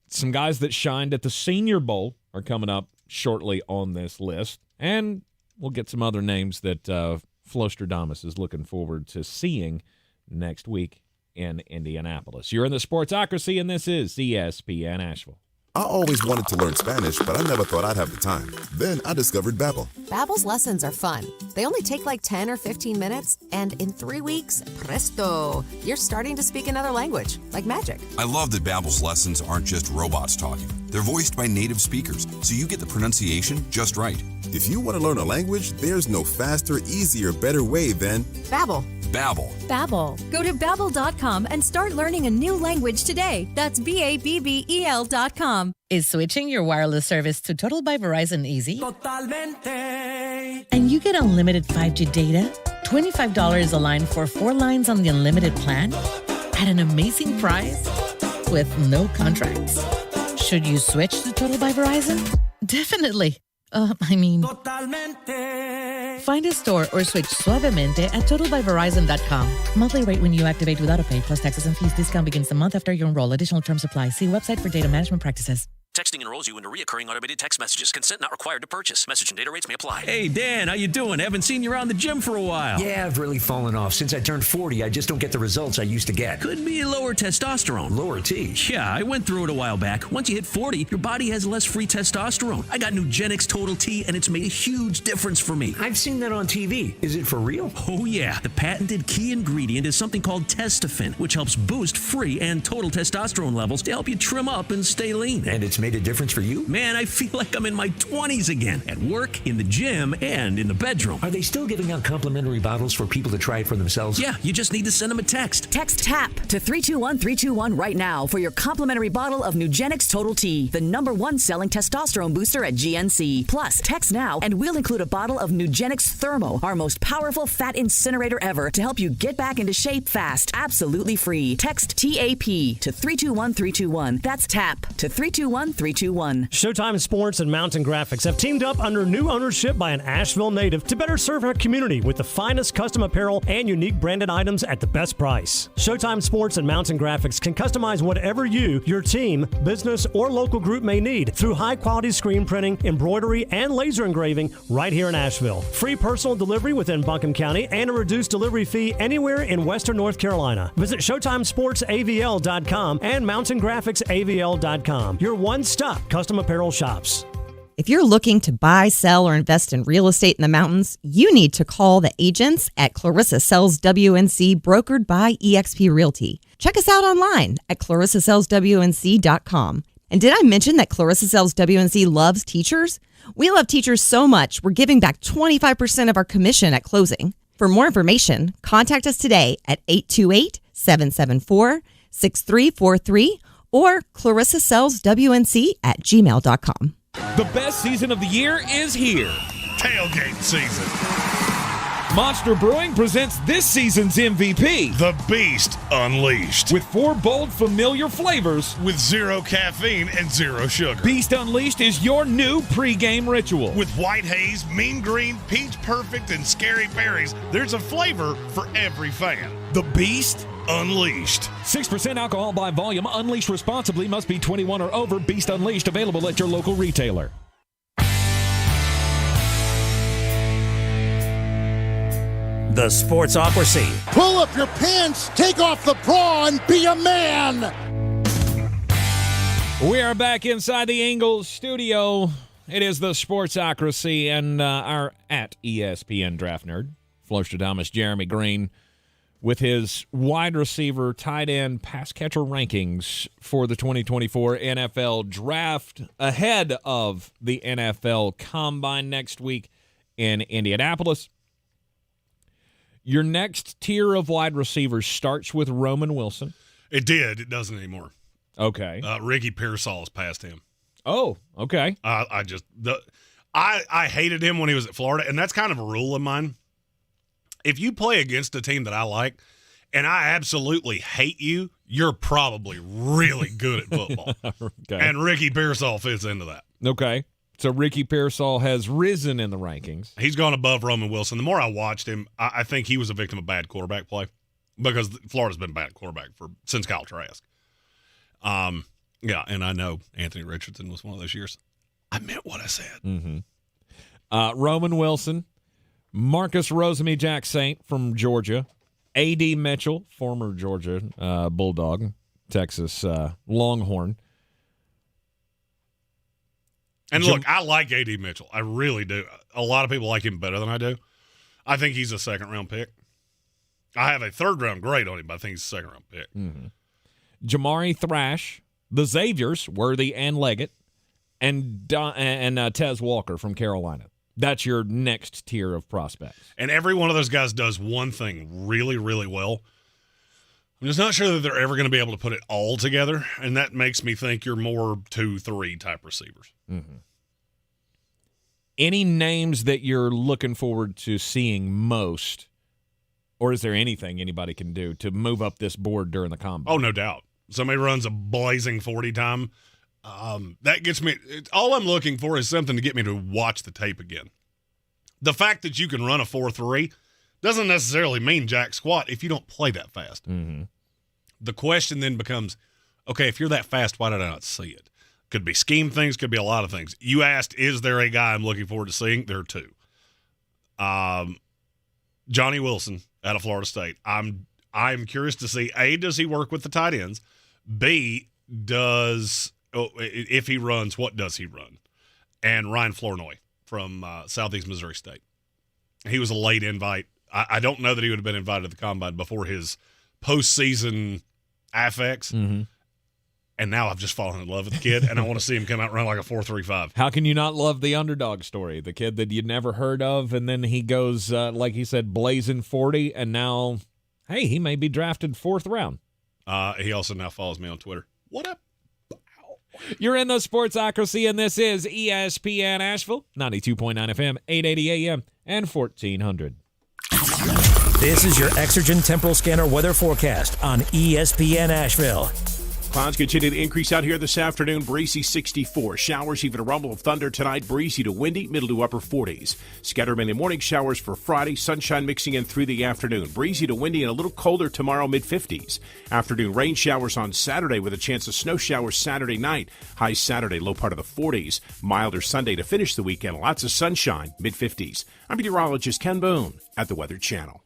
some guys that shined at the Senior Bowl are coming up shortly on this list, and we'll get some other names that Flostradamus is looking forward to seeing next week in Indianapolis. You're in the Sportsocracy, and this is ESPN Asheville. I always wanted to learn Spanish, but I never thought I'd have the time. Then I discovered Babbel. Babbel's lessons are fun. They only take like 10 or 15 minutes, and in 3 weeks, presto, you're starting to speak another language, like magic. I love that Babbel's lessons aren't just robots talking. They're voiced by native speakers, so you get the pronunciation just right. If you want to learn a language, there's no faster, easier, better way than Babbel. Babbel. Babbel. Go to Babbel.com and start learning a new language today. That's BABBEL.com. Is switching your wireless service to Total by Verizon easy? Totalmente. And you get unlimited 5G data, $25 a line for 4 lines on the unlimited plan at an amazing price with no contracts. Should you switch to Total by Verizon? Definitely. Totalmente. Find a store or switch suavemente at totalbyverizon.com. Monthly rate when you activate without a pay plus taxes and fees. Discount begins the month after you enroll. Additional terms apply. See website for data management practices. Texting enrolls you into recurring automated text messages. Consent not required to purchase. Message and data rates may apply. Hey, Dan, how you doing? Haven't seen you around the gym for a while. Yeah, I've really fallen off. Since I turned 40, I just don't get the results I used to get. Could be lower testosterone. Lower T? Yeah, I went through it a while back. Once you hit 40, your body has less free testosterone. I got Nugenix Total T, and it's made a huge difference for me. I've seen that on TV. Is it for real? Oh, yeah. The patented key ingredient is something called Testofen, which helps boost free and total testosterone levels to help you trim up and stay lean. And it's made a difference for you? Man, I feel like I'm in my 20s again, at work, in the gym, and in the bedroom. Are they still giving out complimentary bottles for people to try it for themselves? Yeah, you just need to send them a text. Text TAP to 321-321 right now for your complimentary bottle of Nugenix Total T, the #1 selling testosterone booster at GNC. Plus, text now and we'll include a bottle of Nugenix Thermo, our most powerful fat incinerator ever, to help you get back into shape fast, absolutely free. Text TAP to 321-321. That's TAP to 321-321. Showtime Sports and Mountain Graphics have teamed up under new ownership by an Asheville native to better serve our community with the finest custom apparel and unique branded items at the best price. Showtime Sports and Mountain Graphics can customize whatever you, your team, business, or local group may need through high-quality screen printing, embroidery, and laser engraving right here in Asheville. Free personal delivery within Buncombe County and a reduced delivery fee anywhere in Western North Carolina. Visit ShowtimeSportsAVL.com and MountainGraphicsAVL.com. Your one-stop custom apparel shops. If you're looking to buy, sell, or invest in real estate in the mountains, you need to call the agents at Clarissa Sells WNC, brokered by eXp Realty. Check us out online at ClarissaSellsWNC.com. And did I mention that Clarissa Sells WNC loves teachers? We love teachers so much, we're giving back 25% of our commission at closing. For more information, contact us today at 828-774-6343 or ClarissaSellsWNC@gmail.com. The best season of the year is here. Tailgate season. Monster Brewing presents this season's MVP. The Beast Unleashed. With 4 bold, familiar flavors. With 0 caffeine and 0 sugar. Beast Unleashed is your new pregame ritual. With White Haze, Mean Green, Peach Perfect, and Scary Berries, there's a flavor for every fan. The Beast Unleashed. 6% alcohol by volume. Unleashed responsibly. Must be 21 or over. Beast Unleashed available at your local retailer. The Sportsocracy. Pull up your pants, take off the bra, and be a man. We are back inside the Ingles studio. It is the Sportsocracy and our at ESPN Draft Nerd, Florstradamus Jeremy Greene, with his wide receiver, tight end, pass catcher rankings for the 2024 NFL Draft ahead of the NFL Combine next week in Indianapolis. Your next tier of wide receivers starts with Roman Wilson. It did. It doesn't anymore. Okay. Ricky Pearsall has passed him. Oh, okay. I hated him when he was at Florida, and that's kind of a rule of mine. If you play against a team that I like, and I absolutely hate you, you're probably really good at football. Okay. And Ricky Pearsall fits into that. Okay. So Ricky Pearsall has risen in the rankings. He's gone above Roman Wilson. The more I watched him, I think he was a victim of bad quarterback play because Florida's been bad quarterback since Kyle Trask. Yeah, and I know Anthony Richardson was one of those years. I meant what I said. Mm-hmm. Roman Wilson, Marcus Rosemy-Jack Saint from Georgia, A.D. Mitchell, former Georgia Bulldog, Texas Longhorn, And look, I like A.D. Mitchell. I really do. A lot of people like him better than I do. I think he's a second-round pick. I have a third-round grade on him, but I think he's a second-round pick. Mm-hmm. Jamari Thrash, the Xaviers, Worthy and Leggett, and Tez Walker from Carolina. That's your next tier of prospects. And every one of those guys does one thing really, really well. I'm just not sure that they're ever going to be able to put it all together, and that makes me think you're more 2-3 type receivers. Mm-hmm. Any names that you're looking forward to seeing most, or is there anything anybody can do to move up this board during the combine? Oh, no doubt. Somebody runs a blazing 40 time. That gets me. All I'm looking for is something to get me to watch the tape again. The fact that you can run a 4.3 doesn't necessarily mean jack squat if you don't play that fast. Mm-hmm. The question then becomes, okay, if you're that fast, why did I not see it? Could be scheme things, could be a lot of things. You asked, is there a guy I'm looking forward to seeing? There are two. Johnny Wilson out of Florida State. I'm curious to see, A, does he work with the tight ends? B, if he runs, what does he run? And Ryan Flournoy from Southeast Missouri State. He was a late invite. I don't know that he would have been invited to the combine before his postseason affects. Mm-hmm. And now I've just fallen in love with the kid, and I want to see him come out and run like a 4.35. How can you not love the underdog story? The kid that you'd never heard of, and then he goes, like he said, blazing 40, and now, hey, he may be drafted 4th round. He also now follows me on Twitter. What up? You're in the Sportsocracy, and this is ESPN Asheville, 92.9 FM, 880 AM, and 1400. This is your Exergen Temporal Scanner weather forecast on ESPN Asheville. Clouds continue to increase out here this afternoon. Breezy 64. Showers, even a rumble of thunder tonight. Breezy to windy, middle to upper 40s. Scattered mainly morning showers for Friday. Sunshine mixing in through the afternoon. Breezy to windy and a little colder tomorrow, mid-50s. Afternoon rain showers on Saturday with a chance of snow showers Saturday night. High Saturday, low part of the 40s. Milder Sunday to finish the weekend. Lots of sunshine, mid-50s. I'm meteorologist Ken Boone at the Weather Channel.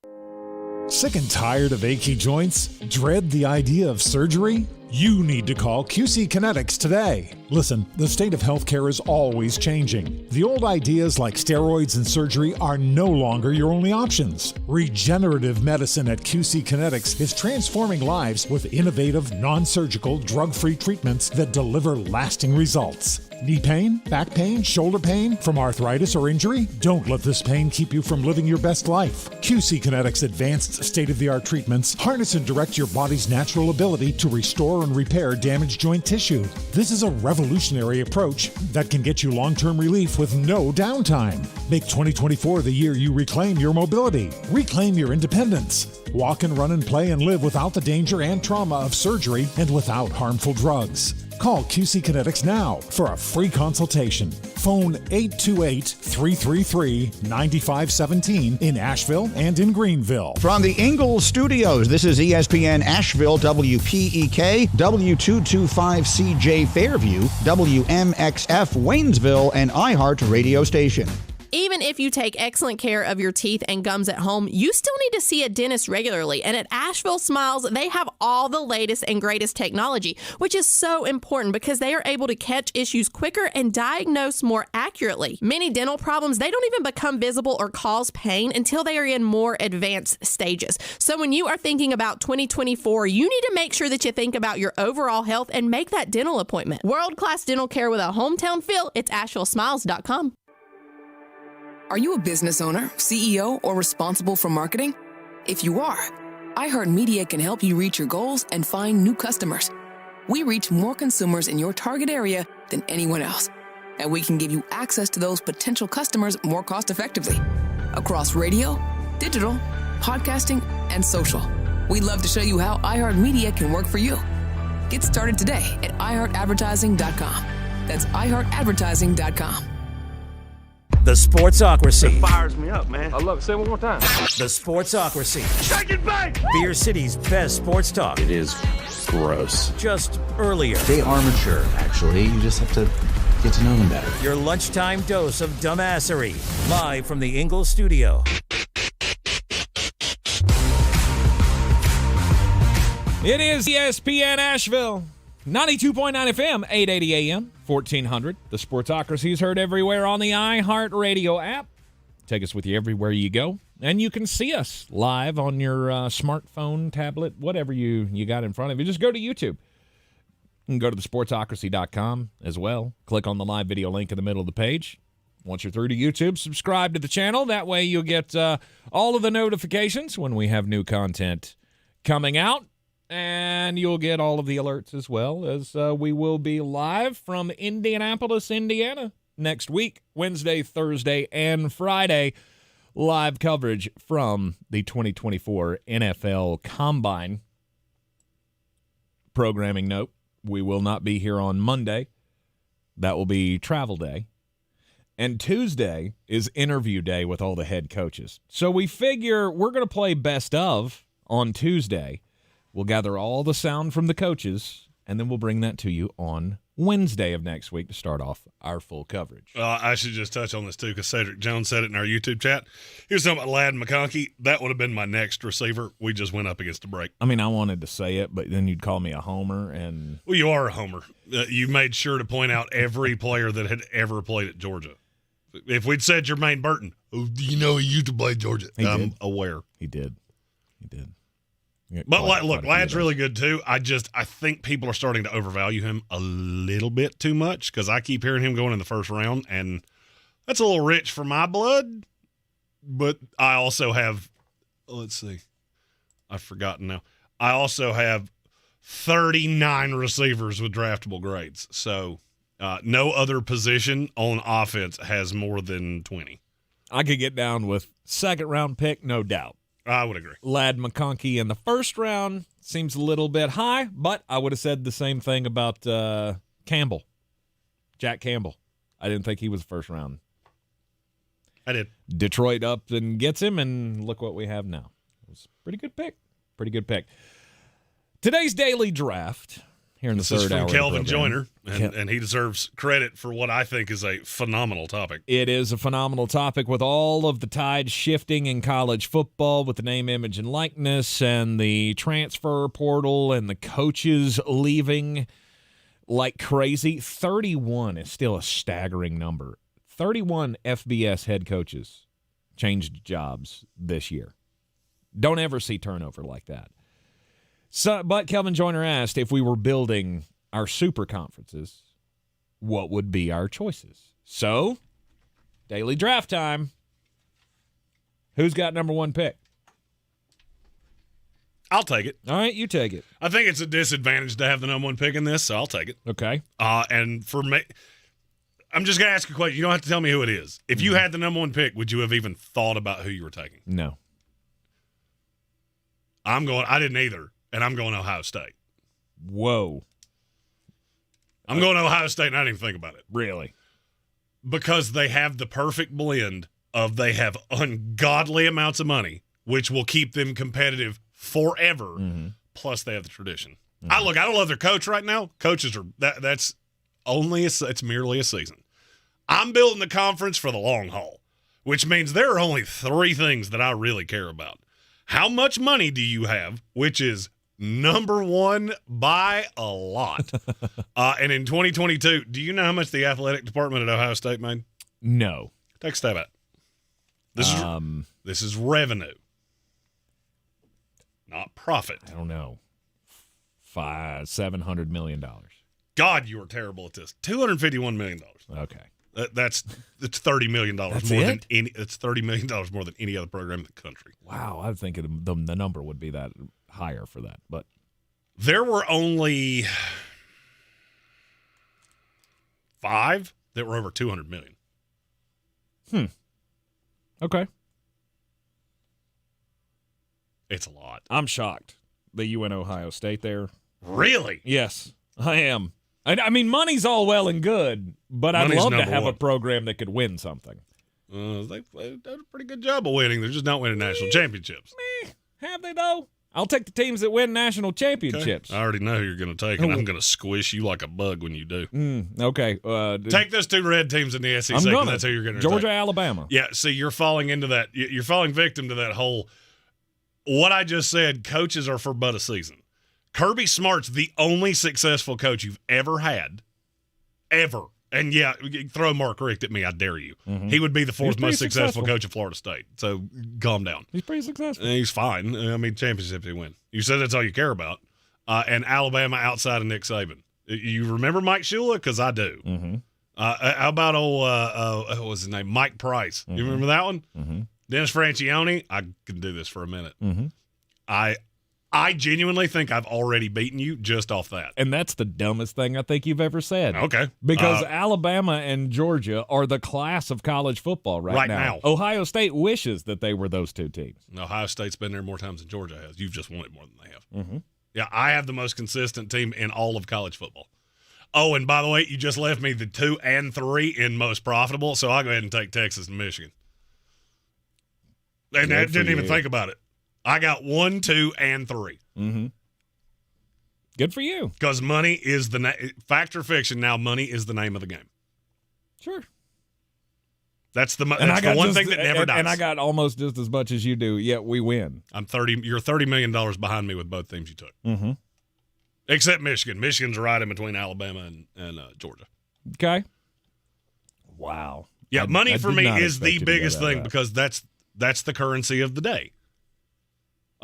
Sick and tired of achy joints? Dread the idea of surgery? You need to call QC Kinetics today. Listen, the state of healthcare is always changing. The old ideas like steroids and surgery are no longer your only options. Regenerative medicine at QC Kinetics is transforming lives with innovative, non-surgical, drug-free treatments that deliver lasting results. Knee pain, back pain, shoulder pain from arthritis or injury? Don't let this pain keep you from living your best life. QC Kinetics advanced state-of-the-art treatments harness and direct your body's natural ability to restore and repair damaged joint tissue. This is a revolutionary approach that can get you long-term relief with no downtime. Make 2024 the year you reclaim your mobility, reclaim your independence. Walk and run and play and live without the danger and trauma of surgery and without harmful drugs. Call QC Kinetics now for a free consultation. Phone 828-333-9517 in Asheville and in Greenville. From the Ingalls Studios, this is ESPN Asheville, WPEK, W225CJ Fairview, WMXF Waynesville, and iHeart radio station. Even if you take excellent care of your teeth and gums at home, you still need to see a dentist regularly. And at Asheville Smiles, they have all the latest and greatest technology, which is so important because they are able to catch issues quicker and diagnose more accurately. Many dental problems, they don't even become visible or cause pain until they are in more advanced stages. So when you are thinking about 2024, you need to make sure that you think about your overall health and make that dental appointment. World-class dental care with a hometown feel. It's AshevilleSmiles.com. Are you a business owner, CEO, or responsible for marketing? If you are, iHeartMedia can help you reach your goals and find new customers. We reach more consumers in your target area than anyone else, and we can give you access to those potential customers more cost-effectively across radio, digital, podcasting, and social. We'd love to show you how iHeartMedia can work for you. Get started today at iHeartAdvertising.com. That's iHeartAdvertising.com. The Sportsocracy. It fires me up, man. I love it. Say it one more time. The Sportsocracy. Shake it back! Beer City's best sports talk. It is gross. Just earlier. They are mature, actually. You just have to get to know them better. Your lunchtime dose of dumbassery. Live from the Ingalls Studio. It is ESPN Asheville. 92.9 FM, 880 AM, 1400. The Sportsocracy is heard everywhere on the iHeartRadio app. Take us with you everywhere you go. And you can see us live on your smartphone, tablet, whatever you got in front of you. Just go to YouTube. You can go to thesportsocracy.com as well. Click on the live video link in the middle of the page. Once you're through to YouTube, subscribe to the channel. That way you'll get all of the notifications when we have new content coming out. And you'll get all of the alerts as well, as we will be live from Indianapolis, Indiana next week, Wednesday, Thursday, and Friday. Live coverage from the 2024 NFL Combine. Programming note, we will not be here on Monday. That will be travel day. And Tuesday is interview day with all the head coaches. So we figure we're going to play best of on Tuesday. We'll gather all the sound from the coaches, and then we'll bring that to you on Wednesday of next week to start off our full coverage. I should just touch on this, too, because Cedric Jones said it in our YouTube chat. He was talking about Ladd McConkey. That would have been my next receiver. We just went up against a break. I mean, I wanted to say it, but then you'd call me a homer. And well, you are a homer. You made sure to point out every player that had ever played at Georgia. If we'd said Jermaine Burton, oh, you know he used to play Georgia. I'm aware. He did. But look, Ladd's really good too. I think people are starting to overvalue him a little bit too much because I keep hearing him going in the first round, and that's a little rich for my blood. But I also have, let's see, I've forgotten now. I also have 39 receivers with draftable grades. So no other position on offense has more than 20. I could get down with second round pick, no doubt. I would agree. Ladd McConkey in the first round seems a little bit high, but I would have said the same thing about Campbell, Jack Campbell. I didn't think he was first round. I did. Detroit up and gets him, and look what we have now. It was a pretty good pick. Today's daily draft here in the third hour. This is from Kelvin Joyner, and he deserves credit for what I think is a phenomenal topic. It is a phenomenal topic with all of the tides shifting in college football with the name, image, and likeness and the transfer portal and the coaches leaving like crazy. 31 is still a staggering number. 31 FBS head coaches changed jobs this year. Don't ever see turnover like that. So, but Kelvin Joyner asked if we were building our super conferences, what would be our choices? So, daily draft time. Who's got number one pick? I'll take it. All right, you take it. I think it's a disadvantage to have the number one pick in this, so I'll take it. Okay. And for me, I'm just going to ask a question. You don't have to tell me who it is. If you had the number one pick, would you have even thought about who you were taking? No. I didn't either. And I'm going Ohio State. Whoa. I'm going Ohio State, and I didn't even think about it. Really? Because they have the perfect blend of they have ungodly amounts of money, which will keep them competitive forever, plus they have the tradition. I don't love their coach right now. Coaches are that's only it's merely a season. I'm building the conference for the long haul, which means there are only three things that I really care about. How much money do you have, which is number one by a lot. And in 2022, do you know how much the athletic department at Ohio State made? No. Take a stab at it. This is revenue, not profit. I don't know. $700 million. God, you are terrible at this. $251 million. Okay. It's $30 million more than any. It's $30 million more than any other program in the country. Wow, I was thinking the number would be that higher for that, but there were only 5 that were over $200 million. Okay. It's a lot. I'm shocked that you went Ohio State there. Really? Yes, I am. I mean, money's all well and good, but I'd love to have a program that could win something. They've done a pretty good job of winning. They're just not winning national championships. Have they, though? I'll take the teams that win national championships. Okay. I already know who you're going to take, and I'm going to squish you like a bug when you do. Okay. Take those 2 red teams in the SEC, because that's who you're going to Georgia, take. Alabama. Yeah, see, you're falling into that. You're falling victim to that whole, what I just said, coaches are for but a season. Kirby Smart's the only successful coach you've ever had, ever. And, yeah, throw Mark Richt at me, I dare you. Mm-hmm. He would be the fourth most successful coach of Florida State. So calm down. He's pretty successful. He's fine. I mean, championships he win. You said that's all you care about. And Alabama outside of Nick Saban. You remember Mike Shula? Because I do. Mm-hmm. How about what was his name? Mike Price. Mm-hmm. You remember that one? Mm-hmm. Dennis Francione. I can do this for a minute. Mm-hmm. I genuinely think I've already beaten you just off that. And that's the dumbest thing I think you've ever said. Okay. Because Alabama and Georgia are the class of college football right now. Ohio State wishes that they were those two teams. Ohio State's been there more times than Georgia has. You've just won it more than they have. Mm-hmm. Yeah, I have the most consistent team in all of college football. Oh, and by the way, you just left me the 2 and 3 in most profitable, so I'll go ahead and take Texas and Michigan. And I didn't even think about it. I got 1, 2, and 3. Mm-hmm. Good for you. Because money is fact or fiction now, money is the name of the game. Sure. That's the one thing that never dies. And I got almost just as much as you do, yet we win. You're $30 million behind me with both teams you took. Mm-hmm. Except Michigan. Michigan's right in between Alabama and Georgia. Okay. Wow. Yeah, money for me is the biggest thing because that's the currency of the day.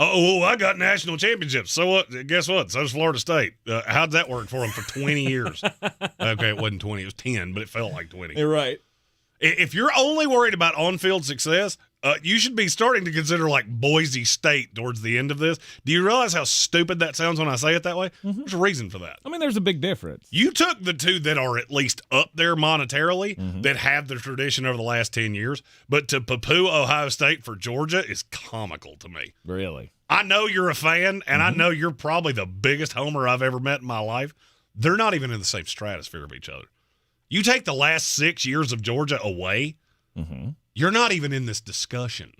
Oh, I got national championships. So what? Guess what? So does Florida State. How'd that work for them for 20 years? Okay, it wasn't 20. It was 10, but it felt like 20. You're right. If you're only worried about on-field success, you should be starting to consider like Boise State towards the end of this. Do you realize how stupid that sounds when I say it that way? Mm-hmm. There's a reason for that. I mean, there's a big difference. You took the two that are at least up there monetarily, that have the tradition over the last 10 years, but to poo-poo Ohio State for Georgia is comical to me. Really? I know you're a fan, and I know you're probably the biggest homer I've ever met in my life. They're not even in the same stratosphere of each other. You take the last 6 years of Georgia away, you're not even in this discussion.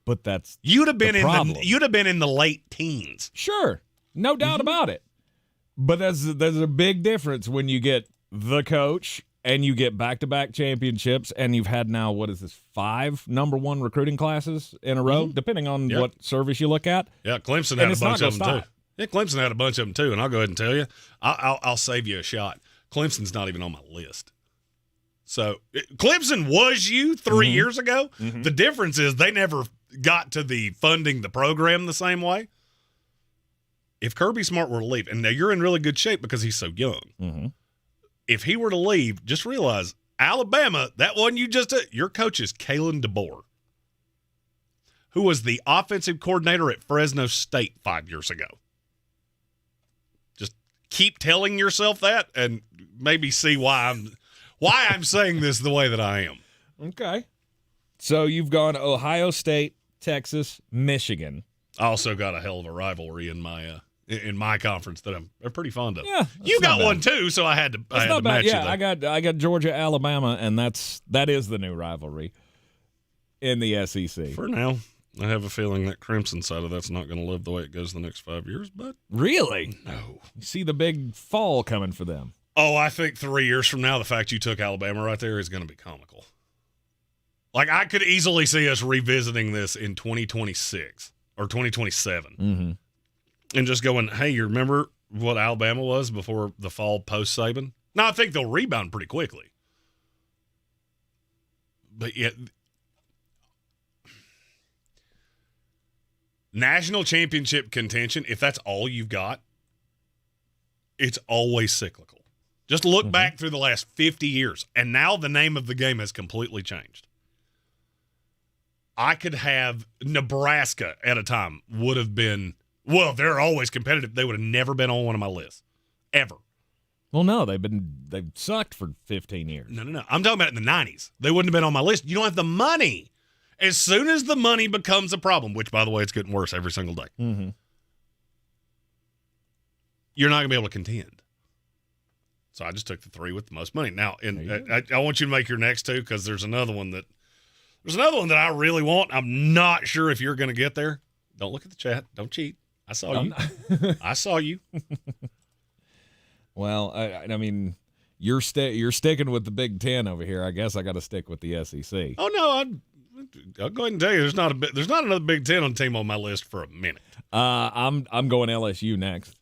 But that's you'd have been in the late teens. Sure, no doubt about it. But there's a big difference when you get the coach and you get back-to-back championships, and you've had now, what is this, 5 number 1 recruiting classes in a row, depending on what service you look at. Yeah, Clemson had a bunch of them too. Yeah, Clemson had a bunch of them too, and I'll go ahead and tell you, I'll save you a shot. Clemson's not even on my list. So Clemson was you 3 years ago. The difference is they never got to the funding the program the same way. If Kirby Smart were to leave, and now you're in really good shape because he's so young. If he were to leave, just realize Alabama, that one you just your coach is Kalen DeBoer, who was the offensive coordinator at Fresno State 5 years ago. Just keep telling yourself that, and maybe see why I'm saying this the way that I am. Okay. So you've gone Ohio State, Texas, Michigan. I also got a hell of a rivalry in my conference that I'm pretty fond of. Yeah, you got one too, so I had to match you. Yeah, I got Georgia, Alabama, and that is the new rivalry in the SEC. For now, I have a feeling that Crimson side of that's not going to live the way it goes the next 5 years. But really, no. You see the big fall coming for them. Oh, I think 3 years from now, the fact you took Alabama right there is going to be comical. Like, I could easily see us revisiting this in 2026 or 2027 and just going, hey, you remember what Alabama was before the fall post-Saban? Now, I think they'll rebound pretty quickly. But yet, national championship contention, if that's all you've got, it's always cyclical. Just look back through the last 50 years, and now the name of the game has completely changed. I could have Nebraska at a time would have been, well, they're always competitive. They would have never been on one of my lists, ever. Well, no, they've sucked for 15 years. No. I'm talking about in the 90s. They wouldn't have been on my list. You don't have the money. As soon as the money becomes a problem, which, by the way, it's getting worse every single day, you're not going to be able to contend. So I just took the 3 with the most money. Now, I want you to make your next 2 because there's another one that I really want. I'm not sure if you're going to get there. Don't look at the chat. Don't cheat. I saw you. I saw you. Well, I mean, you're sticking with the Big Ten over here. I guess I got to stick with the SEC. Oh no, I'll go ahead and tell you there's not another Big Ten on team on my list for a minute. I'm going LSU next.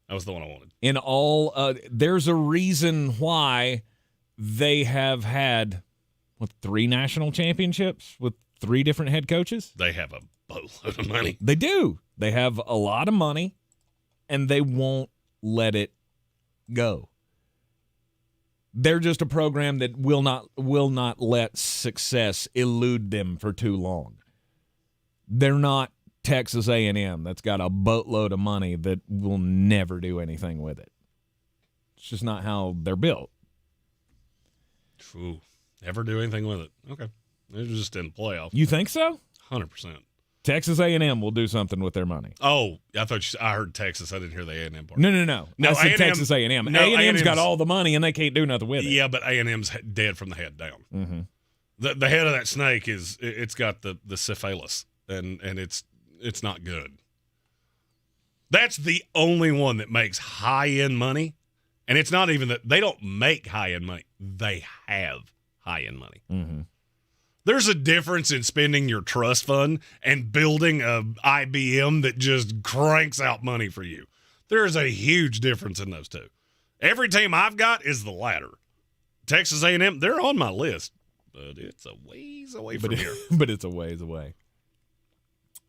That was the one I wanted. In all, there's a reason why they have had, 3 national championships with 3 different head coaches? They have a boatload of money. They do. They have a lot of money, and they won't let it go. They're just a program that will not let success elude them for too long. They're not Texas A&M that's got a boatload of money that will never do anything with it. It's just not how they're built. Ooh, never do anything with it. Okay. They're just in the playoff. You think so? 100%. Texas A&M will do something with their money. Oh, I heard Texas. I didn't hear the A&M part. No. I said A&M, Texas A&M. No, A&M's got all the money, and they can't do nothing with it. Yeah, but A&M's dead from the head down. Mm-hmm. The head of that snake it's got the syphilis, and it's not good. That's the only one that makes high-end money, and it's not even that they don't make high-end money. They have high-end money. Mm-hmm. There's a difference in spending your trust fund and building a IBM that just cranks out money for you. There is a huge difference in those two. Every team I've got is the latter. Texas A&M, they're on my list, but it's a ways away from here. But it's a ways away.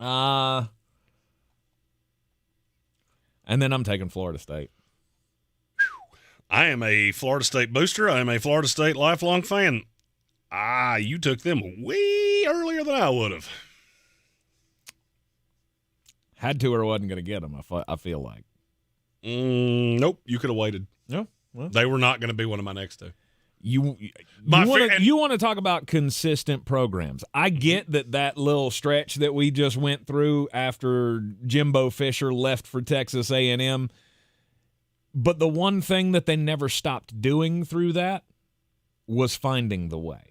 And then I'm taking Florida State. I am a Florida State booster. I am a Florida State lifelong fan. You took them way earlier than I would have. Had to or wasn't going to get them, I feel like. Nope, you could have waited. No, well. They were not going to be one of my next two. You want to talk about consistent programs. I get that little stretch that we just went through after Jimbo Fisher left for Texas A&M, but the one thing that they never stopped doing through that was finding the way.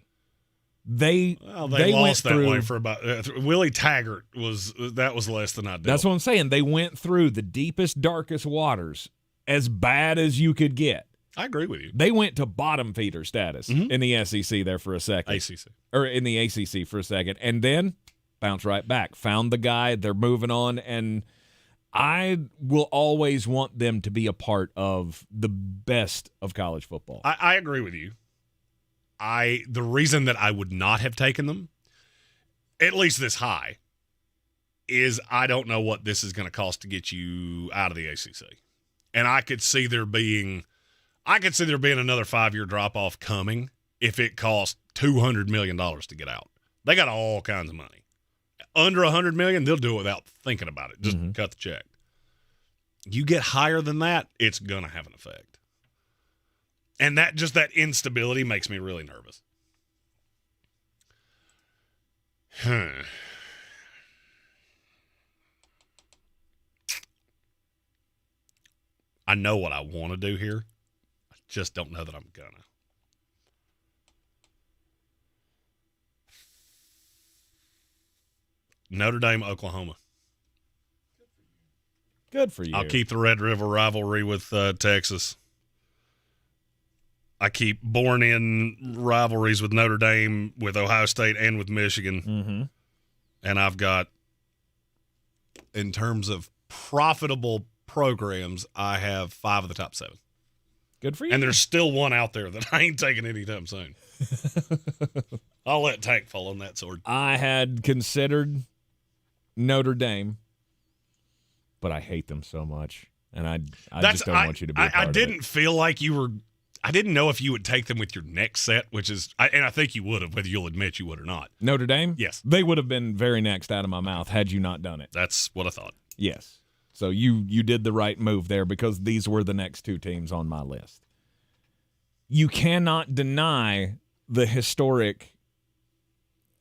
They lost went that way for about Willie Taggart was less than ideal. That's what I'm saying. They went through the deepest, darkest waters as bad as you could get. I agree with you. They went to bottom feeder status in the SEC there for a second. Or in the ACC for a second. And then bounce right back. Found the guy. They're moving on. And I will always want them to be a part of the best of college football. I agree with you. The reason that I would not have taken them, at least this high, is I don't know what this is going to cost to get you out of the ACC. And I could see there being another 5-year drop-off coming if it cost $200 million to get out. They got all kinds of money. Under $100 million, they'll do it without thinking about it. Just cut the check. You get higher than that, it's going to have an effect. And that instability makes me really nervous. I know what I want to do here. I just don't know that I'm gonna. Notre Dame, Oklahoma. Good for you. I'll keep the Red River rivalry with Texas. I keep born in rivalries with Notre Dame, with Ohio State, and with Michigan. Mm-hmm. And I've got, in terms of profitable programs, I have 5 of the top 7. Good for you. And there's still one out there that I ain't taking anytime soon. I'll let Tank fall on that sword. I had considered Notre Dame, but I hate them so much. And I just don't want you to be a part I didn't feel like you were – I didn't know if you would take them with your next set, which is – and I think you would have, whether you'll admit you would or not. Notre Dame? Yes. They would have been very next out of my mouth had you not done it. That's what I thought. Yes. So you did the right move there because these were the next 2 teams on my list. You cannot deny the historic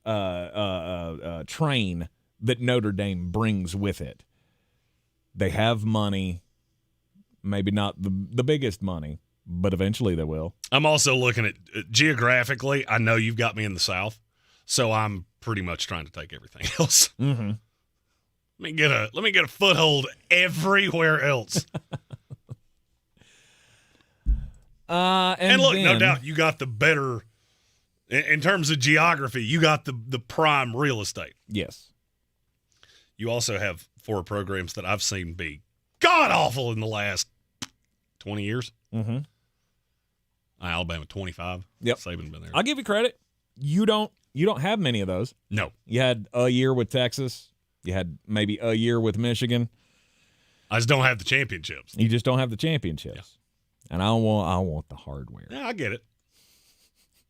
train that Notre Dame brings with it. They have money, maybe not the biggest money, but eventually they will. I'm also looking at geographically. I know you've got me in the South, so I'm pretty much trying to take everything else. Mm-hmm. Let me get a foothold everywhere else. And look, no doubt you got the better in terms of geography. You got the prime real estate. Yes. You also have 4 programs that I've seen be god awful in the last 20 years. Mm-hmm. Alabama 25. Yep. Saban been there. I'll give you credit. You don't have many of those. No. You had a year with Texas. You had maybe a year with Michigan. I just don't have the championships. You just don't have the championships. Yeah. And I want the hardware. Yeah, I get it.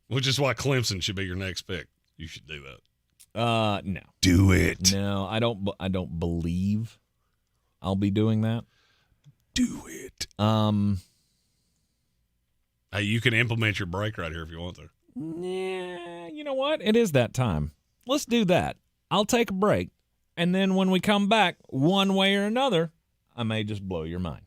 Which is why Clemson should be your next pick. You should do that. No. Do it. No, I don't believe I'll be doing that. Do it. Hey, you can implement your break right here if you want to. Yeah, you know what? It is that time. Let's do that. I'll take a break, and then when we come back, one way or another, I may just blow your mind.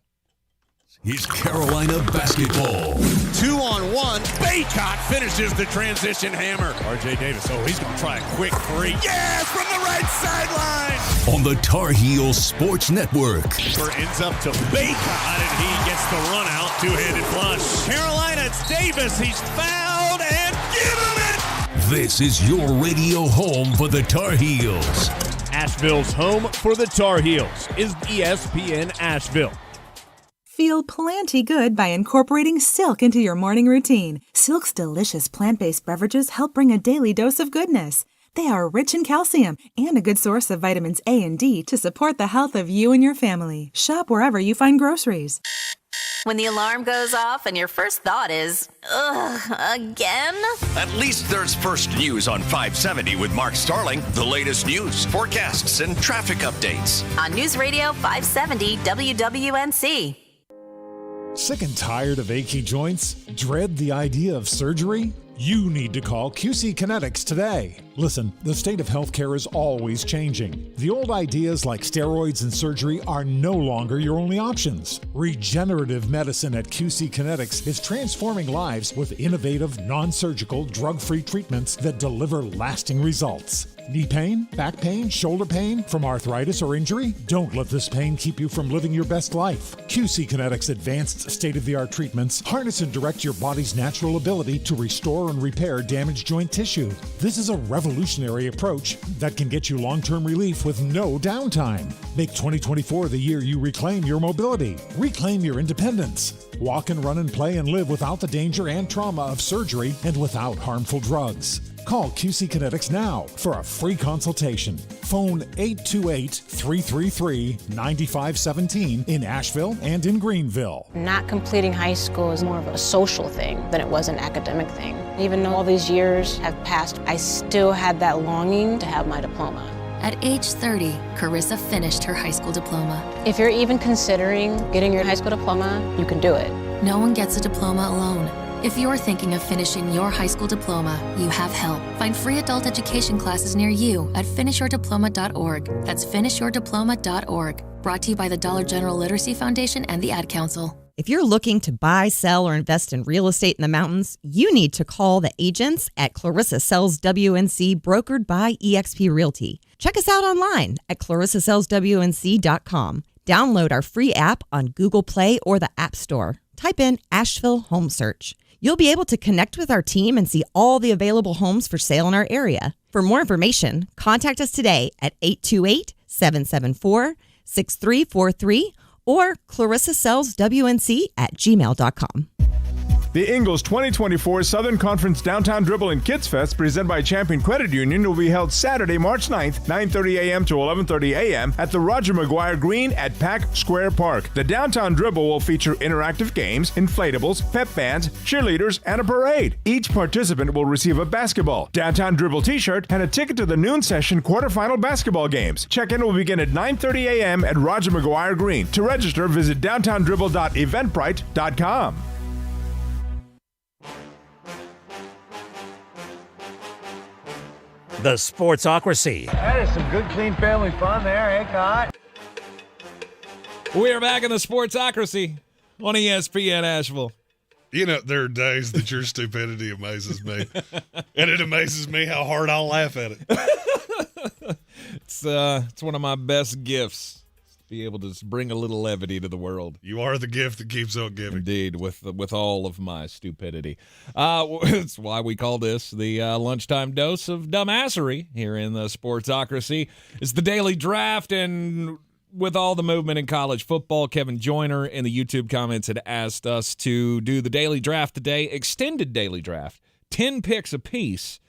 He's Carolina basketball. 2-on-1. Baycott finishes the transition hammer. R.J. Davis. Oh, he's going to try a quick three. Yes, from the right sideline. On the Tar Heel Sports Network. Ends up to Baycott, and he gets the run out. Two-handed flush. Carolina, it's Davis. He's fouled, and give him it. This is your radio home for the Tar Heels. Asheville's home for the Tar Heels is ESPN Asheville. Feel plenty good by incorporating Silk into your morning routine. Silk's delicious plant-based beverages help bring a daily dose of goodness. They are rich in calcium and a good source of vitamins A and D to support the health of you and your family. Shop wherever you find groceries. When the alarm goes off and your first thought is, ugh, again? At least there's first news on 570 with Mark Starling. The latest news, forecasts, and traffic updates. On News Radio 570 WWNC. Sick and tired of achy joints? Dread the idea of surgery? You need to call QC Kinetics today. Listen, the state of healthcare is always changing. The old ideas like steroids and surgery are no longer your only options. Regenerative medicine at QC Kinetics is transforming lives with innovative, non-surgical, drug-free treatments that deliver lasting results. Knee pain, back pain, shoulder pain from arthritis or injury? Don't let this pain keep you from living your best life. QC Kinetics advanced state-of-the-art treatments harness and direct your body's natural ability to restore and repair damaged joint tissue. This is a revolutionary approach that can get you long-term relief with no downtime. Make 2024 the year you reclaim your mobility, reclaim your independence. Walk and run and play and live without the danger and trauma of surgery and without harmful drugs. Call QC Kinetics now for a free consultation. Phone 828-333-9517 in Asheville and in Greenville. Not completing high school is more of a social thing than it was an academic thing. Even though all these years have passed, I still had that longing to have my diploma. At age 30, Carissa finished her high school diploma. If you're even considering getting your high school diploma, you can do it. No one gets a diploma alone. If you're thinking of finishing your high school diploma, you have help. Find free adult education classes near you at finishyourdiploma.org. That's finishyourdiploma.org. Brought to you by the Dollar General Literacy Foundation and the Ad Council. If you're looking to buy, sell, or invest in real estate in the mountains, you need to call the agents at Clarissa Sells WNC, brokered by eXp Realty. Check us out online at clarissasellswnc.com. Download our free app on Google Play or the App Store. Type in Asheville Home Search. You'll be able to connect with our team and see all the available homes for sale in our area. For more information, contact us today at 828-774-6343 or clarissasellswnc@gmail.com. The Ingles 2024 Southern Conference Downtown Dribble and Kids Fest, presented by Champion Credit Union, will be held Saturday, March 9th, 9:30 a.m. to 11:30 a.m. at the Roger McGuire Greene at Pack Square Park. The Downtown Dribble will feature interactive games, inflatables, pep bands, cheerleaders, and a parade. Each participant will receive a basketball, Downtown Dribble t-shirt, and a ticket to the noon session quarterfinal basketball games. Check-in will begin at 9:30 a.m. at Roger McGuire Greene. To register, visit downtowndribble.eventbrite.com. The Sportsocracy. That is some good, clean family fun there, eh, Cott? We are back in the Sportsocracy on ESPN Asheville. You know, there are days that your stupidity amazes me. And it amazes me how hard I'll laugh at it. It's one of my best gifts. Be able to bring a little levity to the world. You are the gift that keeps on giving. Indeed, with all of my stupidity. That's why we call this the lunchtime dose of dumbassery here in the Sportsocracy. It's the daily draft, and with all the movement in college football, Kevin Joyner in the YouTube comments had asked us to do the daily draft today, extended daily draft, 10 picks apiece,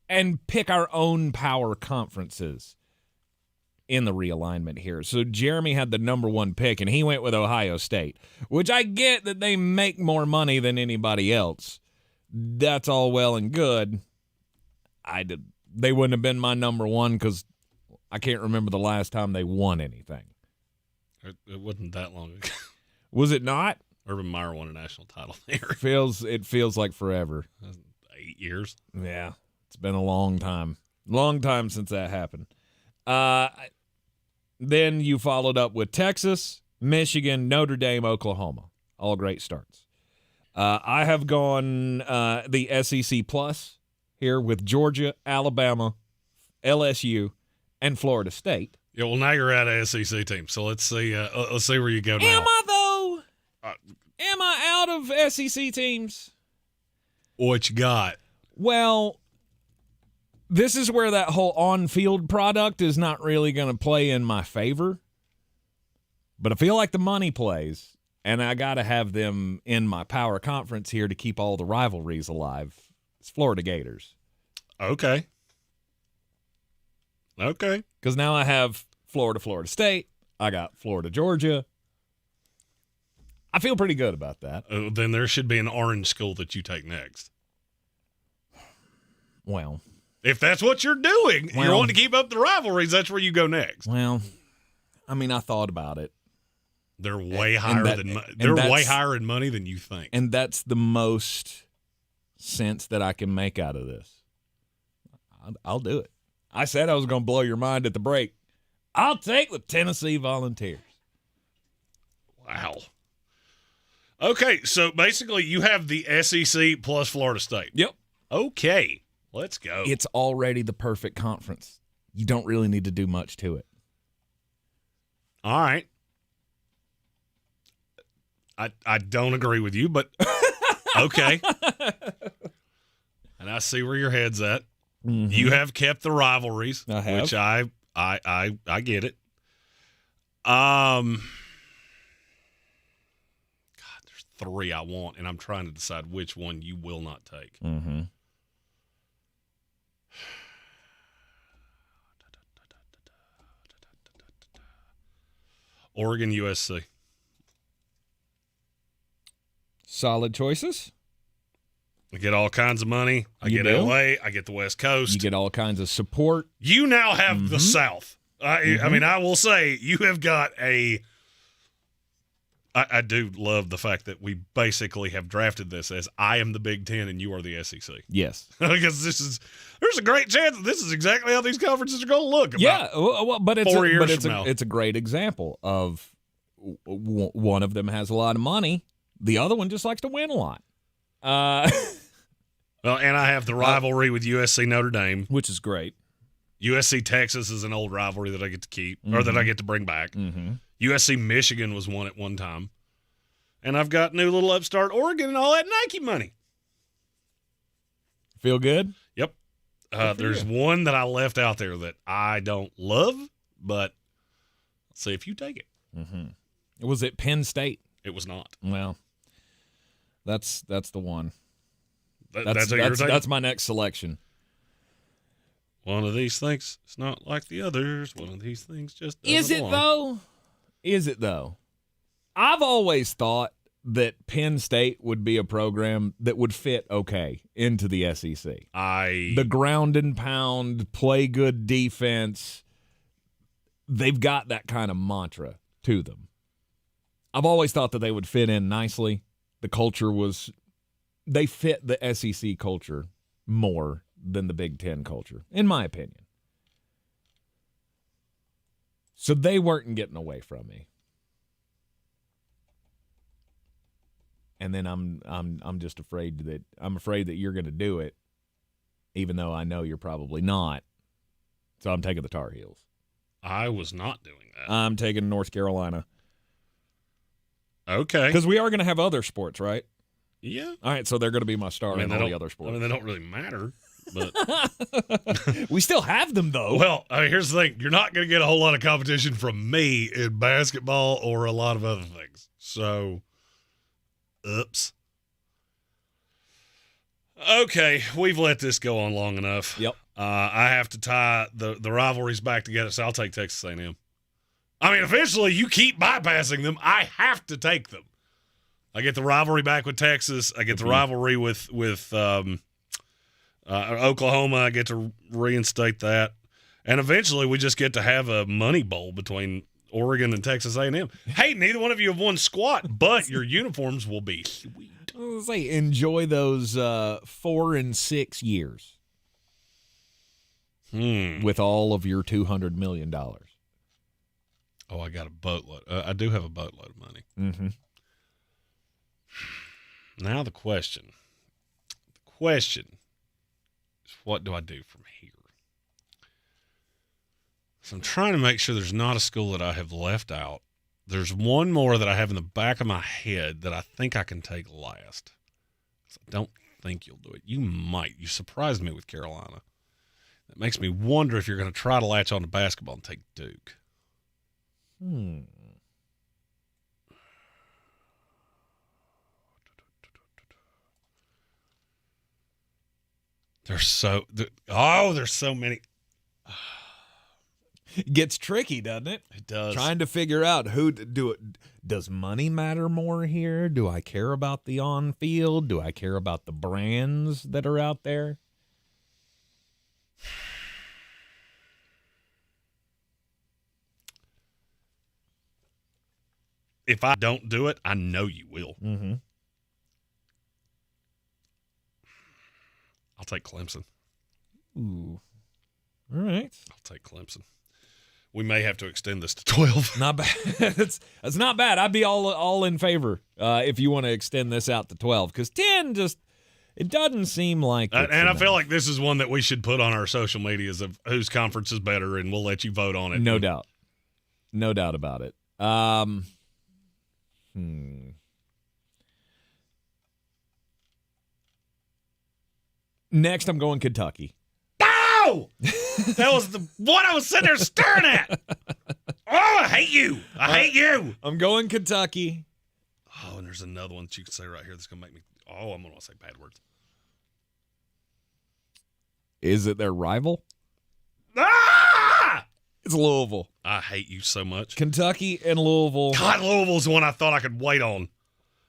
and pick our own power conferences in the realignment here. So Jeremy had the number 1 pick, and he went with Ohio State, which I get that they make more money than anybody else. That's all well and good. They wouldn't have been my number 1 because I can't remember the last time they won anything. It wasn't that long ago. Was it not? Urban Meyer won a national title there. It feels like forever. 8 years. Yeah, it's been a long time. Long time since that happened. Then you followed up with Texas, Michigan, Notre Dame, Oklahoma. All great starts. I have gone the SEC Plus here with Georgia, Alabama, LSU, and Florida State. Yeah, well, now you're out of SEC team, so let's see where you go now. Am I, though? Am I out of SEC teams? What you got? Well, this is where that whole on-field product is not really going to play in my favor. But I feel like the money plays, and I got to have them in my power conference here to keep all the rivalries alive. It's Florida Gators. Okay. Because now I have Florida State. I got Florida, Georgia. I feel pretty good about that. Then there should be an orange school that you take next. Well, if that's what you're doing, you want to keep up the rivalries, that's where you go next. Well, I mean, I thought about it. They're way higher way higher in money than you think. And that's the most sense that I can make out of this. I'll do it. I said I was going to blow your mind at the break. I'll take the Tennessee Volunteers. Wow. Okay, so basically you have the SEC plus Florida State. Yep. Okay, let's go. It's already the perfect conference. You don't really need to do much to it. All right. I don't agree with you, but okay. And I see where your head's at. Mm-hmm. You have kept the rivalries, I have. Which I get it. God, there's 3 I want, and I'm trying to decide which one you will not take. Mm-hmm. Oregon, USC. Solid choices. I get all kinds of money. I get LA. I get the West Coast. You get all kinds of support. You now have the South. I mean, I will say you have got a. I do love the fact that we basically have drafted this as I am the Big Ten and you are the SEC. Yes, because there's a great chance that this is exactly how these conferences are going to look. But it's it's a great example of one of them has a lot of money. The other one just likes to win a lot. Well, and I have the rivalry with USC Notre Dame, which is great. USC Texas is an old rivalry that I get to keep, or that I get to bring back. Mm-hmm. USC Michigan was one at one time. And I've got new little upstart Oregon and all that Nike money. Feel good? Yep. There's one that I left out there that I don't love, but let's see if you take it. Mm-hmm. Was it Penn State? It was not. Well, that's the one. That's my next selection. One of these things, it's not like the others. One of these things just doesn't Is it belong. though? I've always thought that Penn State would be a program that would fit okay into the SEC. The ground and pound, play good defense. They've got that kind of mantra to them. I've always thought that they would fit in nicely. The culture they fit the SEC culture more than the Big Ten culture, in my opinion. So they weren't getting away from me. And then I'm just afraid that you're going to do it, even though I know you're probably not. So I'm taking the Tar Heels. I was not doing that. I'm taking North Carolina. Okay. Because we are going to have other sports, right? Yeah. All right, so they're going to be my star in all the other sports. I mean, they don't really matter. But we still have them, though. Well, here's the thing. You're not going to get a whole lot of competition from me in basketball or a lot of other things. So, oops. Okay, we've let this go on long enough. Yep. I have to tie the rivalries back together, so I'll take Texas A&M. I mean, eventually you keep bypassing them. I have to take them. I get the rivalry back with Texas. I get the rivalry with Oklahoma. I get to reinstate that. And eventually we just get to have a money bowl between Oregon and Texas A&M. Hey, neither one of you have won squat, but your uniforms will be sweet. I was gonna say, enjoy those 4 and 6 years with all of your $200 million. Oh, I got a boatload. I do have a boatload of money. Mm-hmm. Now the question. The question is, what do I do from here? So I'm trying to make sure there's not a school that I have left out. There's one more that I have in the back of my head that I think I can take last. So I don't think you'll do it. You might. You surprised me with Carolina. That makes me wonder if you're going to try to latch on to basketball and take Duke. There's so many. It gets tricky, doesn't it? It does. Trying to figure out who to do it. Does money matter more here? Do I care about the on-field? Do I care about the brands that are out there? If I don't do it, I know you will. Mm-hmm. I'll take Clemson. Ooh. All right. I'll take Clemson. We may have to extend this to 12. Not bad. That's not bad. I'd be all in favor if you want to extend this out to 12, because 10 it doesn't seem like. And I feel like this is one that we should put on our social medias of whose conference is better, and we'll let you vote on it. No doubt. No doubt about it. Next, I'm going Kentucky. Oh! That was the one I was sitting there staring at. Oh, I hate you. I hate you. I'm going Kentucky. Oh, and there's another one that you can say right here that's going to make me. Oh, I'm going to say bad words. Is it their rival? Ah! It's Louisville. I hate you so much. Kentucky and Louisville. God, Louisville's the one I thought I could wait on.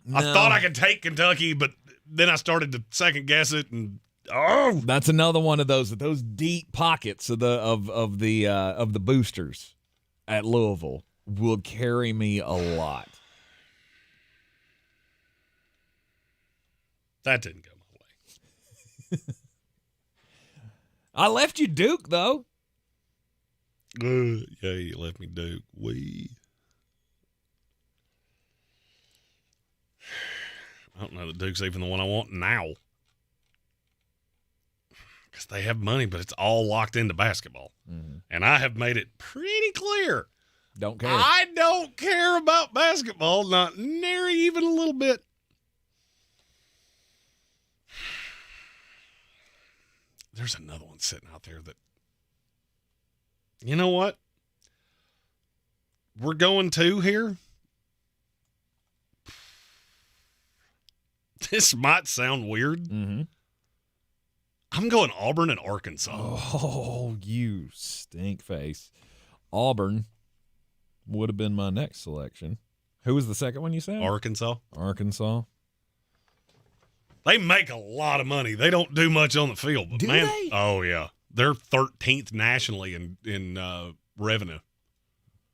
No. I thought I could take Kentucky, but then I started to second guess it, and that's another one of those deep pockets of the boosters at Louisville will carry me a lot. That didn't go my way. I left you Duke, though. Yeah, you left me Duke. I don't know that Duke's even the one I want now. Because they have money, but it's all locked into basketball. Mm-hmm. And I have made it pretty clear. Don't care. I don't care about basketball, not nary even a little bit. There's another one sitting out there that, you know what? We're going to here. This might sound weird. Mm-hmm. I'm going Auburn and Arkansas. Oh, you stink face. Auburn would have been my next selection. Who was the second one you said? Arkansas. They make a lot of money. They don't do much on the field. But do man, they? Oh, yeah. They're 13th nationally in revenue.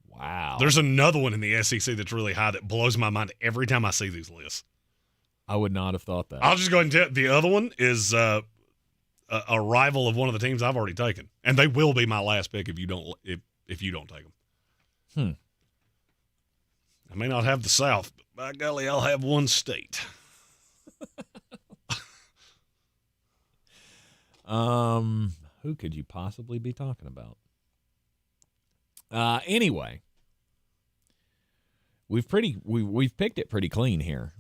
Wow. There's another one in the SEC that's really high that blows my mind every time I see these lists. I would not have thought that. I'll just go ahead and tell you, the other one is a rival of one of the teams I've already taken, and they will be my last pick if you don't take them. I may not have the South, but by golly, I'll have one state. Who could you possibly be talking about? Anyway, we've picked it pretty clean here.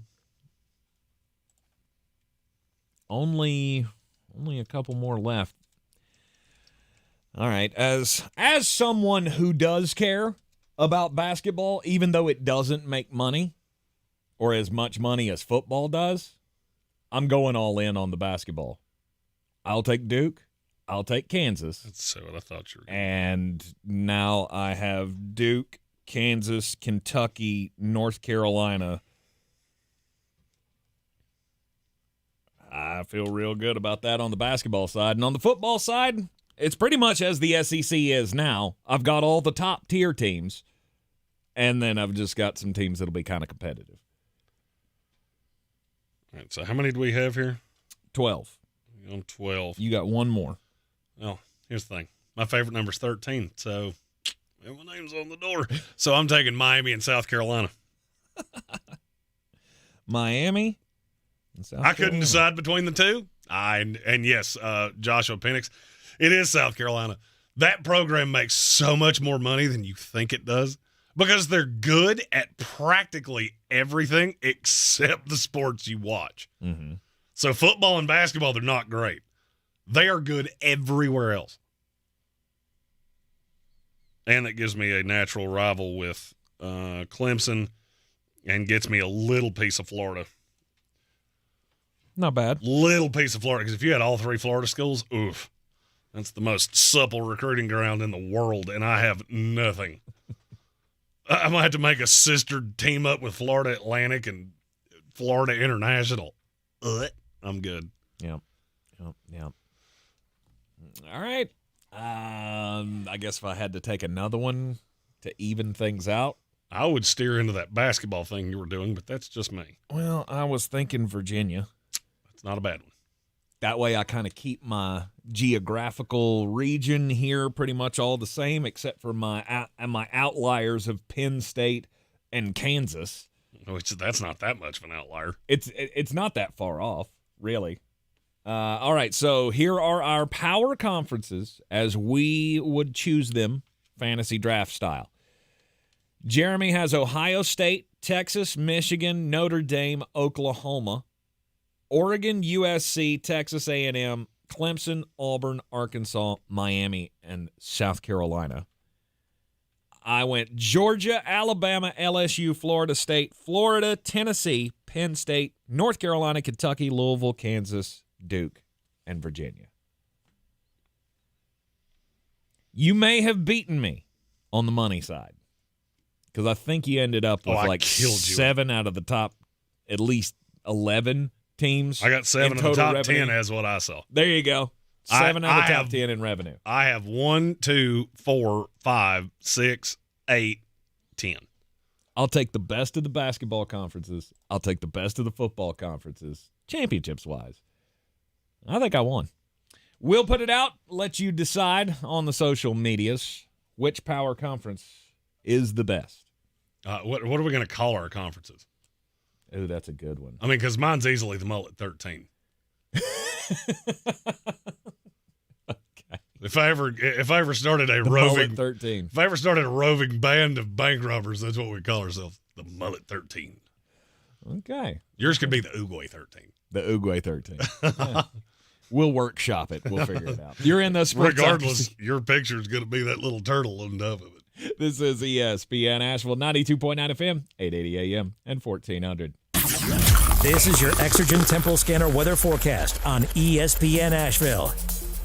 Only Only a couple more left. All right. As someone who does care about basketball, even though it doesn't make money or as much money as football does, I'm going all in on the basketball. I'll take Duke. I'll take Kansas. That's what I thought you were going to. And now I have Duke, Kansas, Kentucky, North Carolina. I feel real good about that on the basketball side. And on the football side, it's pretty much as the SEC is now. I've got all the top tier teams, and then I've just got some teams that'll be kind of competitive. All right, so how many do we have here? 12. I'm 12. You got one more. Well, here's the thing. My favorite number is 13, so my name's on the door. So I'm taking Miami and South Carolina. Miami and South Carolina. I couldn't decide between the two. And yes, Joshua Penix, it is South Carolina. That program makes so much more money than you think it does because they're good at practically everything except the sports you watch. Mm-hmm. So football and basketball, they're not great. They are good everywhere else. And that gives me a natural rival with Clemson and gets me a little piece of Florida. Not bad. Little piece of Florida, because if you had all three Florida schools, oof, that's the most supple recruiting ground in the world, and I have nothing. I might have to make a sister team up with Florida Atlantic and Florida International. I'm good. Yep. All right. I guess if I had to take another one to even things out, I would steer into that basketball thing you were doing, but that's just me. Well, I was thinking Virginia. That's not a bad one. That way I kind of keep my geographical region here pretty much all the same, except for my outliers of Penn State and Kansas. Which that's not that much of an outlier. It's not that far off, really. All right, so here are our power conferences as we would choose them, fantasy draft style. Jeremy has Ohio State, Texas, Michigan, Notre Dame, Oklahoma, Oregon, USC, Texas A&M, Clemson, Auburn, Arkansas, Miami, and South Carolina. I went Georgia, Alabama, LSU, Florida State, Florida, Tennessee, Penn State, North Carolina, Kentucky, Louisville, Kansas, Duke, and Virginia. You may have beaten me on the money side because I think you ended up with 7 out of the top at least 11 teams. I got 7 of the top revenue. 10 as what I saw. There you go. 7 out of the top 10 in revenue. I have 1, 2, 4, 5, 6, 8, 10. I'll take the best of the basketball conferences. I'll take the best of the football conferences, championships-wise. I think I won. We'll put it out, let you decide on the social medias which power conference is the best. What are we going to call our conferences? Oh, that's a good one. I mean, because mine's easily the Mullet 13. Okay. If I ever started a roving 13. If I ever started a roving band of bank robbers, that's what we call ourselves, the Mullet 13. Okay. Yours could be the Oogway 13. The Oogway 13. Yeah. We'll workshop it. We'll figure it out. You're in the Sportsocracy. Regardless, your picture is going to be that little turtle on top of it. This is ESPN Asheville, 92.9 FM, 880 AM, and 1400. This is your Exergen Temporal Scanner weather forecast on ESPN Asheville.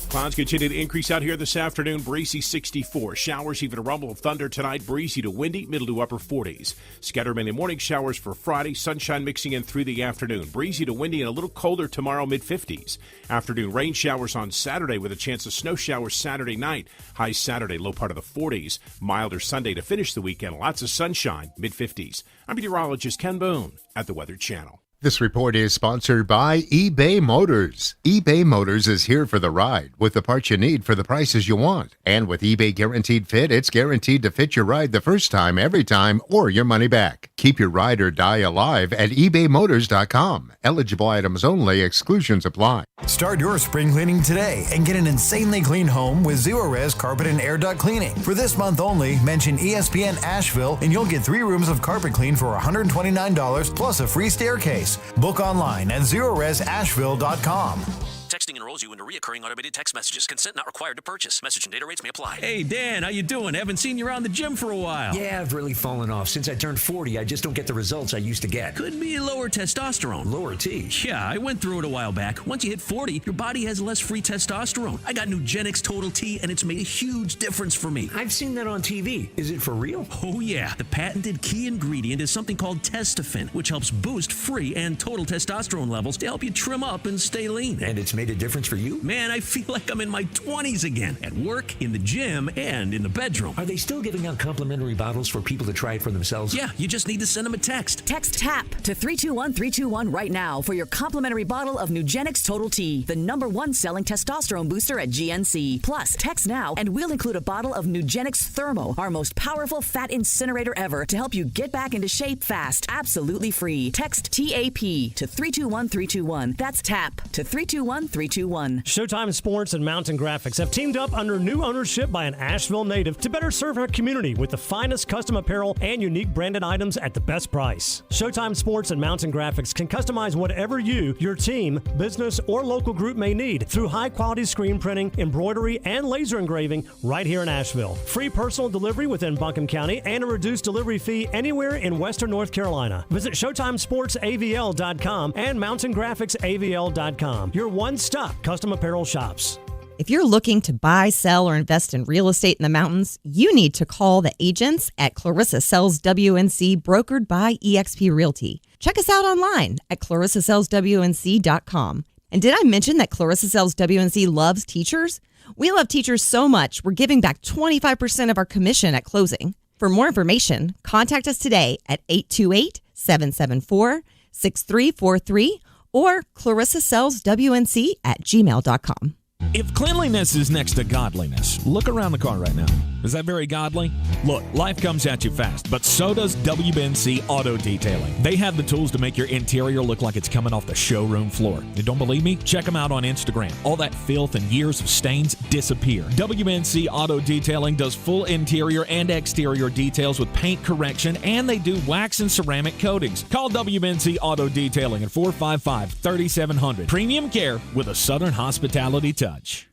Clouds continue to increase out here this afternoon. Breezy 64. Showers, even a rumble of thunder tonight. Breezy to windy, middle to upper 40s. Scattered mainly morning showers for Friday. Sunshine mixing in through the afternoon. Breezy to windy and a little colder tomorrow, mid-50s. Afternoon rain showers on Saturday with a chance of snow showers Saturday night. High Saturday, low part of the 40s. Milder Sunday to finish the weekend. Lots of sunshine, mid-50s. I'm meteorologist Ken Boone at the Weather Channel. This report is sponsored by eBay Motors. eBay Motors is here for the ride with the parts you need for the prices you want. And with eBay Guaranteed Fit, it's guaranteed to fit your ride the first time, every time, or your money back. Keep your ride or die alive at ebaymotors.com. Eligible items only. Exclusions apply. Start your spring cleaning today and get an insanely clean home with Zero-Res Carpet and Air Duct Cleaning. For this month only, mention ESPN Asheville and you'll get 3 rooms of carpet clean for $129 plus a free staircase. Book online at ZeroResAsheville.com. Texting enrolls you into recurring automated text messages. Consent not required to purchase. Message and data rates may apply. Hey, Dan, how you doing? Haven't seen you around the gym for a while. Yeah, I've really fallen off. Since I turned 40, I just don't get the results I used to get. Could be lower testosterone. Lower T? Yeah, I went through it a while back. Once you hit 40, your body has less free testosterone. I got Nugenix Total T, and it's made a huge difference for me. I've seen that on TV. Is it for real? Oh, yeah. The patented key ingredient is something called Testofen, which helps boost free and total testosterone levels to help you trim up and stay lean. And it's made a difference for you? Man, I feel like I'm in my 20s again. At work, in the gym, and in the bedroom. Are they still giving out complimentary bottles for people to try it for themselves? Yeah, you just need to send them a text. Text TAP to 321-321 right now for your complimentary bottle of Nugenix Total T, the #1 selling testosterone booster at GNC. Plus, text now and we'll include a bottle of Nugenix Thermo, our most powerful fat incinerator ever, to help you get back into shape fast. Absolutely free. Text TAP to 321-321. That's TAP to 321-321. Showtime Sports and Mountain Graphics have teamed up under new ownership by an Asheville native to better serve our community with the finest custom apparel and unique branded items at the best price. Showtime Sports and Mountain Graphics can customize whatever you, your team, business, or local group may need through high-quality screen printing, embroidery, and laser engraving right here in Asheville. Free personal delivery within Buncombe County and a reduced delivery fee anywhere in Western North Carolina. Visit ShowtimeSportsAVL.com and MountainGraphicsAVL.com. Your one-stop custom apparel shops. If you're looking to buy, sell, or invest in real estate in the mountains, you need to call the agents at Clarissa Sells WNC, brokered by eXp Realty. Check us out online at ClarissaSellsWNC.com. And did I mention that Clarissa Sells WNC loves teachers? We love teachers so much, we're giving back 25% of our commission at closing. For more information, contact us today at 828-774-6343 or ClarissaSellsWNC@gmail.com. If cleanliness is next to godliness, look around the car right now. Is that very godly? Look, life comes at you fast, but so does WNC Auto Detailing. They have the tools to make your interior look like it's coming off the showroom floor. You don't believe me? Check them out on Instagram. All that filth and years of stains disappear. WNC Auto Detailing does full interior and exterior details with paint correction, and they do wax and ceramic coatings. Call WNC Auto Detailing at 455-3700. Premium care with a Southern hospitality touch.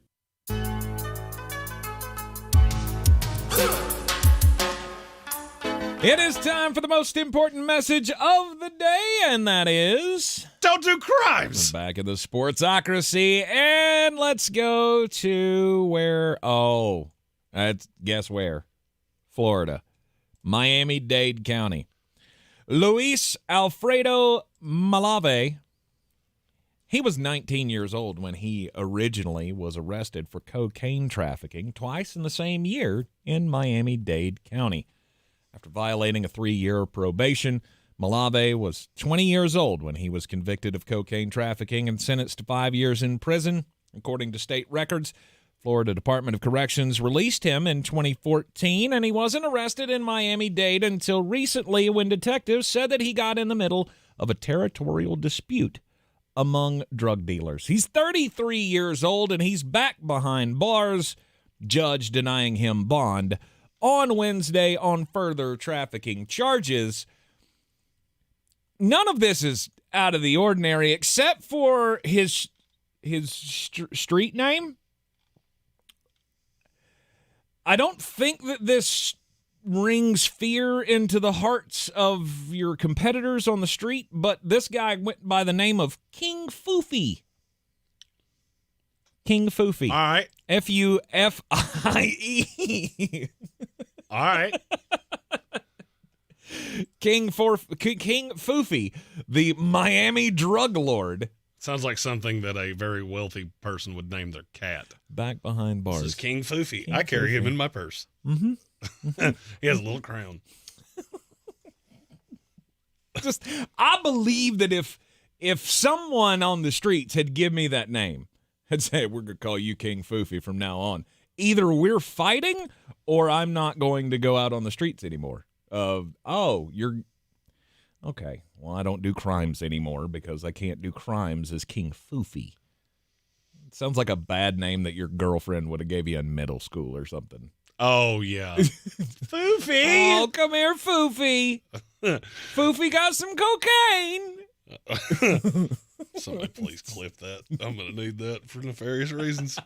It is time for the most important message of the day, and that is... Don't do crimes! We're back in the Sportsocracy, and let's go to where... Oh, guess where? Florida. Miami-Dade County. Luis Alfredo Malave. He was 19 years old when he originally was arrested for cocaine trafficking twice in the same year in Miami-Dade County. After violating a 3-year probation, Malave was 20 years old when he was convicted of cocaine trafficking and sentenced to 5 years in prison. According to state records, Florida Department of Corrections released him in 2014, and he wasn't arrested in Miami-Dade until recently when detectives said that he got in the middle of a territorial dispute among drug dealers. He's 33 years old, and he's back behind bars, judge denying him bond on Wednesday on further trafficking charges. None of this is out of the ordinary except for his street name. I don't think that this rings fear into the hearts of your competitors on the street, but this guy went by the name of King Foofy. King Foofy. All right. F-U-F-I-E. All right. King Foofy, the Miami drug lord. Sounds like something that a very wealthy person would name their cat. Back behind bars. This is King Foofy. I carry him in my purse. Mm-hmm. He has a little crown. I believe that if someone on the streets had given me that name, had said, we're going to call you King Foofy from now on, either we're fighting or I'm not going to go out on the streets anymore. You're... Okay, well, I don't do crimes anymore because I can't do crimes as King Foofy. It sounds like a bad name that your girlfriend would have gave you in middle school or something. Oh, yeah. Foofy! Oh, come here, Foofy. Foofy got some cocaine. Somebody please clip that. I'm going to need that for nefarious reasons.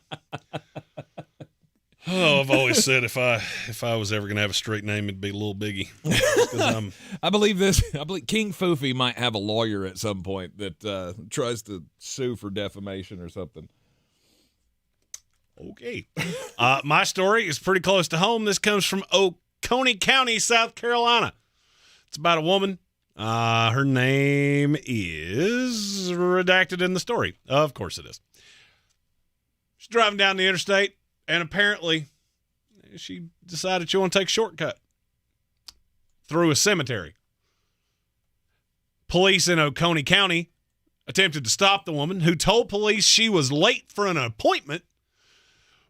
Oh, I've always said if I was ever going to have a straight name, it'd be Little Biggie. I believe King Foofy might have a lawyer at some point that tries to sue for defamation or something. Okay. My story is pretty close to home. This comes from Oconee County, South Carolina. It's about a woman. Her name is redacted in the story. Of course it is. She's driving down the interstate, and apparently she decided she wanted to take a shortcut through a cemetery. Police in Oconee County attempted to stop the woman, who told police she was late for an appointment,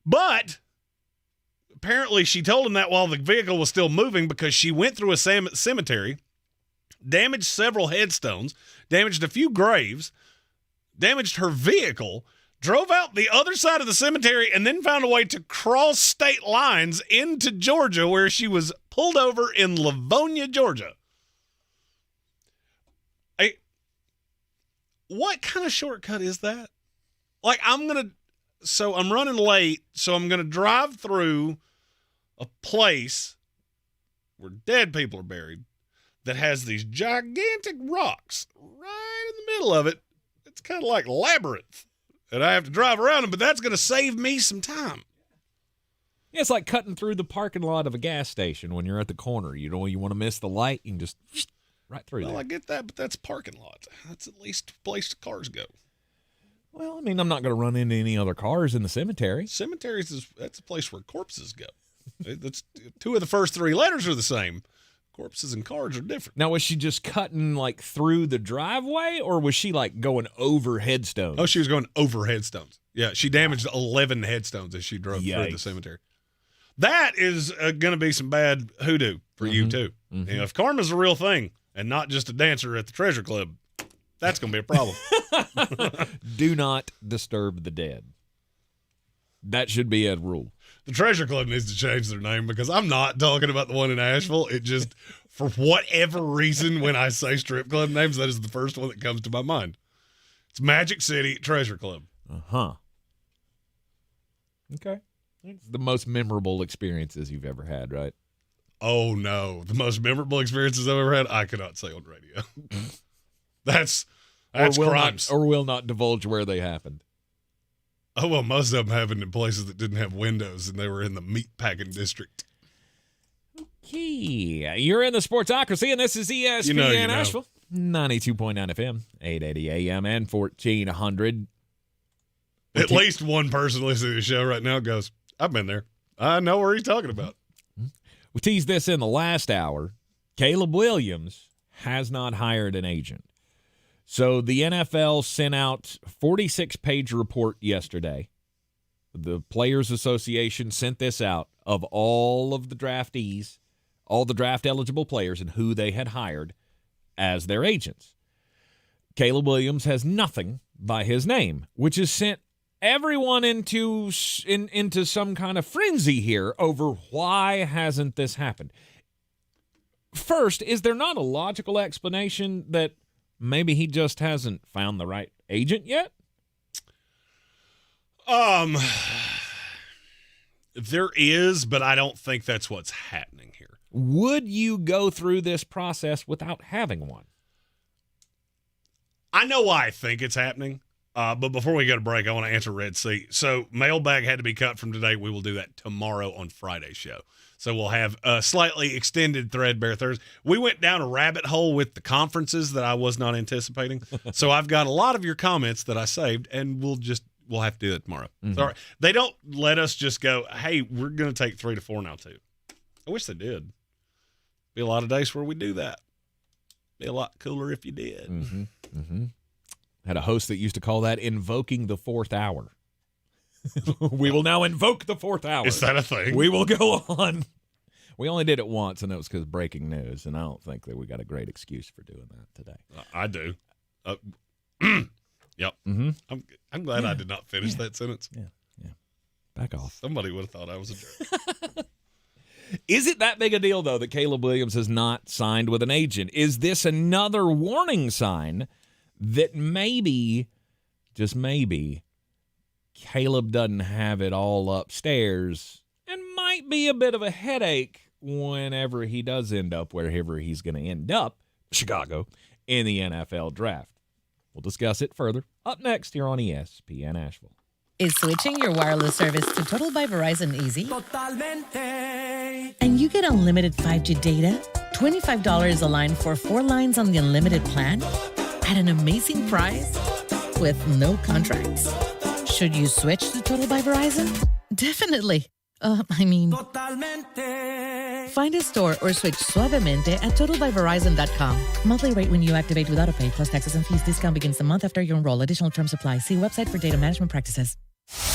but apparently she told them that while the vehicle was still moving because she went through a cemetery, damaged several headstones, damaged a few graves, damaged her vehicle, drove out the other side of the cemetery, and then found a way to cross state lines into Georgia, where she was pulled over in Livonia, Georgia. What kind of shortcut is that? Like, I'm running late, so I'm going to drive through a place where dead people are buried that has these gigantic rocks right in the middle of it. It's kind of like labyrinth, and I have to drive around them, but that's going to save me some time. Yeah, it's like cutting through the parking lot of a gas station when you're at the corner. You know, you want to miss the light, you can just right through there. Well, I get that, but that's parking lot. That's at least a place cars go. Well, I mean, I'm not going to run into any other cars in the cemetery. Cemeteries, that's a place where corpses go. That's two of the first three letters are the same. Corpses and cars are different. Now, was she just cutting, like, through the driveway, or was she, like, going over headstones? Oh, she was going over headstones. Yeah, she damaged 11 headstones as she drove through the cemetery. That is going to be some bad hoodoo for you, too. Mm-hmm. You know, if karma's a real thing and not just a dancer at the Treasure Club, that's going to be a problem. Do not disturb the dead. That should be a rule. The Treasure Club needs to change their name, because I'm not talking about the one in Asheville. It just, for whatever reason, when I say strip club names, that is the first one that comes to my mind. It's Magic City Treasure Club. Uh-huh. Okay. It's the most memorable experiences you've ever had, right? Oh, no. The most memorable experiences I've ever had, I cannot say on radio. That's crimes. Or will not divulge where they happened. Oh, well, most of them happened in places that didn't have windows, and they were in the meatpacking district. Okay. You're in the Sportsocracy, and this is ESPN Asheville. 92.9 FM, 880 AM, and 1400. At least one person listening to the show right now goes, I've been there. I know where he's talking about. We teased this in the last hour. Caleb Williams has not hired an agent. So the NFL sent out a 46-page report yesterday. The Players Association sent this out of all of the draftees, all the draft-eligible players, and who they had hired as their agents. Caleb Williams has nothing by his name, which has sent everyone into some kind of frenzy here over why hasn't this happened. First, is there not a logical explanation that maybe he just hasn't found the right agent yet? There is, but I don't think that's what's happening here. Would you go through this process without having one? I know why I think it's happening, but before we go to break, I want to answer Red Sea. So mailbag had to be cut from today. We will do that tomorrow on Friday's show. So we'll have a slightly extended Threadbare Thursday. We went down a rabbit hole with the conferences that I was not anticipating. So I've got a lot of your comments that I saved, and we'll have to do that tomorrow. Mm-hmm. Sorry, they don't let us just go, hey, we're going to take 3 to 4 now too. I wish they did. Be a lot of days where we do that. Be a lot cooler if you did. Mm-hmm. Mm-hmm. Had a host that used to call that invoking the fourth hour. We will now invoke the fourth hour. Is that a thing? We will go on. We only did it once, and it was because of breaking news, and I don't think that we got a great excuse for doing that today. I do. Yep. Mm-hmm. I'm glad I did not finish that sentence. Yeah. Back off. Somebody would have thought I was a jerk. Is it that big a deal, though, that Caleb Williams has not signed with an agent? Is this another warning sign that maybe just maybe, Caleb doesn't have it all upstairs and might be a bit of a headache whenever he does end up wherever he's going to end up, Chicago, in the NFL draft. We'll discuss it further up next here on ESPN Asheville. Is switching your wireless service to Total by Verizon easy? Totalmente. And you get unlimited 5G data, $25 a line for 4 lines on the unlimited plan, at an amazing price with no contracts. Should you switch to Total by Verizon? Definitely. Totalmente. Find a store or switch suavemente at totalbyverizon.com. Monthly rate when you activate without a pay plus taxes and fees. Discount begins the month after you enroll. Additional terms apply. See website for data management practices.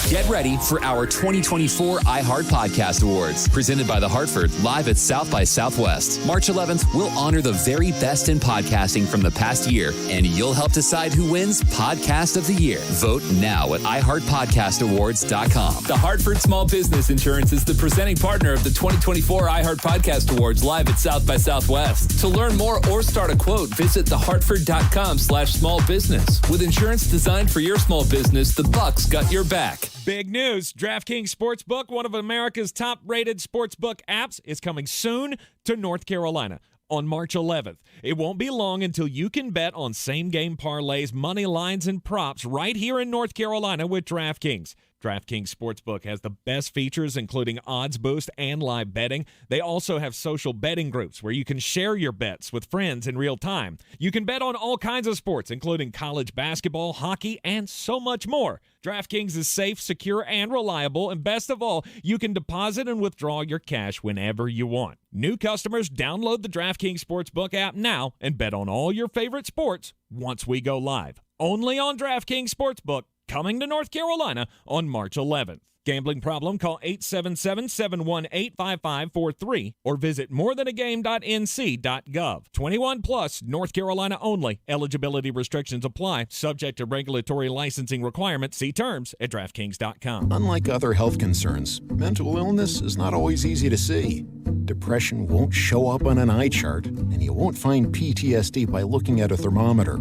Get ready for our 2024 iHeart Podcast Awards, presented by The Hartford, live at South by Southwest. March 11th, we'll honor the very best in podcasting from the past year, and you'll help decide who wins Podcast of the Year. Vote now at iHeartPodcastAwards.com. The Hartford Small Business Insurance is the presenting partner of the 2024 iHeart Podcast Awards, live at South by Southwest. To learn more or start a quote, visit thehartford.com/smallbusiness. With insurance designed for your small business, the Bucks got your back. Big news. DraftKings Sportsbook, one of America's top-rated sportsbook apps, is coming soon to North Carolina on March 11th. It won't be long until you can bet on same-game parlays, money lines, and props right here in North Carolina with DraftKings. DraftKings Sportsbook has the best features, including odds boost and live betting. They also have social betting groups where you can share your bets with friends in real time. You can bet on all kinds of sports, including college basketball, hockey, and so much more. DraftKings is safe, secure, and reliable, and best of all, you can deposit and withdraw your cash whenever you want. New customers, download the DraftKings Sportsbook app now and bet on all your favorite sports once we go live. Only on DraftKings Sportsbook, coming to North Carolina on March 11th. Gambling problem? Call 877-718-5543 or visit morethanagame.nc.gov. 21 plus, North Carolina only. Eligibility restrictions apply. Subject to regulatory licensing requirements. See terms at DraftKings.com. Unlike other health concerns, mental illness is not always easy to see. Depression won't show up on an eye chart, and you won't find PTSD by looking at a thermometer.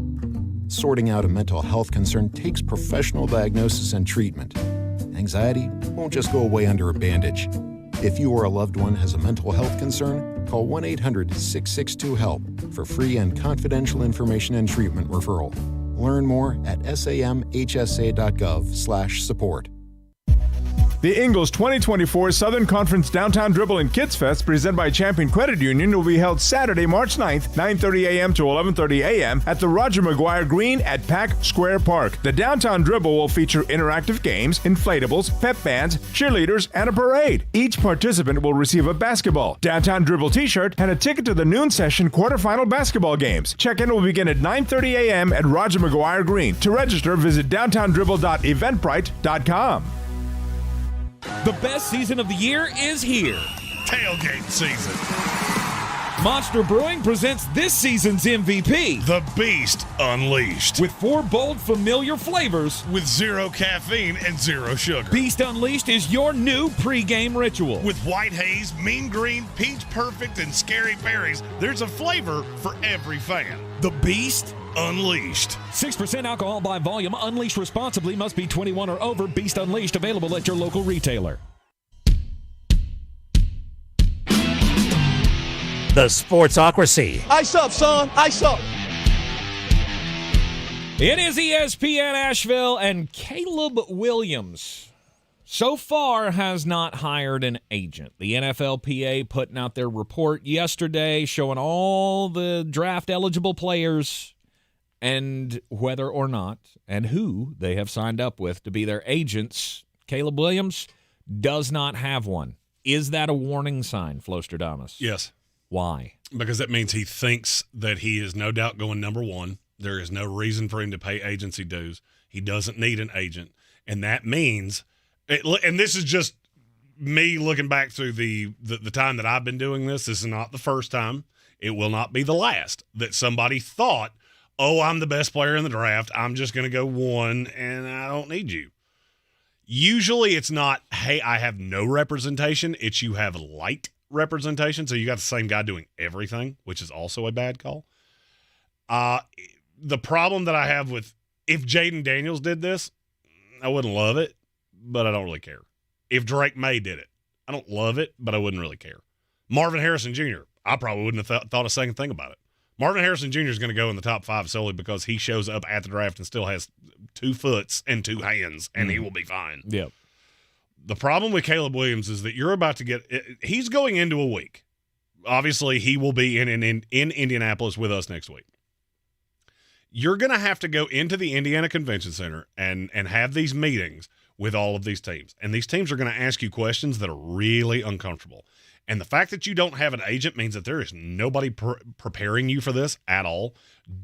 Sorting out a mental health concern takes professional diagnosis and treatment. Anxiety won't just go away under a bandage. If you or a loved one has a mental health concern, call 1-800-662-HELP for free and confidential information and treatment referral. Learn more at samhsa.gov/support. The Ingles 2024 Southern Conference Downtown Dribble and Kids Fest, presented by Champion Credit Union, will be held Saturday, March 9th, 9:30 a.m. to 11:30 a.m. at the Roger McGuire Greene at Pack Square Park. The Downtown Dribble will feature interactive games, inflatables, pep bands, cheerleaders, and a parade. Each participant will receive a basketball, Downtown Dribble t-shirt, and a ticket to the noon session quarterfinal basketball games. Check-in will begin at 9:30 a.m. at Roger McGuire Greene. To register, visit downtowndribble.eventbrite.com. The best season of the year is here. Tailgate season. Monster Brewing presents this season's MVP. The Beast Unleashed. With 4 bold, familiar flavors. With 0 caffeine and 0 sugar. Beast Unleashed is your new pregame ritual. With white haze, mean green, peach perfect, and scary berries, there's a flavor for every fan. The Beast Unleashed. 6% alcohol by volume. Unleashed responsibly. Must be 21 or over. Beast Unleashed available at your local retailer. The Sportsocracy. Ice up, son. Ice up. It is ESPN Asheville, and Caleb Williams so far has not hired an agent. The NFLPA putting out their report yesterday showing all the draft-eligible players and whether or not and who they have signed up with to be their agents. Caleb Williams does not have one. Is that a warning sign, Flostradamus? Yes. Why? Because that means he thinks that he is no doubt going number one. There is no reason for him to pay agency dues. He doesn't need an agent. And that means, and this is just me looking back through the time that I've been doing this. This is not the first time. It will not be the last that somebody thought, oh, I'm the best player in the draft. I'm just going to go one, and I don't need you. Usually it's not, hey, I have no representation. It's you have light representation, so you got the same guy doing everything, which is also a bad call. The problem that I have with If Jaden Daniels did this, I wouldn't love it, but I don't really care. If Drake May did it, I don't love it, but I wouldn't really care. Marvin Harrison Jr., I probably wouldn't have thought a second thing about it. Marvin Harrison Jr. is going to go in the top 5 solely because he shows up at the draft and still has 2 foots and 2 hands, and he will be fine. Yep. The problem with Caleb Williams is that you're about to get – he's going into a week. Obviously, he will be in Indianapolis with us next week. You're going to have to go into the Indiana Convention Center and have these meetings with all of these teams. And these teams are going to ask you questions that are really uncomfortable. And the fact that you don't have an agent means that there is nobody preparing you for this at all.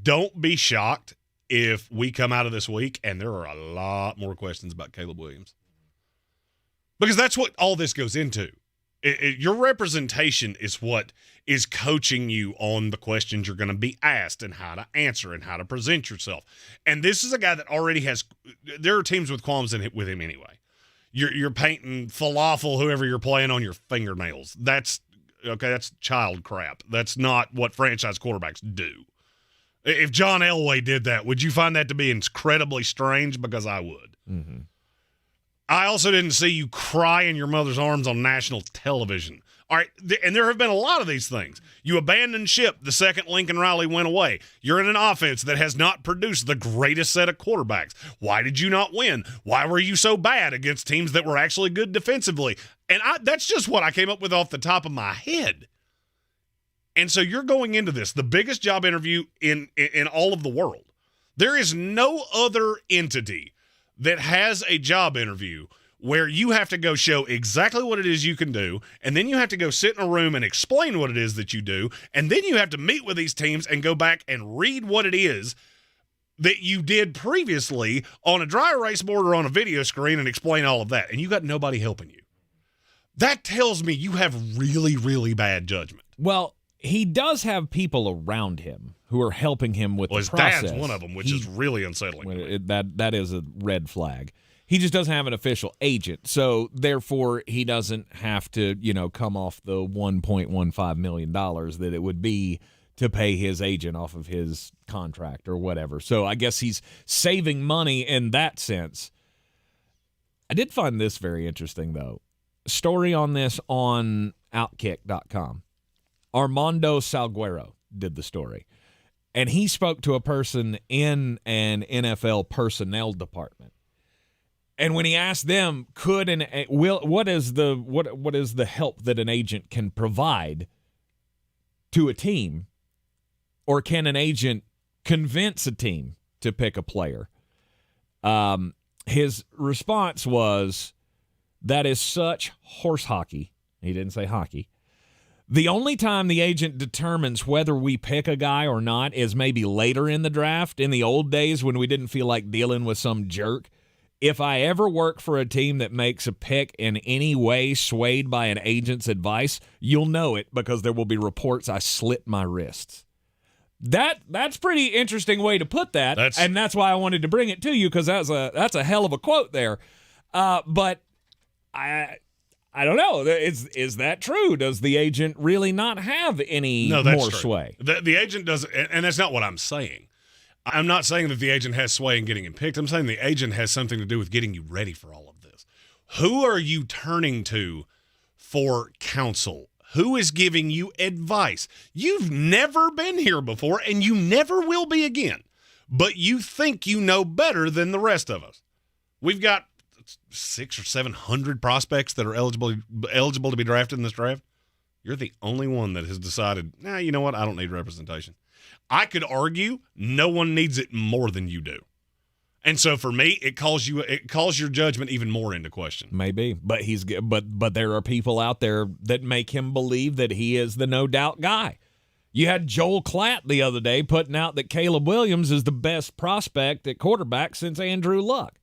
Don't be shocked if we come out of this week and there are a lot more questions about Caleb Williams. Because that's what all this goes into. Your representation is what is coaching you on the questions you're going to be asked and how to answer and how to present yourself. And this is a guy that already has – there are teams with qualms with him anyway. You're painting falafel, whoever you're playing, on your fingernails. That's child crap. That's not what franchise quarterbacks do. If John Elway did that, would you find that to be incredibly strange? Because I would. Mm-hmm. I also didn't see you cry in your mother's arms on national television. All right, and there have been a lot of these things. You abandoned ship the second Lincoln Riley went away. You're in an offense that has not produced the greatest set of quarterbacks. Why did you not win? Why were you so bad against teams that were actually good defensively? And that's just what I came up with off the top of my head. And so you're going into this, the biggest job interview in all of the world. There is no other entity that has a job interview where you have to go show exactly what it is you can do, and then you have to go sit in a room and explain what it is that you do, and then you have to meet with these teams and go back and read what it is that you did previously on a dry erase board or on a video screen and explain all of that, and you got nobody helping you. That tells me you have really, really bad judgment. Well, he does have people around him who are helping him with the process. His dad's one of them, which is really unsettling. That is a red flag. He just doesn't have an official agent, so therefore he doesn't have to, come off the $1.15 million that it would be to pay his agent off of his contract or whatever. So I guess he's saving money in that sense. I did find this very interesting, though. Story on this on Outkick.com. Armando Salguero did the story, and he spoke to a person in an NFL personnel department. And when he asked them, what is the help that an agent can provide to a team, or can an agent convince a team to pick a player? His response was, that is such horse hockey. He didn't say hockey. The only time the agent determines whether we pick a guy or not is maybe later in the draft. In the old days when we didn't feel like dealing with some jerk. If I ever work for a team that makes a pick in any way swayed by an agent's advice, you'll know it because there will be reports I slit my wrists. That's pretty interesting way to put that, and that's why I wanted to bring it to you, because that's a hell of a quote there. But I don't know. Is that true? Does the agent really not have any more sway? The agent doesn't, and that's not what I'm saying. I'm not saying that the agent has sway in getting him picked. I'm saying the agent has something to do with getting you ready for all of this. Who are you turning to for counsel? Who is giving you advice? You've never been here before, and you never will be again. But you think you know better than the rest of us. We've got 600 or 700 prospects that are eligible to be drafted in this draft. You're the only one that has decided, you know what? I don't need representation. I could argue no one needs it more than you do. And so for me, it calls your judgment even more into question. Maybe, but but there are people out there that make him believe that he is the no doubt guy. You had Joel Klatt the other day putting out that Caleb Williams is the best prospect at quarterback since Andrew Luck.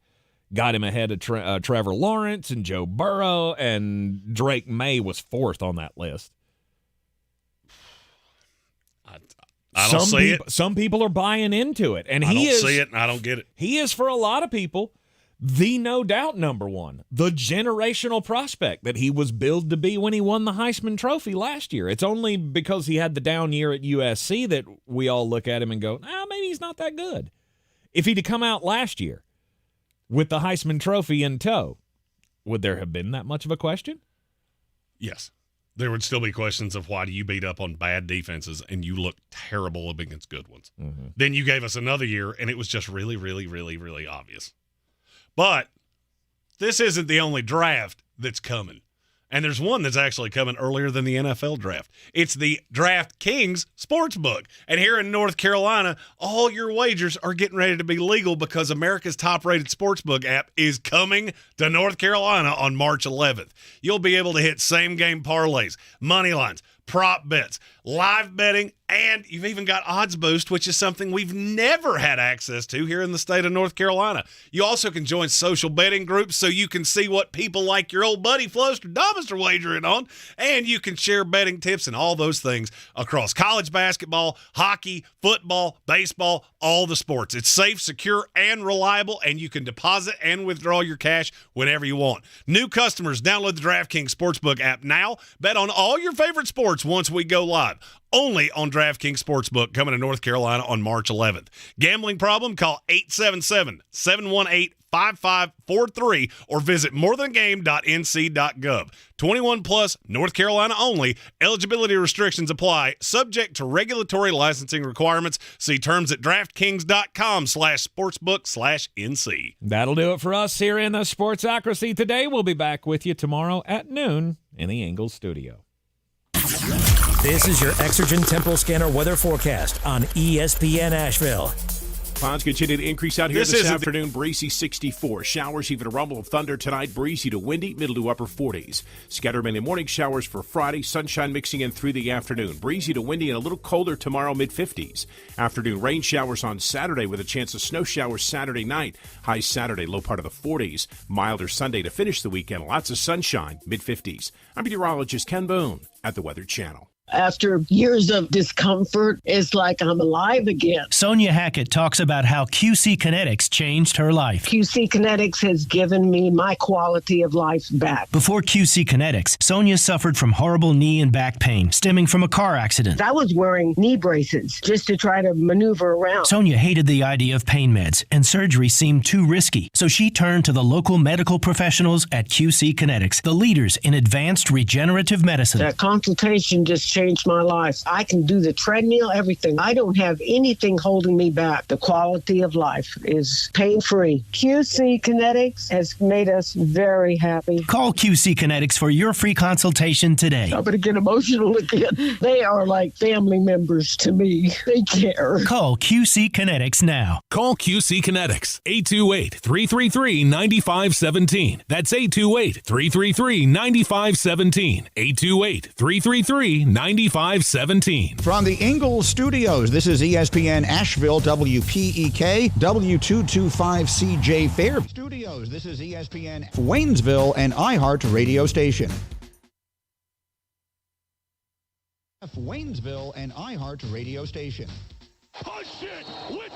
Got him ahead of Trevor Lawrence and Joe Burrow, and Drake May was fourth on that list. I don't see it. Some people are buying into it, and I don't see it, and I don't get it. He is, for a lot of people, the no doubt number one, the generational prospect that he was billed to be when he won the Heisman Trophy last year. It's only because he had the down year at USC that we all look at him and go, maybe he's not that good. If he'd come out last year with the Heisman Trophy in tow, would there have been that much of a question? Yes. There would still be questions of why do you beat up on bad defenses and you look terrible against good ones. Mm-hmm. Then you gave us another year, and it was just really, really, really, really obvious. But this isn't the only draft that's coming. And there's one that's actually coming earlier than the NFL draft. It's the DraftKings Sportsbook. And here in North Carolina, all your wagers are getting ready to be legal because America's top-rated sportsbook app is coming to North Carolina on March 11th. You'll be able to hit same-game parlays, money lines, prop bets, live betting, and you've even got Odds Boost, which is something we've never had access to here in the state of North Carolina. You also can join social betting groups so you can see what people like your old buddy Floster Thomas are wagering on, and you can share betting tips and all those things across college basketball, hockey, football, baseball, all the sports. It's safe, secure, and reliable, and you can deposit and withdraw your cash whenever you want. New customers, download the DraftKings Sportsbook app now. Bet on all your favorite sports once we go live. Only on DraftKings Sportsbook, coming to North Carolina on March 11th. Gambling problem? Call 877-718-5543 or visit morethangame.nc.gov. 21 plus, North Carolina only. Eligibility restrictions apply. Subject to regulatory licensing requirements. See terms at DraftKings.com/sportsbook/NC. That'll do it for us here in the Sportsocracy today. We'll be back with you tomorrow at noon in the Ingles studio. This is your Exergen Temporal Scanner weather forecast on ESPN Asheville. Clouds continue to increase out here this afternoon. Breezy 64. Showers, even a rumble of thunder tonight. Breezy to windy, middle to upper 40s. Scattered mainly morning showers for Friday. Sunshine mixing in through the afternoon. Breezy to windy and a little colder tomorrow, mid-50s. Afternoon rain showers on Saturday with a chance of snow showers Saturday night. High Saturday, low part of the 40s. Milder Sunday to finish the weekend. Lots of sunshine, mid-50s. I'm meteorologist Ken Boone at the Weather Channel. After years of discomfort, it's like I'm alive again. Sonia Hackett talks about how QC Kinetics changed her life. QC Kinetics has given me my quality of life back. Before QC Kinetics, Sonia suffered from horrible knee and back pain stemming from a car accident. I was wearing knee braces just to try to maneuver around. Sonia hated the idea of pain meds, and surgery seemed too risky. So she turned to the local medical professionals at QC Kinetics, the leaders in advanced regenerative medicine. That consultation just changed my life. I can do the treadmill, everything. I don't have anything holding me back. The quality of life is pain-free. QC Kinetics has made us very happy. Call QC Kinetics for your free consultation today. I'm going to get emotional again. They are like family members to me. They care. Call QC Kinetics now. Call QC Kinetics. 828-333-9517. That's 828-333-9517. 828-333-9517. From the Ingles Studios, this is ESPN Asheville, WPEK, W225CJ Fair Studios. This is ESPN Waynesville and iHeart Radio Station. Waynesville and iHeart Radio Station. Push it with